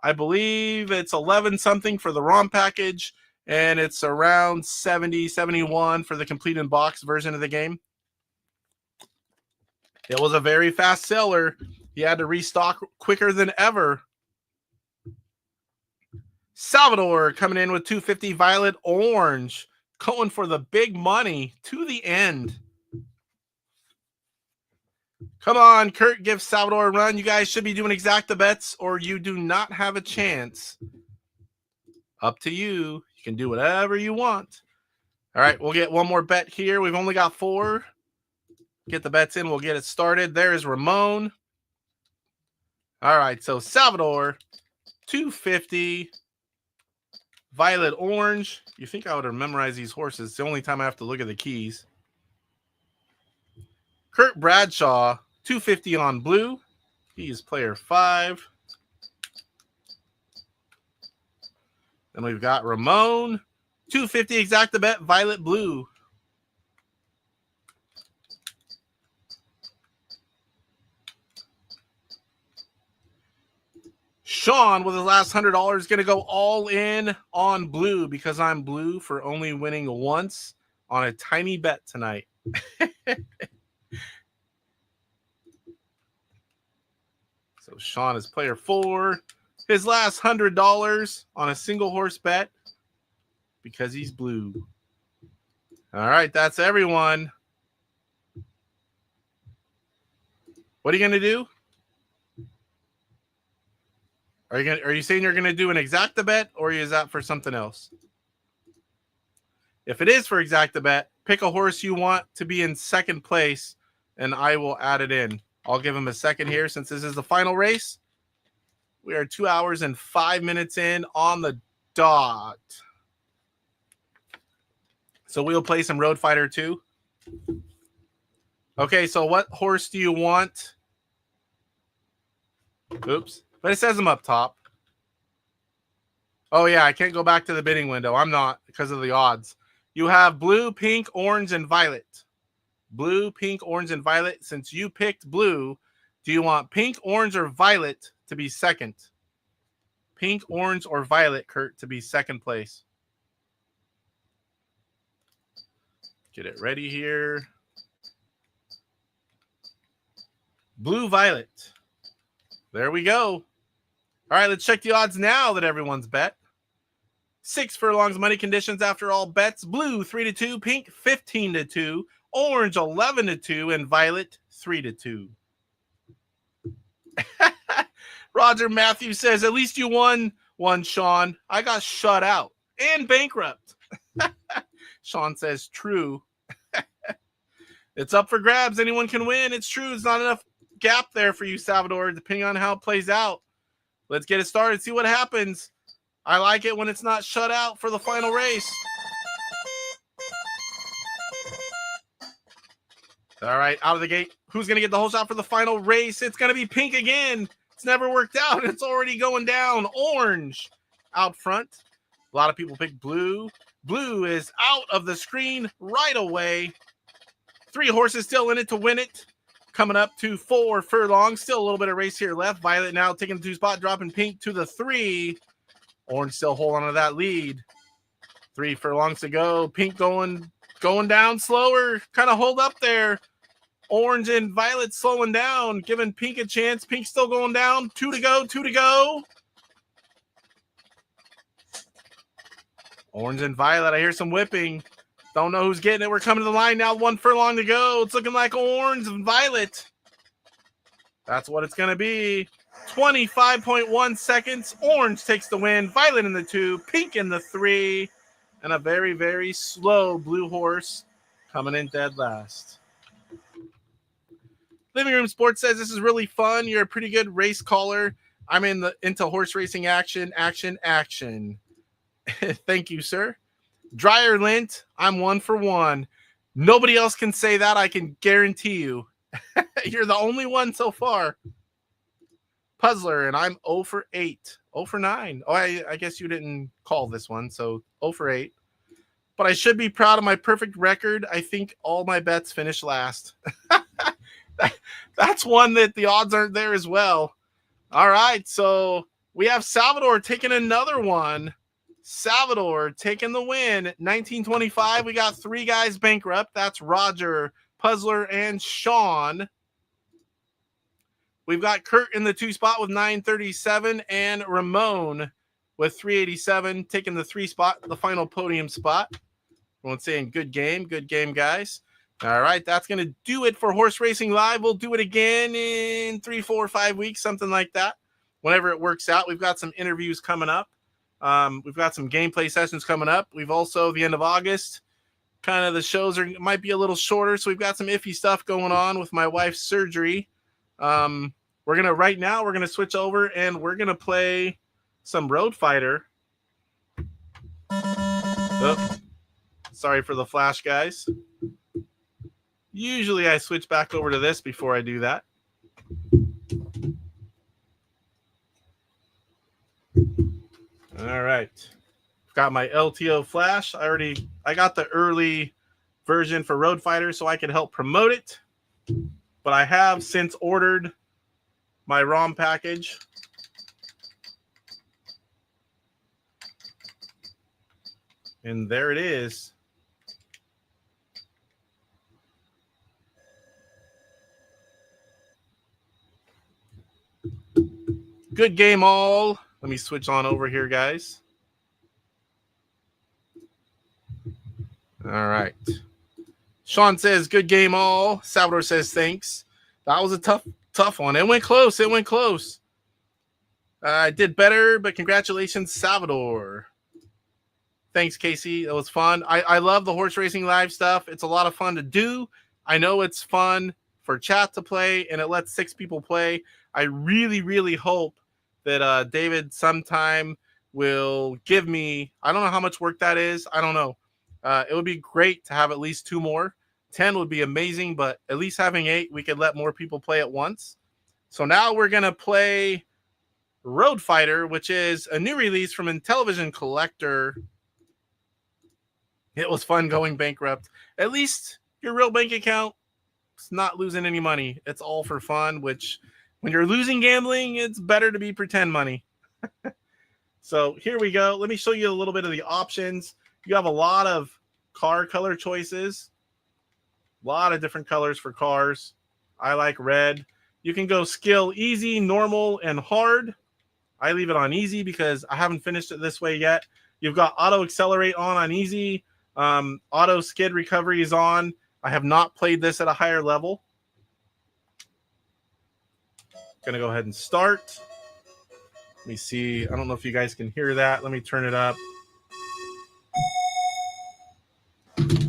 I believe it's 11 something for the ROM package, and it's around 70, 71 for the complete in box version of the game. It was a very fast seller. He had to restock quicker than ever. Salvador coming in with 250 violet orange, going for the big money to the end. Come on, Kurt, give Salvador a run. You guys should be doing exacta bets or you do not have a chance. Up to you. You can do whatever you want. All right, we'll get one more bet here. We've only got 4. Get the bets in. We'll get it started. There's Ramon. All right, so Salvador, 250. Violet orange. You think I would have memorized these horses. It's the only time I have to look at the keys. Kurt Bradshaw, 250 on blue. He's player 5. Then we've got Ramon, 250 exacta bet, violet blue. Sean with his last $100 going to go all in on blue because I'm blue for only winning once on a tiny bet tonight. So Sean is player 4. His last $100 on a single horse bet because he's blue. All right, that's everyone. What are you going to do? Are you saying you're going to do an exacta bet or is that for something else? If it is for exacta bet, pick a horse you want to be in second place and I will add it in. I'll give him a second here since this is the final race. We are 2 hours and 5 minutes in on the dot. So we'll play some Road Fighter 2. Okay, so what horse do you want Oops. But it says them up top. Oh, yeah, I can't go back to the bidding window. I'm not because of the odds. You have blue, pink, orange, and violet. Blue, pink, orange, and violet. Since you picked blue, do you want pink, orange, or violet to be second? Pink, orange, or violet, Kurt, to be second place. Get it ready here. Blue, violet. There we go. All right, let's check the odds now that everyone's bet. 6 furlongs money conditions after all bets. Blue 3-2, pink 15-2, orange 11-2, and violet 3-2. Roger Matthews says, at least you won one, Sean. I got shut out and bankrupt. Sean says, true. It's up for grabs. Anyone can win. It's true. It's not enough gap there for you, Salvador, depending on how it plays out. Let's get it started. See what happens. I like it when it's not shut out for the final race. All right, out of the gate. Who's going to get the whole shot for the final race? It's going to be pink again. It's never worked out. It's already going down. Orange out front. A lot of people pick blue. Blue is out of the screen right away. 3 horses still in it to win it. Coming up to 4 furlongs. Still a little bit of race here left. Violet now taking the 2 spot, dropping pink to the 3. Orange still holding on to that lead. 3 furlongs to go. Pink going down slower. Kind of hold up there. Orange and violet slowing down, giving pink a chance. Pink still going down. 2 to go. 2 to go. Orange and violet. I hear some whipping. Don't know who's getting it. We're coming to the line now. 1 furlong to go. It's looking like orange and violet. That's what it's going to be. 25.1 seconds. Orange takes the win. Violet in the 2. Pink in the 3. And a very, very slow blue horse coming in dead last. Living Room Sports says this is really fun. You're a pretty good race caller. I'm into horse racing action. Thank you, sir. Dryer Lint, I'm 1 for 1. Nobody else can say that, I can guarantee you. You're the only one so far. Puzzler, and I'm 0 for 8. 0 for 9. Oh, I guess you didn't call this one, so 0 for 8. But I should be proud of my perfect record. I think all my bets finished last. That's one that the odds aren't there as well. All right, so we have Salvador taking another one. Salvador taking the win. 1925, we got 3 guys bankrupt. That's Roger, Puzzler, and Sean. We've got Kurt in the 2 spot with 937 and Ramon with 387 taking the 3 spot, the final podium spot. Everyone's saying good game, guys. All right, that's going to do it for Horse Racing Live. We'll do it again in 3, 4, 5 weeks, something like that. Whenever it works out, we've got some interviews coming up. We've got some gameplay sessions coming up. We've also, the end of August, kind of the shows might be a little shorter, so we've got some iffy stuff going on with my wife's surgery. We're going to switch over and we're going to play some Road Fighter. Oh, sorry for the flash, guys. Usually I switch back over to this before I do that. All right. Got my LTO flash. I got the early version for Road Fighter so I could help promote it. But I have since ordered my ROM package. And there it is. Good game all. Let me switch on over here, guys. All right. Sean says, good game all. Salvador says, thanks. That was a tough one. It went close. I did better, but congratulations, Salvador. Thanks, Casey. It was fun. I love the Horse Racing Live stuff. It's a lot of fun to do. I know it's fun for chat to play, and it lets 6 people play. I really, really hope that David sometime will give me, I don't know how much work that is. I don't know. It would be great to have at least 2 more. 10 would be amazing, but at least having 8, we could let more people play at once. So now we're going to play Road Fighter, which is a new release from Intellivision Collector. It was fun going bankrupt. At least your real bank account is not losing any money. It's all for fun, which when you're losing gambling, it's better to be pretend money. So here we go. Let me show you a little bit of the options. You have a lot of car color choices. A lot of different colors for cars. I like red. You can go skill easy, normal, and hard. I leave it on easy because I haven't finished it this way yet. You've got auto accelerate on easy. Auto skid recovery is on. I have not played this at a higher level. Gonna go ahead and start. Let me see. I don't know if you guys can hear that. Let me turn it up.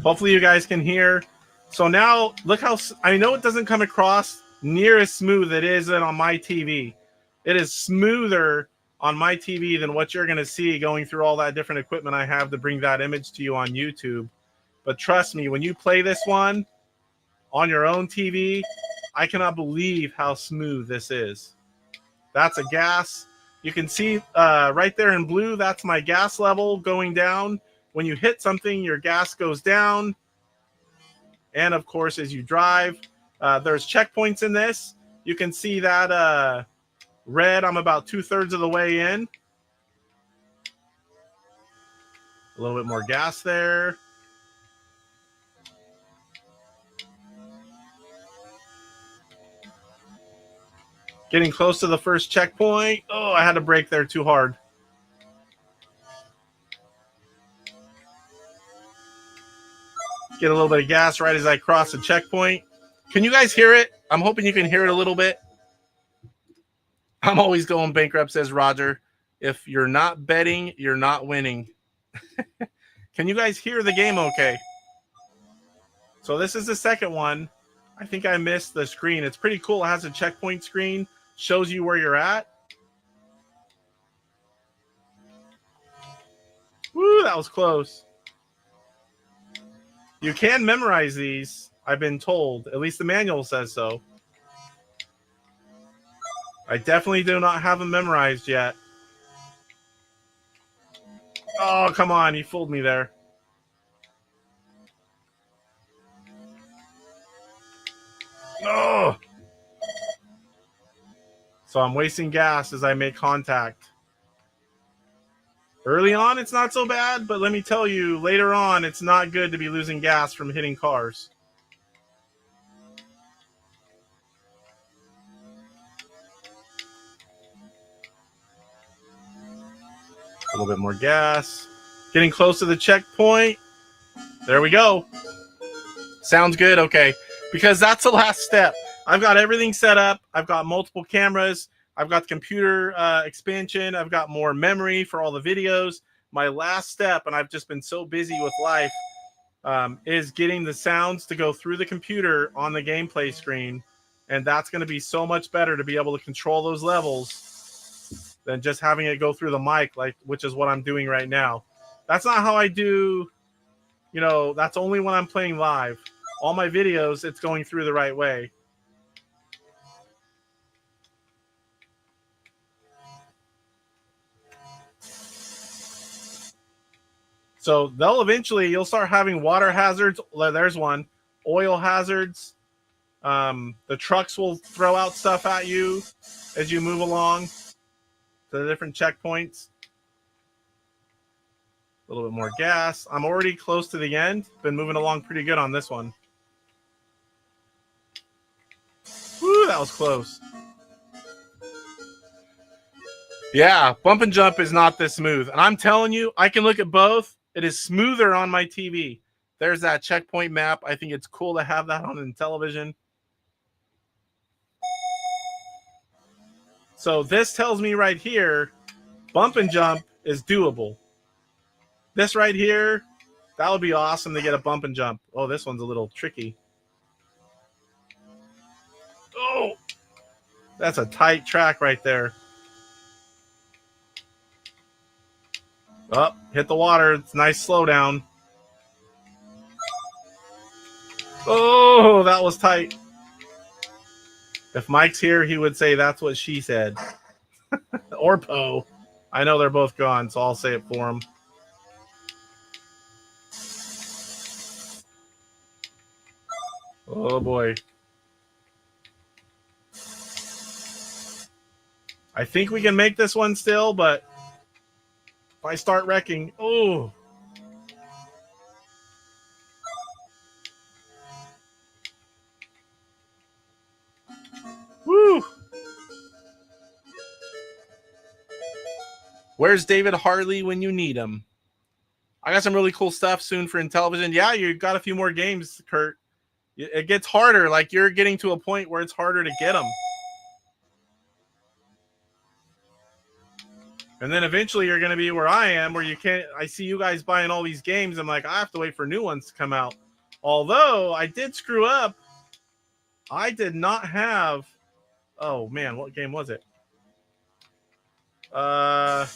Hopefully you guys can hear. So now look how, I know it doesn't come across near as smooth as it is on my TV. It is smoother on my TV than what you're going to see going through all that different equipment I have to bring that image to you on YouTube. But trust me, when you play this one on your own TV, I cannot believe how smooth this is. That's a gas. You can see right there in blue, that's my gas level going down. When you hit something, your gas goes down. And of course, as you drive, there's checkpoints in this. You can see that red, I'm about 2/3 of the way in. A little bit more gas there. Getting close to the first checkpoint. Oh, I had to brake there too hard. Get a little bit of gas right as I cross the checkpoint. Can you guys hear it? I'm hoping you can hear it a little bit. I'm always going bankrupt, says Roger. If you're not betting, you're not winning. Can you guys hear the game okay? So this is the second one. I think I missed the screen. It's pretty cool. It has a checkpoint screen. Shows you where you're at. Woo, that was close. You can memorize these, I've been told. At least the manual says so. I definitely do not have them memorized yet. Oh, come on. You fooled me there. Oh! So I'm wasting gas as I make contact. Early on, it's not so bad, but let me tell you, later on, it's not good to be losing gas from hitting cars. A little bit more gas. Getting close to the checkpoint. There we go. Sounds good? Okay. Because that's the last step. I've got everything set up. I've got multiple cameras. I've got the computer expansion. I've got more memory for all the videos. My last step, and I've just been so busy with life, is getting the sounds to go through the computer on the gameplay screen. And that's going to be so much better to be able to control those levels than just having it go through the mic, which is what I'm doing right now. That's not how I do, that's only when I'm playing live. All my videos, it's going through the right way. So you'll start having water hazards. There's one. Oil hazards. The trucks will throw out stuff at you as you move along to the different checkpoints. A little bit more gas. I'm already close to the end. Been moving along pretty good on this one. Woo, that was close. Yeah, bump and jump is not this smooth. And I'm telling you, I can look at both. It is smoother on my TV. There's that checkpoint map. I think it's cool to have that on Intellivision. So this tells me right here, bump and jump is doable. This right here, that would be awesome to get a bump and jump. Oh, this one's a little tricky. Oh, that's a tight track right there. Oh, hit the water. It's a nice slowdown. Oh, that was tight. If Mike's here, he would say that's what she said. Or Poe. I know they're both gone, so I'll say it for him. Oh boy. I think we can make this one still, but if I start wrecking, oh. Woo. Where's David Harley when you need him? I got some really cool stuff soon for Intellivision. Yeah, you got a few more games, Kurt. It gets harder. Like, you're getting to a point where it's harder to get them. And then eventually you're going to be where I am, where you can't. I see you guys buying all these games. I'm like, I have to wait for new ones to come out. Although I did screw up. I did not have. Oh man, what game was it? Oh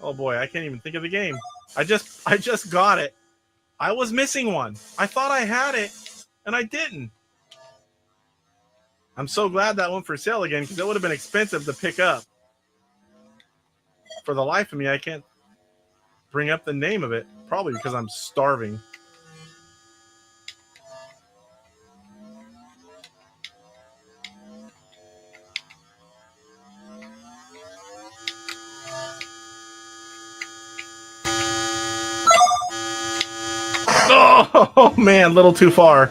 boy, I can't even think of the game. I just got it. I was missing one. I thought I had it, and I didn't. I'm so glad that went for sale again, because it would have been expensive to pick up. For the life of me, I can't bring up the name of it. Probably because I'm starving. Oh man, a little too far.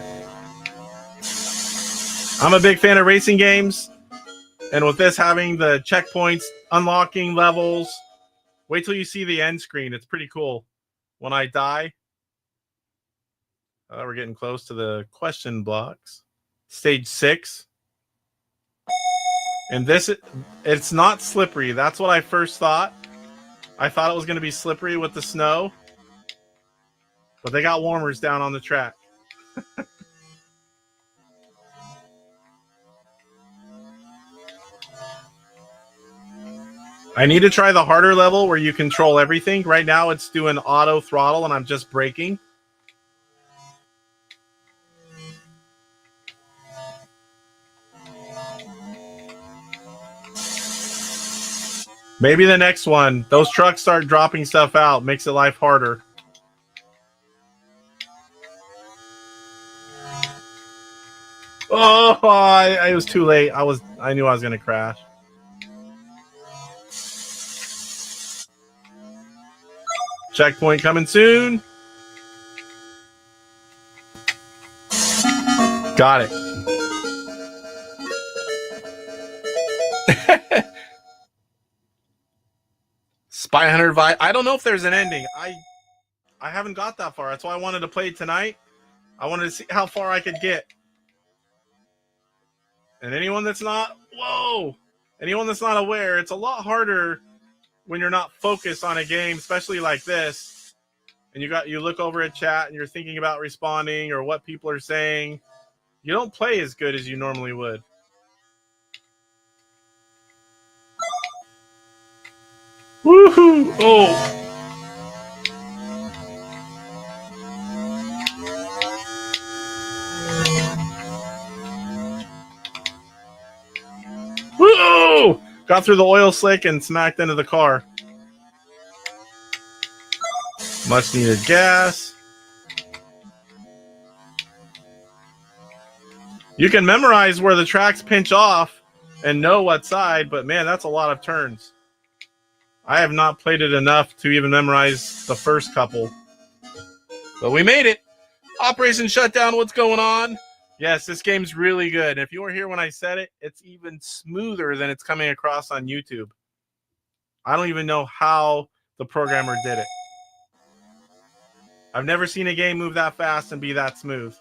I'm a big fan of racing games. And with this having the checkpoints, unlocking levels, wait till you see the end screen. It's pretty cool. When I die, we're getting close to the question blocks. Stage 6. And this, it's not slippery. That's what I first thought. I thought it was going to be slippery with the snow. But they got warmers down on the track. I need to try the harder level where you control everything. Right now it's doing auto throttle and I'm just braking. Maybe the next one. Those trucks start dropping stuff out. Makes it life harder. Oh, I was too late. I knew I was going to crash. Checkpoint coming soon. Got it. Spy Hunter Vibe. I don't know if there's an ending. I haven't got that far. That's why I wanted to play tonight. I wanted to see how far I could get. And anyone that's not aware, it's a lot harder when you're not focused on a game, especially like this, and you look over at chat and you're thinking about responding or what people are saying. You don't play as good as you normally would. Woohoo! Oh. Woo! Got through the oil slick and smacked into the car. Much needed gas. You can memorize where the tracks pinch off and know what side, but man, that's a lot of turns. I have not played it enough to even memorize the first couple. But we made it. Operation Shutdown, what's going on? Yes, this game's really good. If you were here when I said it, it's even smoother than it's coming across on YouTube. I don't even know how the programmer did it. I've never seen a game move that fast and be that smooth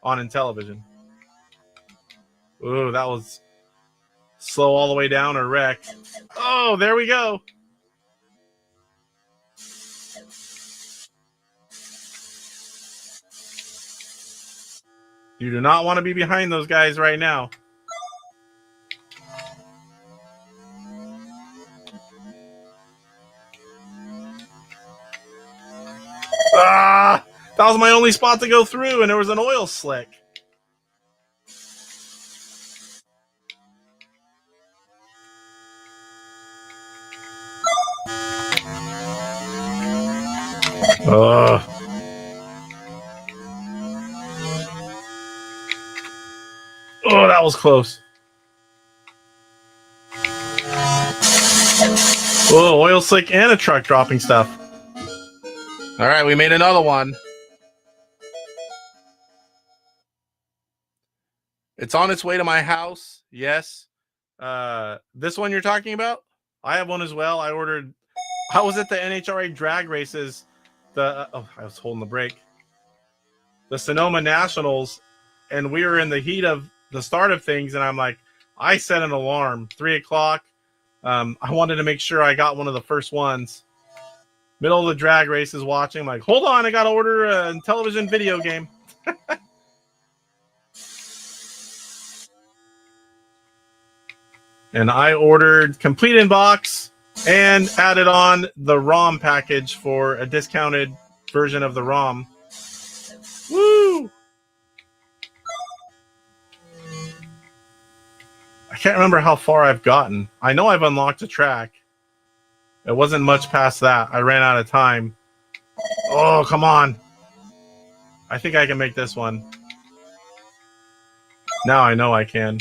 on Intellivision. Ooh, that was slow all the way down or wreck. Oh, there we go. You do not want to be behind those guys right now. Ah! That was my only spot to go through, and there was an oil slick. Oh, that was close. Oh, oil slick and a truck dropping stuff. All right, we made another one. It's on its way to my house. Yes. This one you're talking about? I have one as well. I was at the NHRA drag races. I was holding the brake. The Sonoma Nationals, and we were in the heat of the start of things, and I'm like, I set an alarm, 3 o'clock. I wanted to make sure I got one of the first ones. Middle of the drag races watching. I'm like, hold on, I got to order a Intellivision video game. And I ordered complete in box and added on the ROM package for a discounted version of the ROM. Woo! I can't remember how far I've gotten. I know I've unlocked a track. It wasn't much past that. I ran out of time. Oh, come on. I think I can make this one. Now I know I can.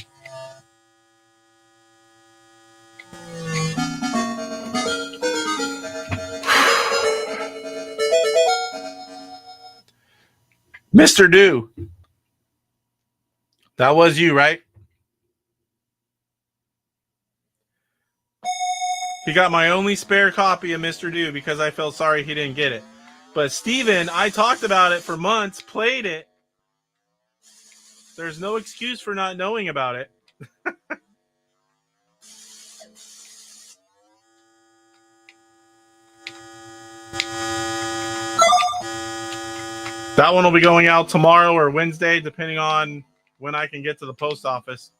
Mr. Do. That was you, right? He got my only spare copy of Mr. Do because I felt sorry he didn't get it. But Steven, I talked about it for months, played it. There's no excuse for not knowing about it. That one will be going out tomorrow or Wednesday, depending on when I can get to the post office.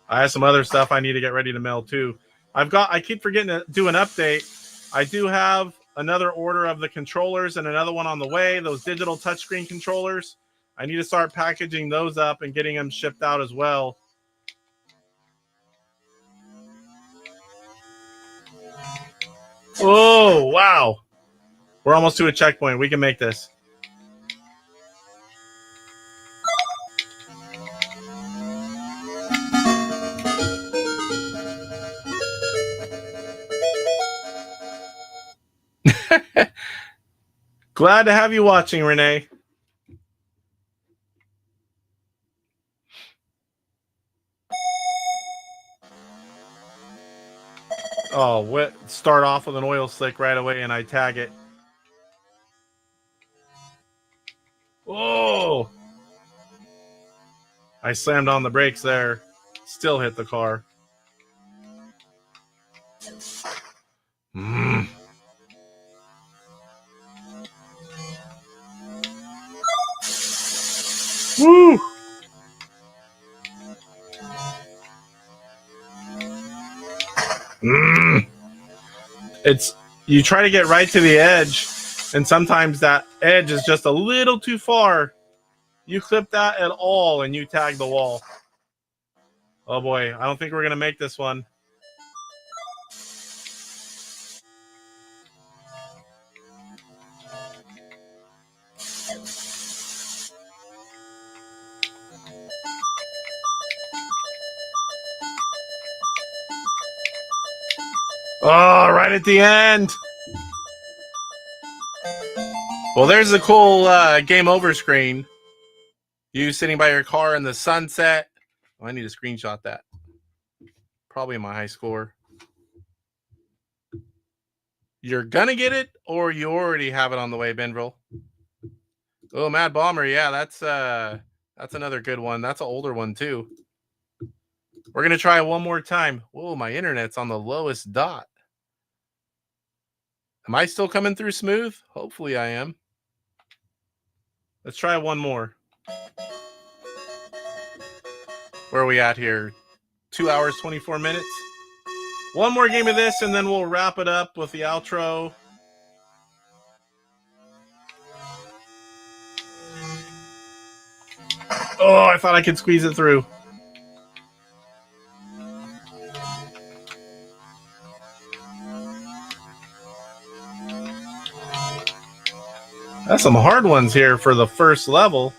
I have some other stuff I need to get ready to mail too. I keep forgetting to do an update. I do have another order of the controllers and another one on the way, those digital touchscreen controllers. I need to start packaging those up and getting them shipped out as well. Oh, wow. We're almost to a checkpoint. We can make this. Glad to have you watching, Renee. Oh, start off with an oil slick right away and I tag it. Oh! I slammed on the brakes there. Still hit the car. Woo! You try to get right to the edge, and sometimes that edge is just a little too far. You clip that at all, and you tag the wall. Oh boy, I don't think we're gonna make this one. Oh, right at the end. Well, there's a cool game over screen. You sitting by your car in the sunset. Oh, I need to screenshot that. Probably my high score. You're gonna get it, or you already have it on the way, Benville. Oh, Mad Bomber, yeah, that's another good one. That's an older one too. We're gonna try one more time. Whoa, my internet's on the lowest dot. Am I still coming through smooth? Hopefully I am. Let's try one more. Where are we at here? 2 hours, 24 minutes. One more game of this, and then we'll wrap it up with the outro. Oh, I thought I could squeeze it through. That's some hard ones here for the first level.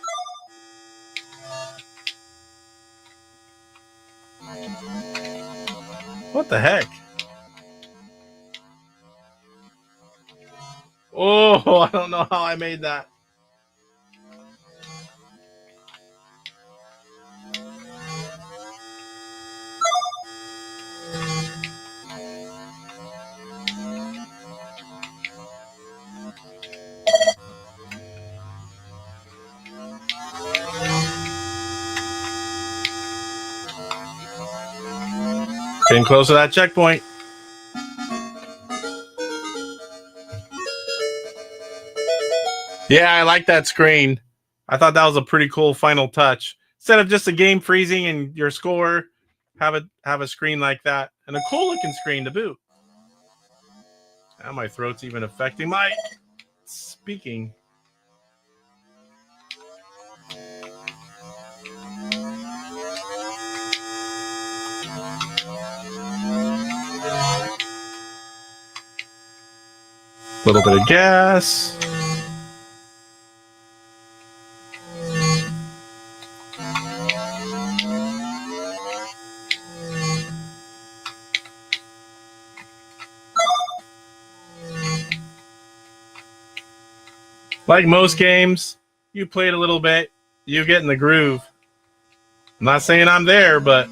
What the heck? Oh, I don't know how I made that. Getting close to that checkpoint. Yeah, I like that screen. I thought that was a pretty cool final touch. Instead of just a game freezing and your score, have a screen like that. And a cool looking screen to boot. Now my throat's even affecting my speaking. A little bit of gas. Like most games, you played a little bit, you get in the groove. I'm not saying I'm there, but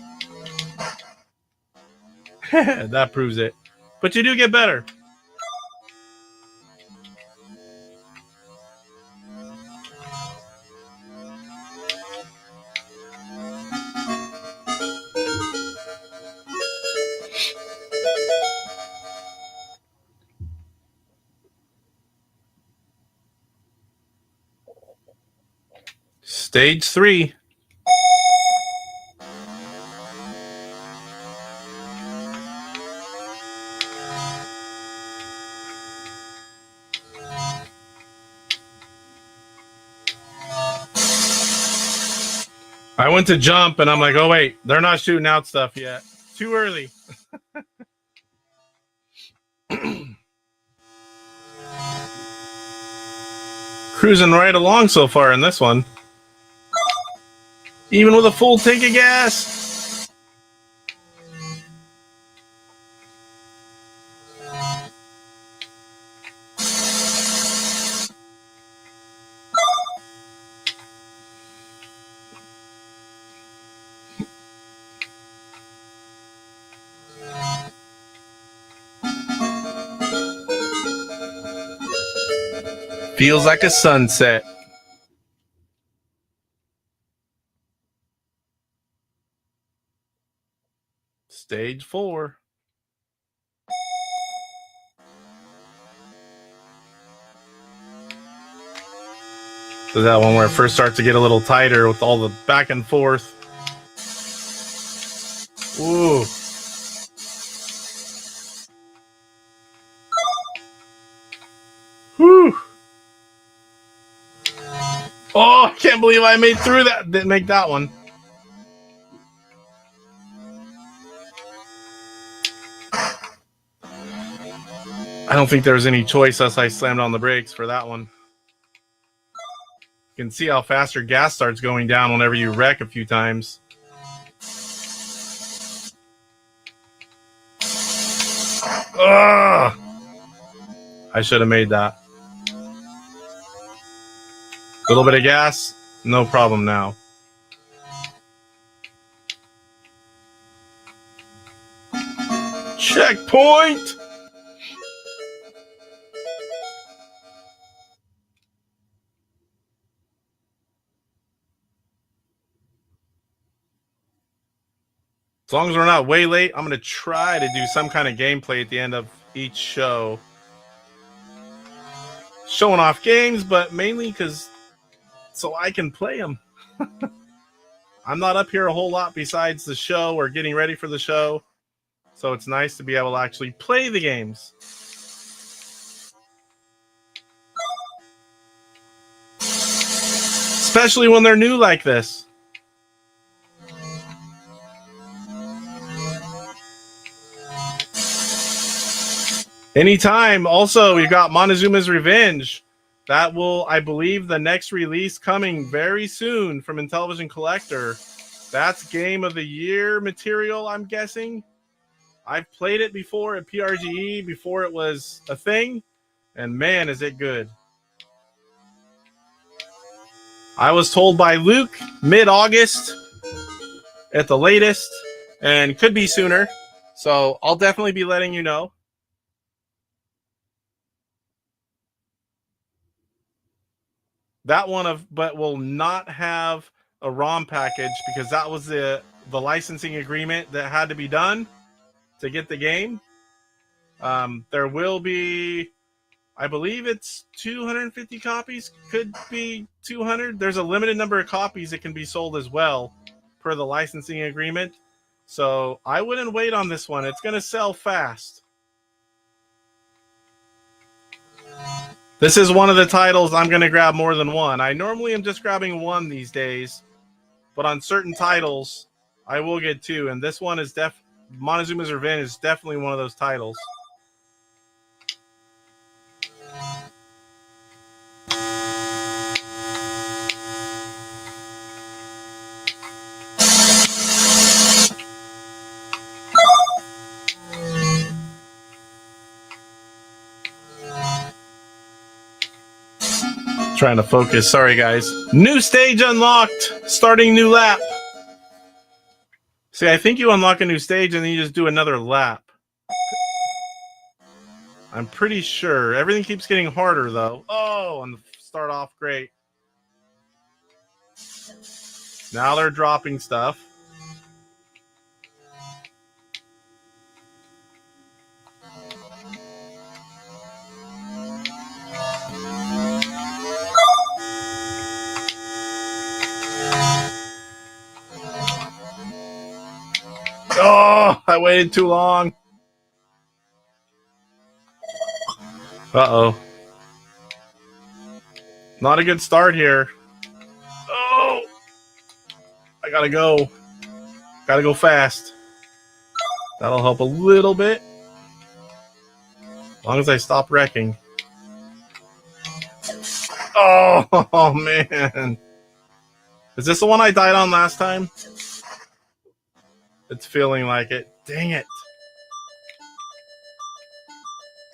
that proves it. But you do get better. Stage 3. I went to jump and I'm like, oh wait, they're not shooting out stuff yet. Too early. Cruising right along so far in this one. Even with a full tank of gas. Feels like a sunset. Stage 4. So that one where it first starts to get a little tighter with all the back and forth. Ooh. Whew. Oh, I can't believe I made through that. Didn't make that one. I don't think there was any choice as I slammed on the brakes for that one. You can see how fast your gas starts going down whenever you wreck a few times. Ugh! I should have made that. A little bit of gas, no problem now. Checkpoint! As long as we're not way late, I'm going to try to do some kind of gameplay at the end of each show. Showing off games, but mainly because so I can play them. I'm not up here a whole lot besides the show or getting ready for the show. So it's nice to be able to actually play the games. Especially when they're new like this. Anytime. Also, we've got Montezuma's Revenge that will, I believe, the next release coming very soon from Intellivision Collector. That's Game of the Year material, I'm guessing. I've played it before at PRGE, before it was a thing, and man, is it good. I was told by Luke mid-August at the latest, and could be sooner, so I'll definitely be letting you know. That one but will not have a ROM package because that was the licensing agreement that had to be done to get the game. There will be, I believe it's 250 copies, could be 200. There's a limited number of copies that can be sold as well per the licensing agreement. So I wouldn't wait on this one. It's going to sell fast. This is one of the titles I'm going to grab more than one. I normally am just grabbing one these days, but on certain titles, I will get two. And this one is Montezuma's Revenge is definitely one of those titles. Trying to focus. Sorry, guys. New stage unlocked. Starting new lap. See, I think you unlock a new stage and then you just do another lap. I'm pretty sure. Everything keeps getting harder, though. Oh, and start off great. Now they're dropping stuff. Oh, I waited too long. Uh-oh. Not a good start here. Oh! I gotta go. Gotta go fast. That'll help a little bit. As long as I stop wrecking. Oh, man. Is this the one I died on last time? It's feeling like it. Dang it.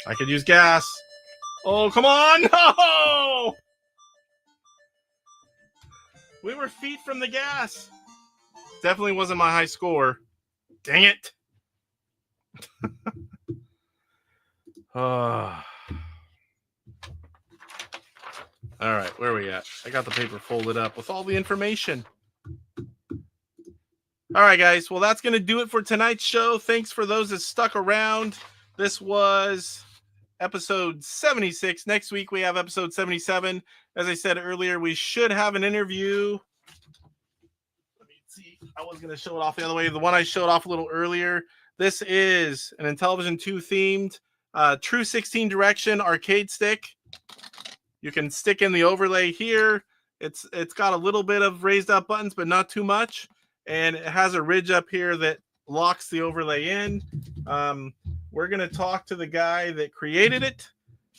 I could use gas. Oh, come on. No! We were feet from the gas. Definitely wasn't my high score. Dang it. All right, where are we at? I got the paper folded up with all the information. All right, guys. Well, that's going to do it for tonight's show. Thanks for those that stuck around. This was episode 76. Next week, we have episode 77. As I said earlier, we should have an interview. Let me see. I was going to show it off the other way. The one I showed off a little earlier. This is an Intellivision 2 themed True 16 direction arcade stick. You can stick in the overlay here. It's got a little bit of raised up buttons, but not too much. And it has a ridge up here that locks the overlay in. We're going to talk to the guy that created it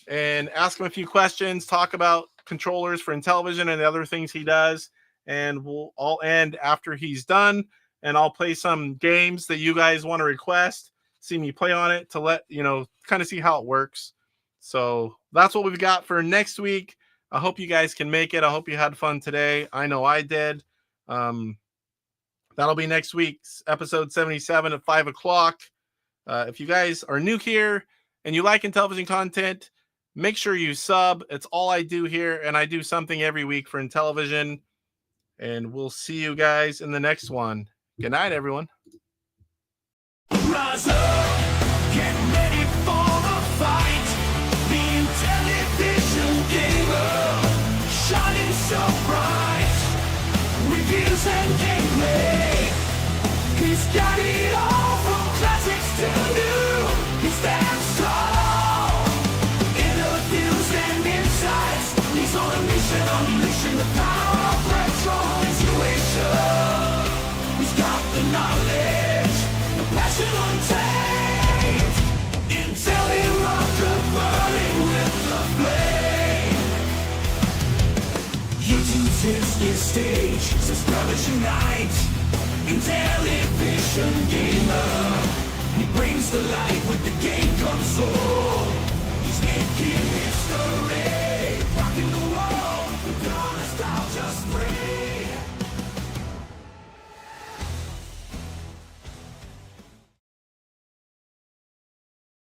and ask him a few questions, talk about controllers for Intellivision and the other things he does. And I'll end after he's done. And I'll play some games that you guys want to request, see me play on it to let, you know, kind of see how it works. So that's what we've got for next week. I hope you guys can make it. I hope you had fun today. I know I did. That'll be next week's episode 77 at 5 o'clock. If you guys are new here and you like Intellivision content, make sure you sub. It's all I do here, and I do something every week for Intellivision. And we'll see you guys in the next one. Good night, everyone. Rise up, get ready for the fight. The Intellivision gamer, shining so bright. Reviews and gameplay. He's got it all from classics to new. He stands tall. Interviews and insights. He's on a mission, unleashing the power of retro intuition. He's got the knowledge, the passion on tap. subscribers unite. Intellivision gamer, he brings the light with the game console. He's making history.